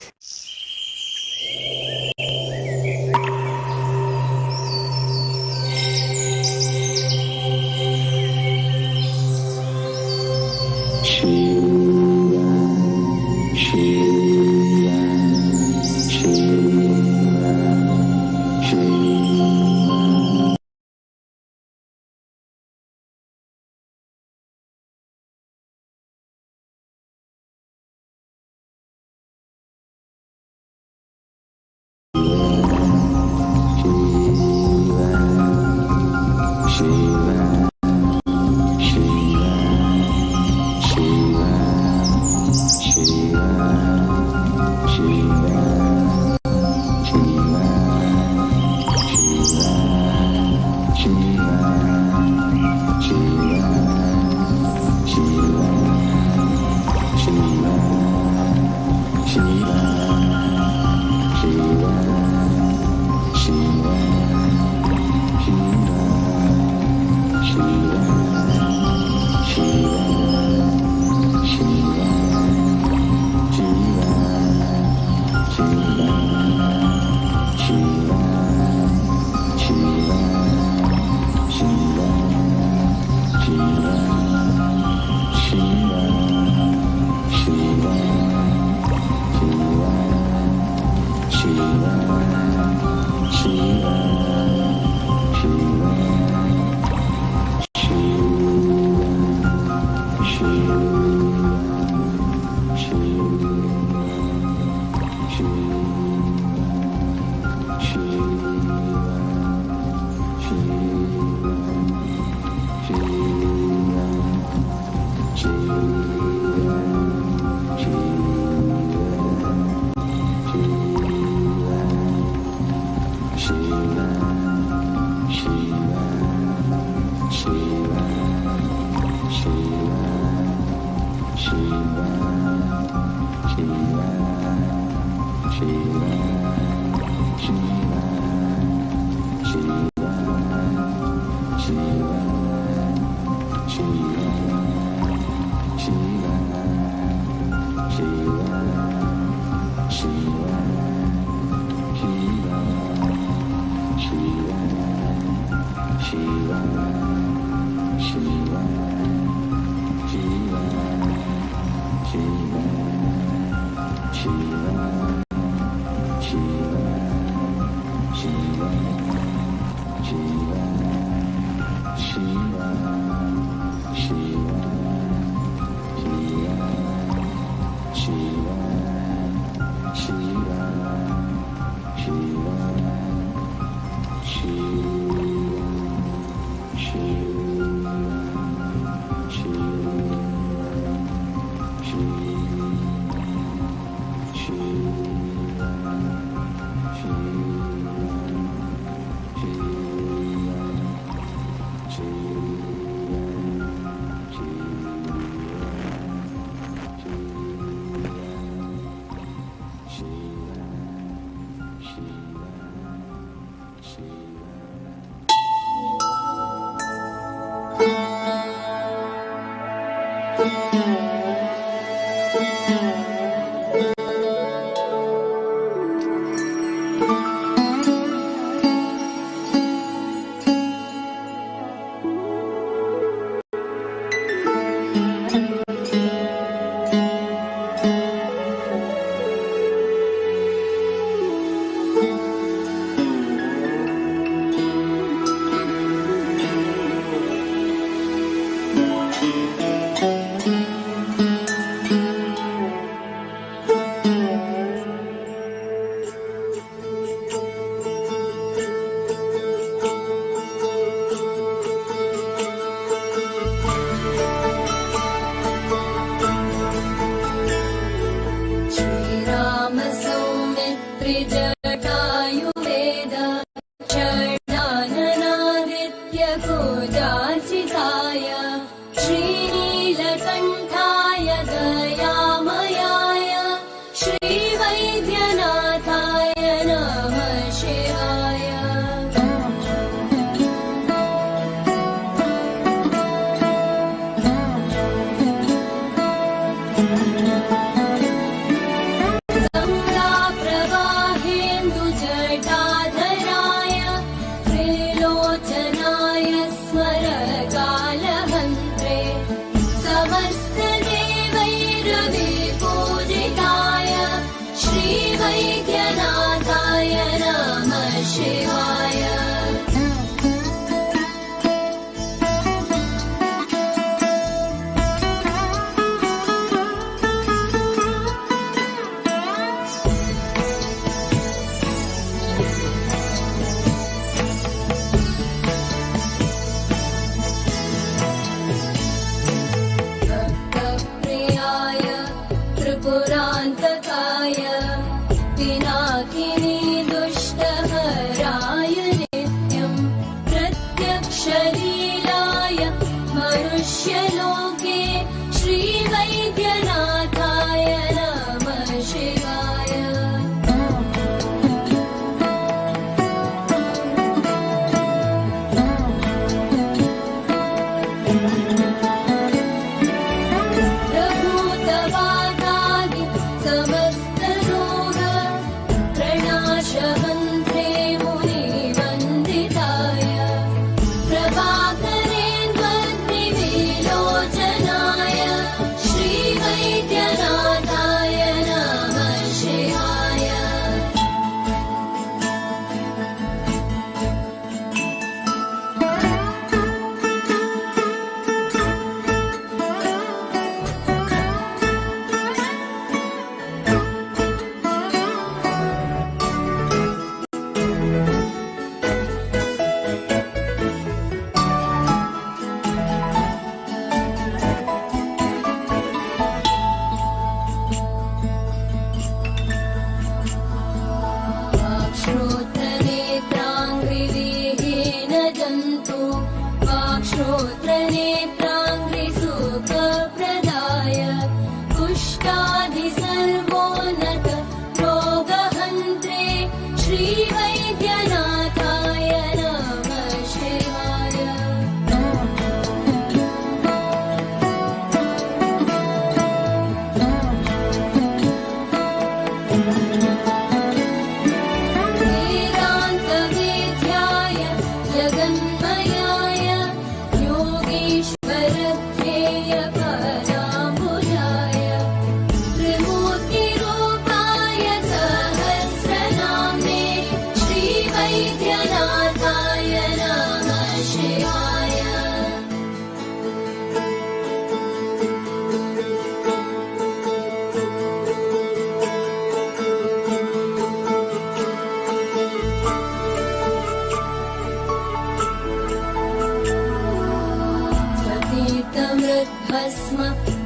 भस्म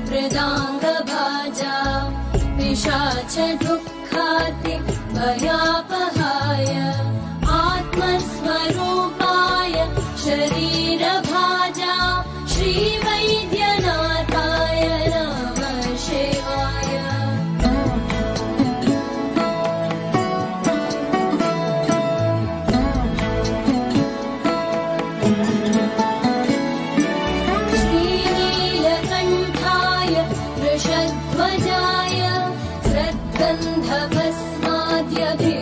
मृदाङ्गभाजा पिशाच दुःखाति भयापहाय आत्मस्वरूपाय शरीरभाजा श्रीवैद्यनाथाय नमः शिवाय। वृषध्वजाय श्रद्गन्धभस्माद्यभिर्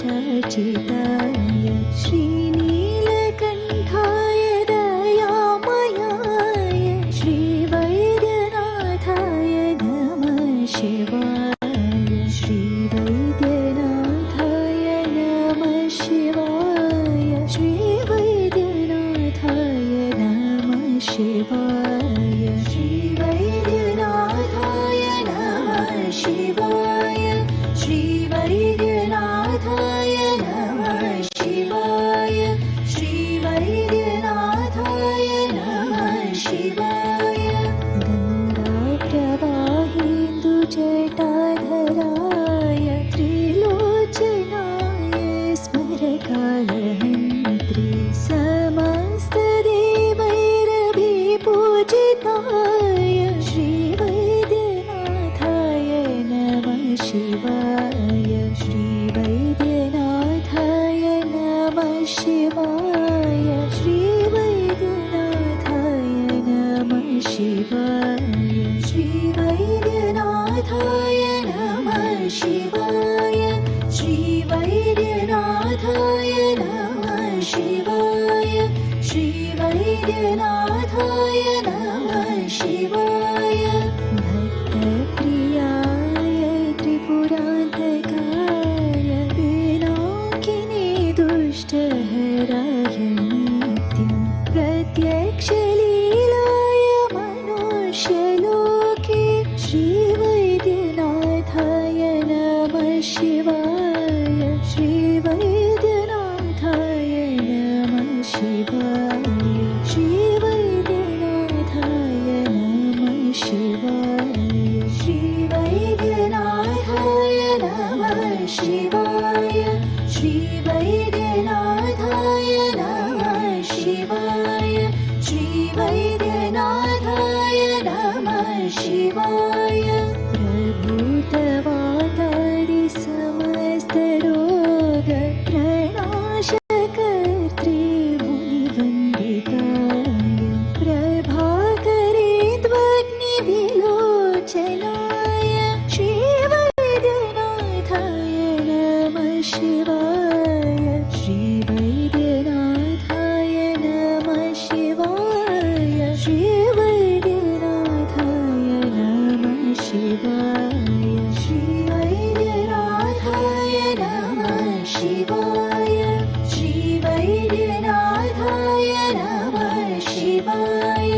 पिशाचिताय श्रीनीलकण्ठाय दयामयाय श्रीवैद्यनाथाय नमः शिवाय श्रीवैद्यनाथाय नमः शिवाय श्रीवैद्यनाथाय नमः शिवाय श्रीवैद्यनाथाय नमः शिवाय श्रीवैद्यनाथाय नमः शिवाय श्रीवैद्यनाथाय नमः शिवाय गङ्गाप्रवाहेन्दुजटाधराय त्रिलोचनाय स्मरकालहन्त्रे समस्तदेवैरभिपूजिताय श्रीवैद्यनाथाय नमः शिवाय श्रीवैद्यनाथाय नमः शिवाय श्रीवैद्यनाथाय नमः शिवाय श्रीवैद्यनाथाय नमः शिवाय श्रीवैद्यनाथाय नमः शिवाय श्रीवैद्यनाथाय नमः शिवाय भक्तप्रियाय त्रिपुरान्तकाय पिनाकिनी दुष्टहराय नित्यं प्रत्यक्षलीलाय मनुष्यलोके श्रीवैद्यनाथाय नमः शिवाय श्रीवैद्यनाथाय नमः शिवाय श्रीवैद्यनाथाय नमः शिवाय श्रीवैद्यनाथाय नमः शिवाय श्रीवैद्यनाथाय नमः शिवाय श्रीवैद्यनाथाय नमः शिवाय प्रभूतवातादि समस्तरोग प्रणाशकर्त्री मुनिवन्दिताय प्रभाकरे त्वग्निविलोचनाय श्रीवैद्यनाथाय नमः शिवाय श्रीवैद्यनाथाय नमः शिवाय श्रीवैद्यनाथाय नमः शिवाय श्रीवैद्यनाथाय नमः शिवाय श्रीवैद्यनाथाय नमः शिवाय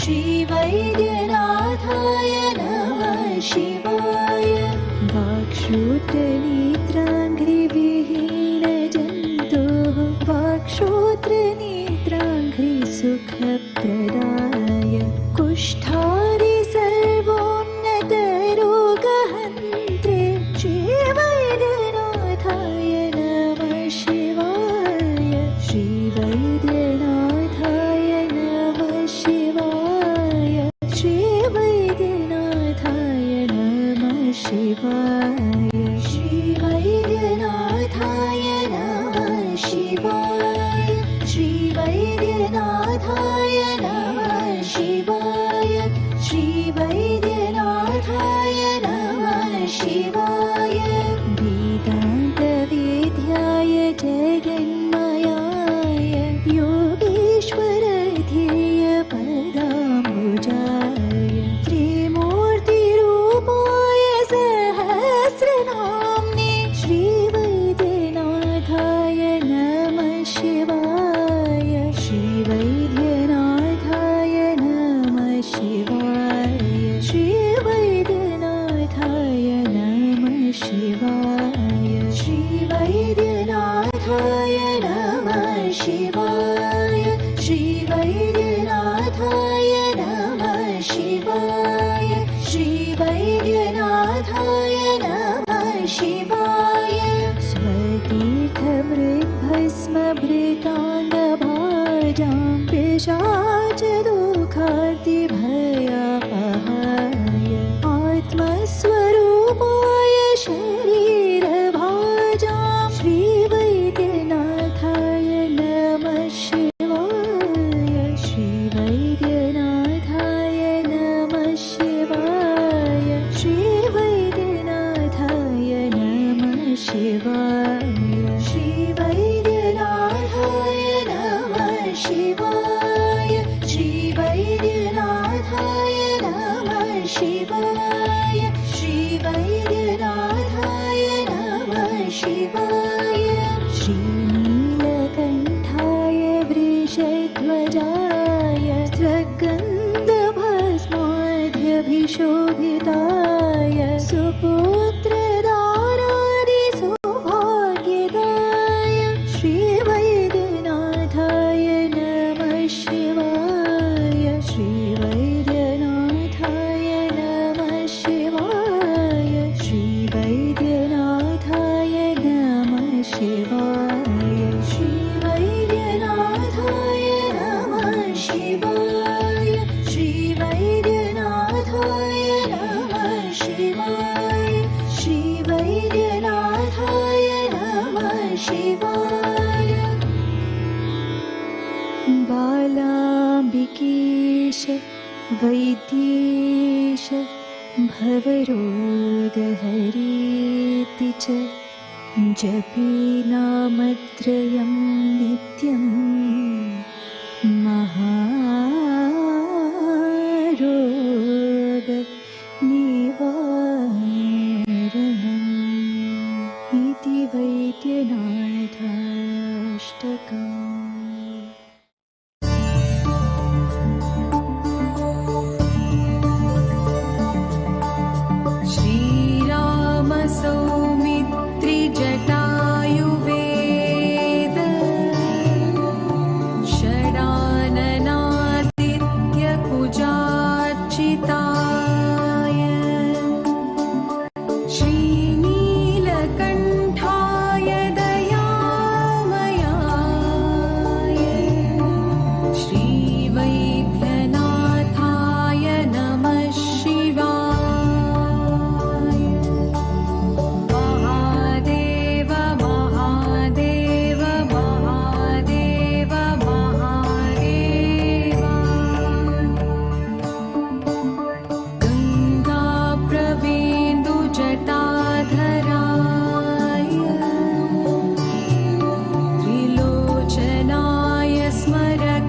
श्रीवैद्यनाथाय नमः शिवाय वाक्श्रोत्रनेत्राङ्घ्रिविहीनजन्तोः वाक्श्रोत्रनेत्राङ्घ्रिसुखप्रदाय कुष्ठारि सर्वोन्नतरोगहन्त्रे श्रीवैद्यनाथाय नमः शिवाय श्रीवैद्यनाथाय नमः शिवाय श्रीवैद्यनाथाय नमः शिवाय श्रीवैद्यनाथाय नमः शिवाय श्रीवैद्यनाथाय नमः शिवाय श्रीवैद्यनाथाय नमः शिवाय वेदान्तवेद्याय जगन्मयाय योगेश्वरध्येय पदाम्बुजाय त्रिमूर्तिरूपाय सहस्रनाम्ने श्रीवैद्यनाथाय नमः शिवाय श्रीवैद्यनाथाय नमः शिवाय श्रीवैद्यनाथाय नमः शिवाय श्रीवैद्यनाथाय नमः शिवाय श्रीवैद्यनाथाय नमः शिवाय श्रीवैद्यनाथाय नमः शिवाय स्वतीर्थमृद्भस्मभृताङ्गभाजां पिशाचदुःखार्तिभयापहाय आत्मस्वरूपाय शरीरभाजां श्रीवैद्यनाथाय नमः शिवाय श्रीवैद्यनाथाय नमः शिवाय श्रीवैद्यनाथाय नमः शिवाय श्रीनीलकण्ठाय वृषध्वजाय स्वगन्धभस्माद्यभिशोभिताय सुपुत्रदारादिसौभाग्यदाय श्रीवैद्यनाथाय नमः शिवाय श्रीवैद्यनाथाय नमः शिवाय श्रीवैद्यनाथाय नमः शिवाय श्रीवैद्यनाथाय नमः शिवाय श्रीवैद्यनाथाय नमः शिवाय श्रीवैद्यनाथाय नमः शिवाय बालाम्बिकेश वैद्येश भवरोगहरेति च जपे नामत्रयं नित्यं महारोग निवारणम् इति वैद्यनाथाष्टकम् श्रीराम सौमित्रि जटायुवेद षडाननादित्य कुजार्चिताय श्रीनीलकण्ठाय दयामयाय श्रीवैद्यनाथाय नमः शिवाय महादेव महादेव महादेव महादेव गङ्गाप्रवेन्दुजटाधराय त्रिलोचनाय स्मरकालहन्त्रे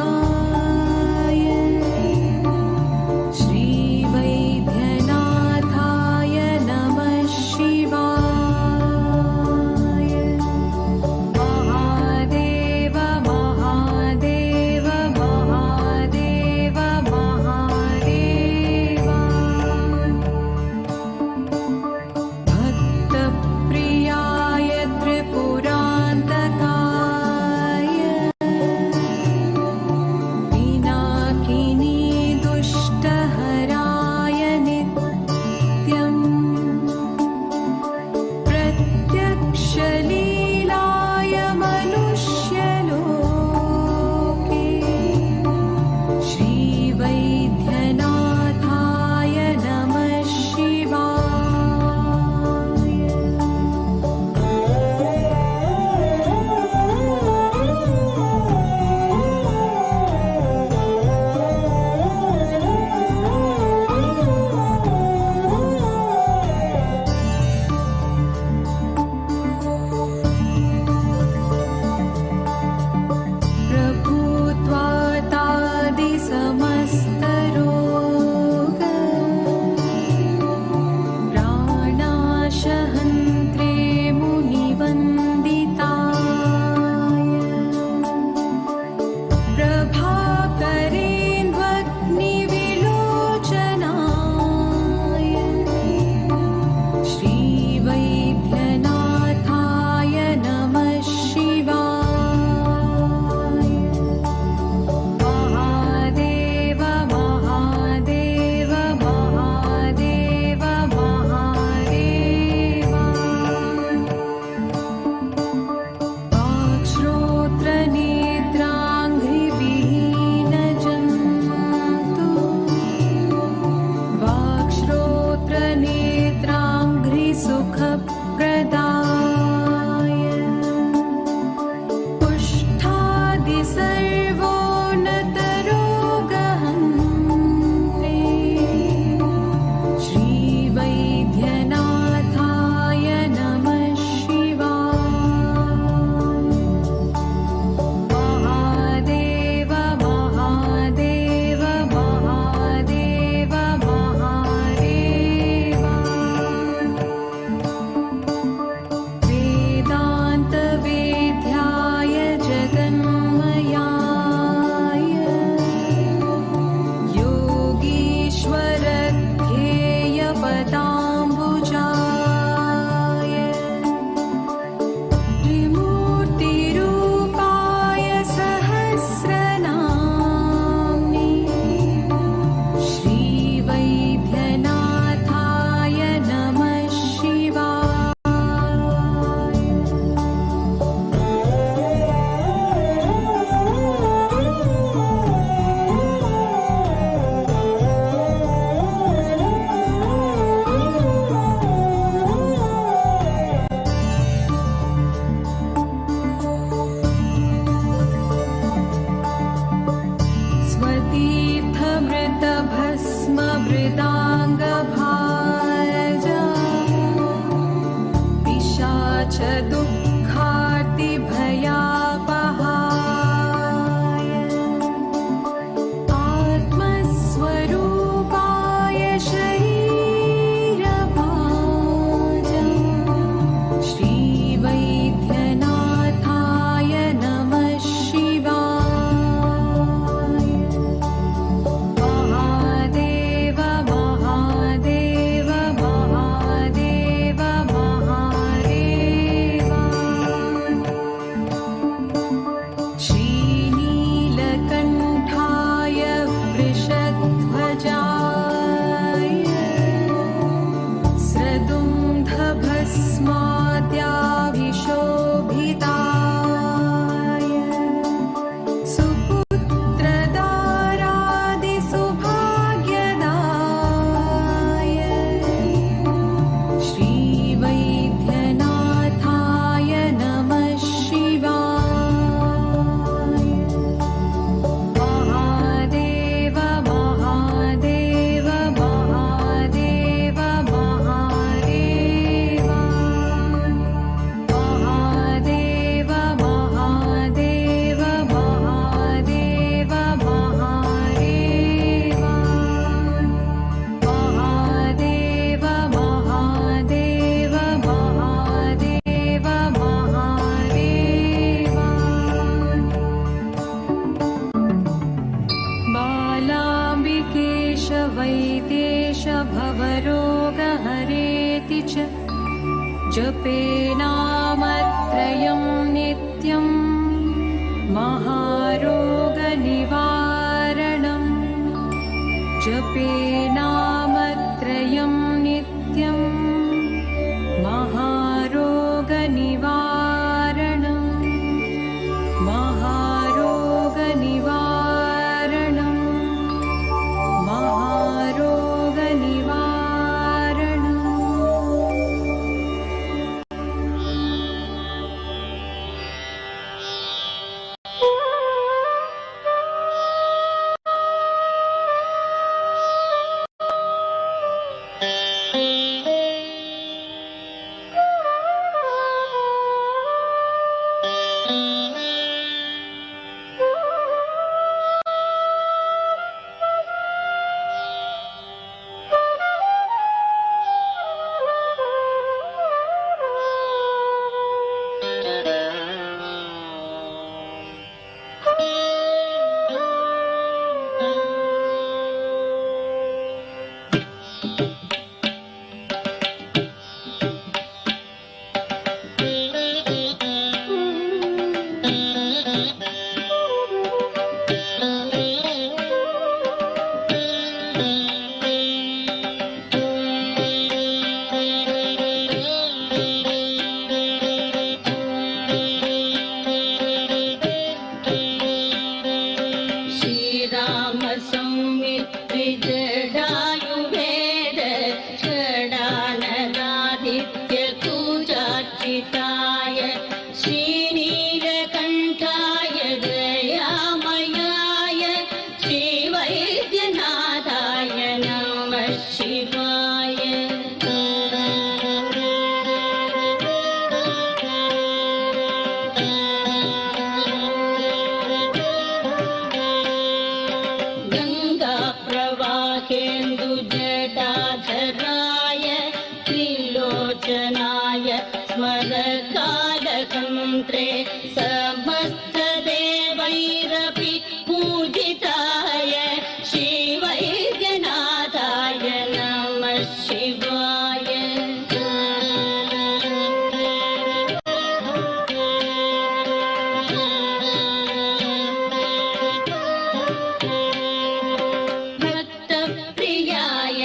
समस्तदेवैरविपूजिताय श्रीवैद्यनाथाय नमः शिवाय महादेव महादेव महादेव महादेव भक्तप्रियाय त्रिपुरान्तकाय पिनाकिनी दुष्टहराय नित्यम् प्रत्यक्षलीलाय मनुष्यलोके श्रीवैद्यनाथाय नमः शिवाय प्रभुत्वातादिसमस्तरोग प्राणाशहन्त्रे मुनिवन्दिताय प्रभाकरेन्द्वग्निविलोचनाय श्रीवैद्यनाथाय नमः शिवाय महादेव मृदाङ्गभाजा पिशाच दुःखार्तिभयापहाय आत्मस्वरूपाय शरीरभाजा श्रीवैद्यनाथाय नमः शिवाय। महादेव महादेव महादेव महादेव। श्रीनीलकण्ठाय वृषध्वजाय स्रदुन्धभस्माद्याभिशोभिताय सुपुत्रदारादिसुभाग्यदाय श्रीवैद्यनाथाय नमः शिवाय। महादेव महादेव महादेव महादेव। महादेव महादेव महादेव महादेव। महादेव महादेव महादेव महादेव। बालाम्बिकेश वैदेश भवरोगहरेति च जपेनामत्रयं नित्यं महारोगनिवारणम् जपेनामत्रयं नित्यं महारोगनिवारणम् महारोगनिवारणम् महारोगनिवारणम्। श्रीरामसंवित्रिजडायुवेद षडाननादित्यपूजार्चिताय श्रीनीलकण्ठाय दयामयाय श्रीवैद्यनाथाय नमः शिवाय। गङ्गाप्रवाहेन्दुजटाधराय त्रिलोचनाय स्मरकालतन्त्रे समस्तदेवैरपि पूजिताय श्रीवैद्यनाथाय नमः शिवाय। भक्तप्रियाय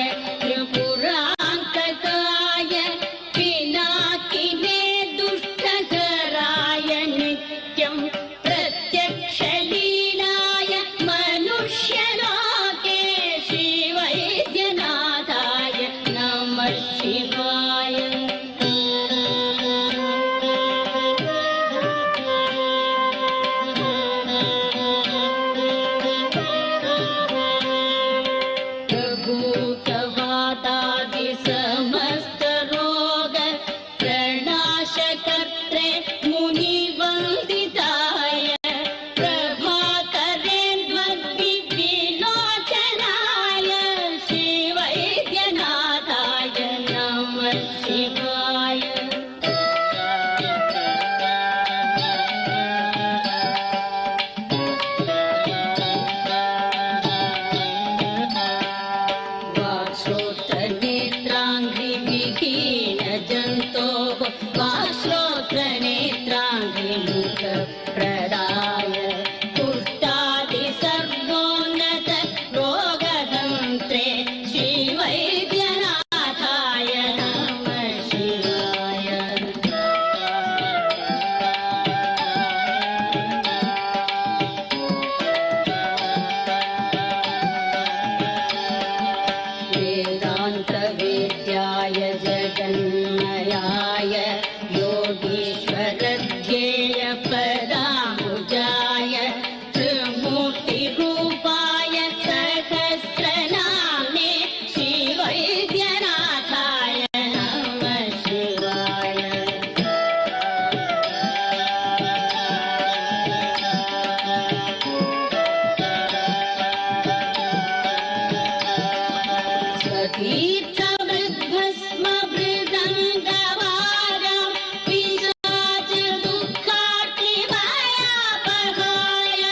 तीर्थवृद्भस्मभृदङ्गवारां पिशाचदुःखार्तिभयापहाय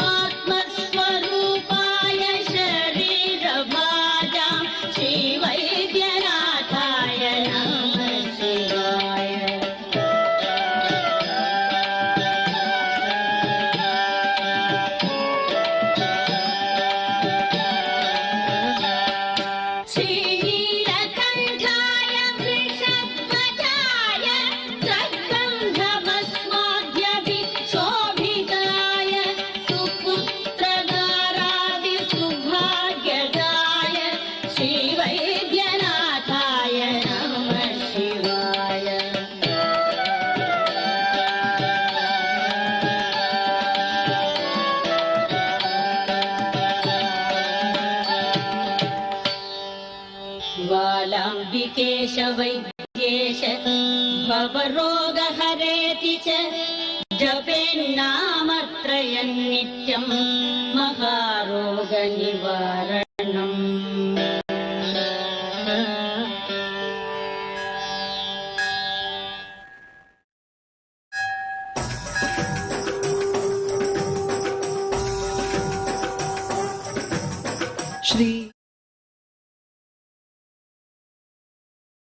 आत्मस्वरूपाय शरीरभाजां श्रीवैद्यनाथाय नमः शिवाय। श्रीनीलकण्ठाय वृषध्वजाय तद्गन्धभस्माद्यभिशोभिताय सुपुत्रदारादिसुभाग्यदाय श्रीवैद्यनाथाय नमः शिवाय। बालाम्बिकेश वैद्येश भवरोगहरेति च जपेन्नामत्रयं नित्यं महारोगनिवारणम्। Shri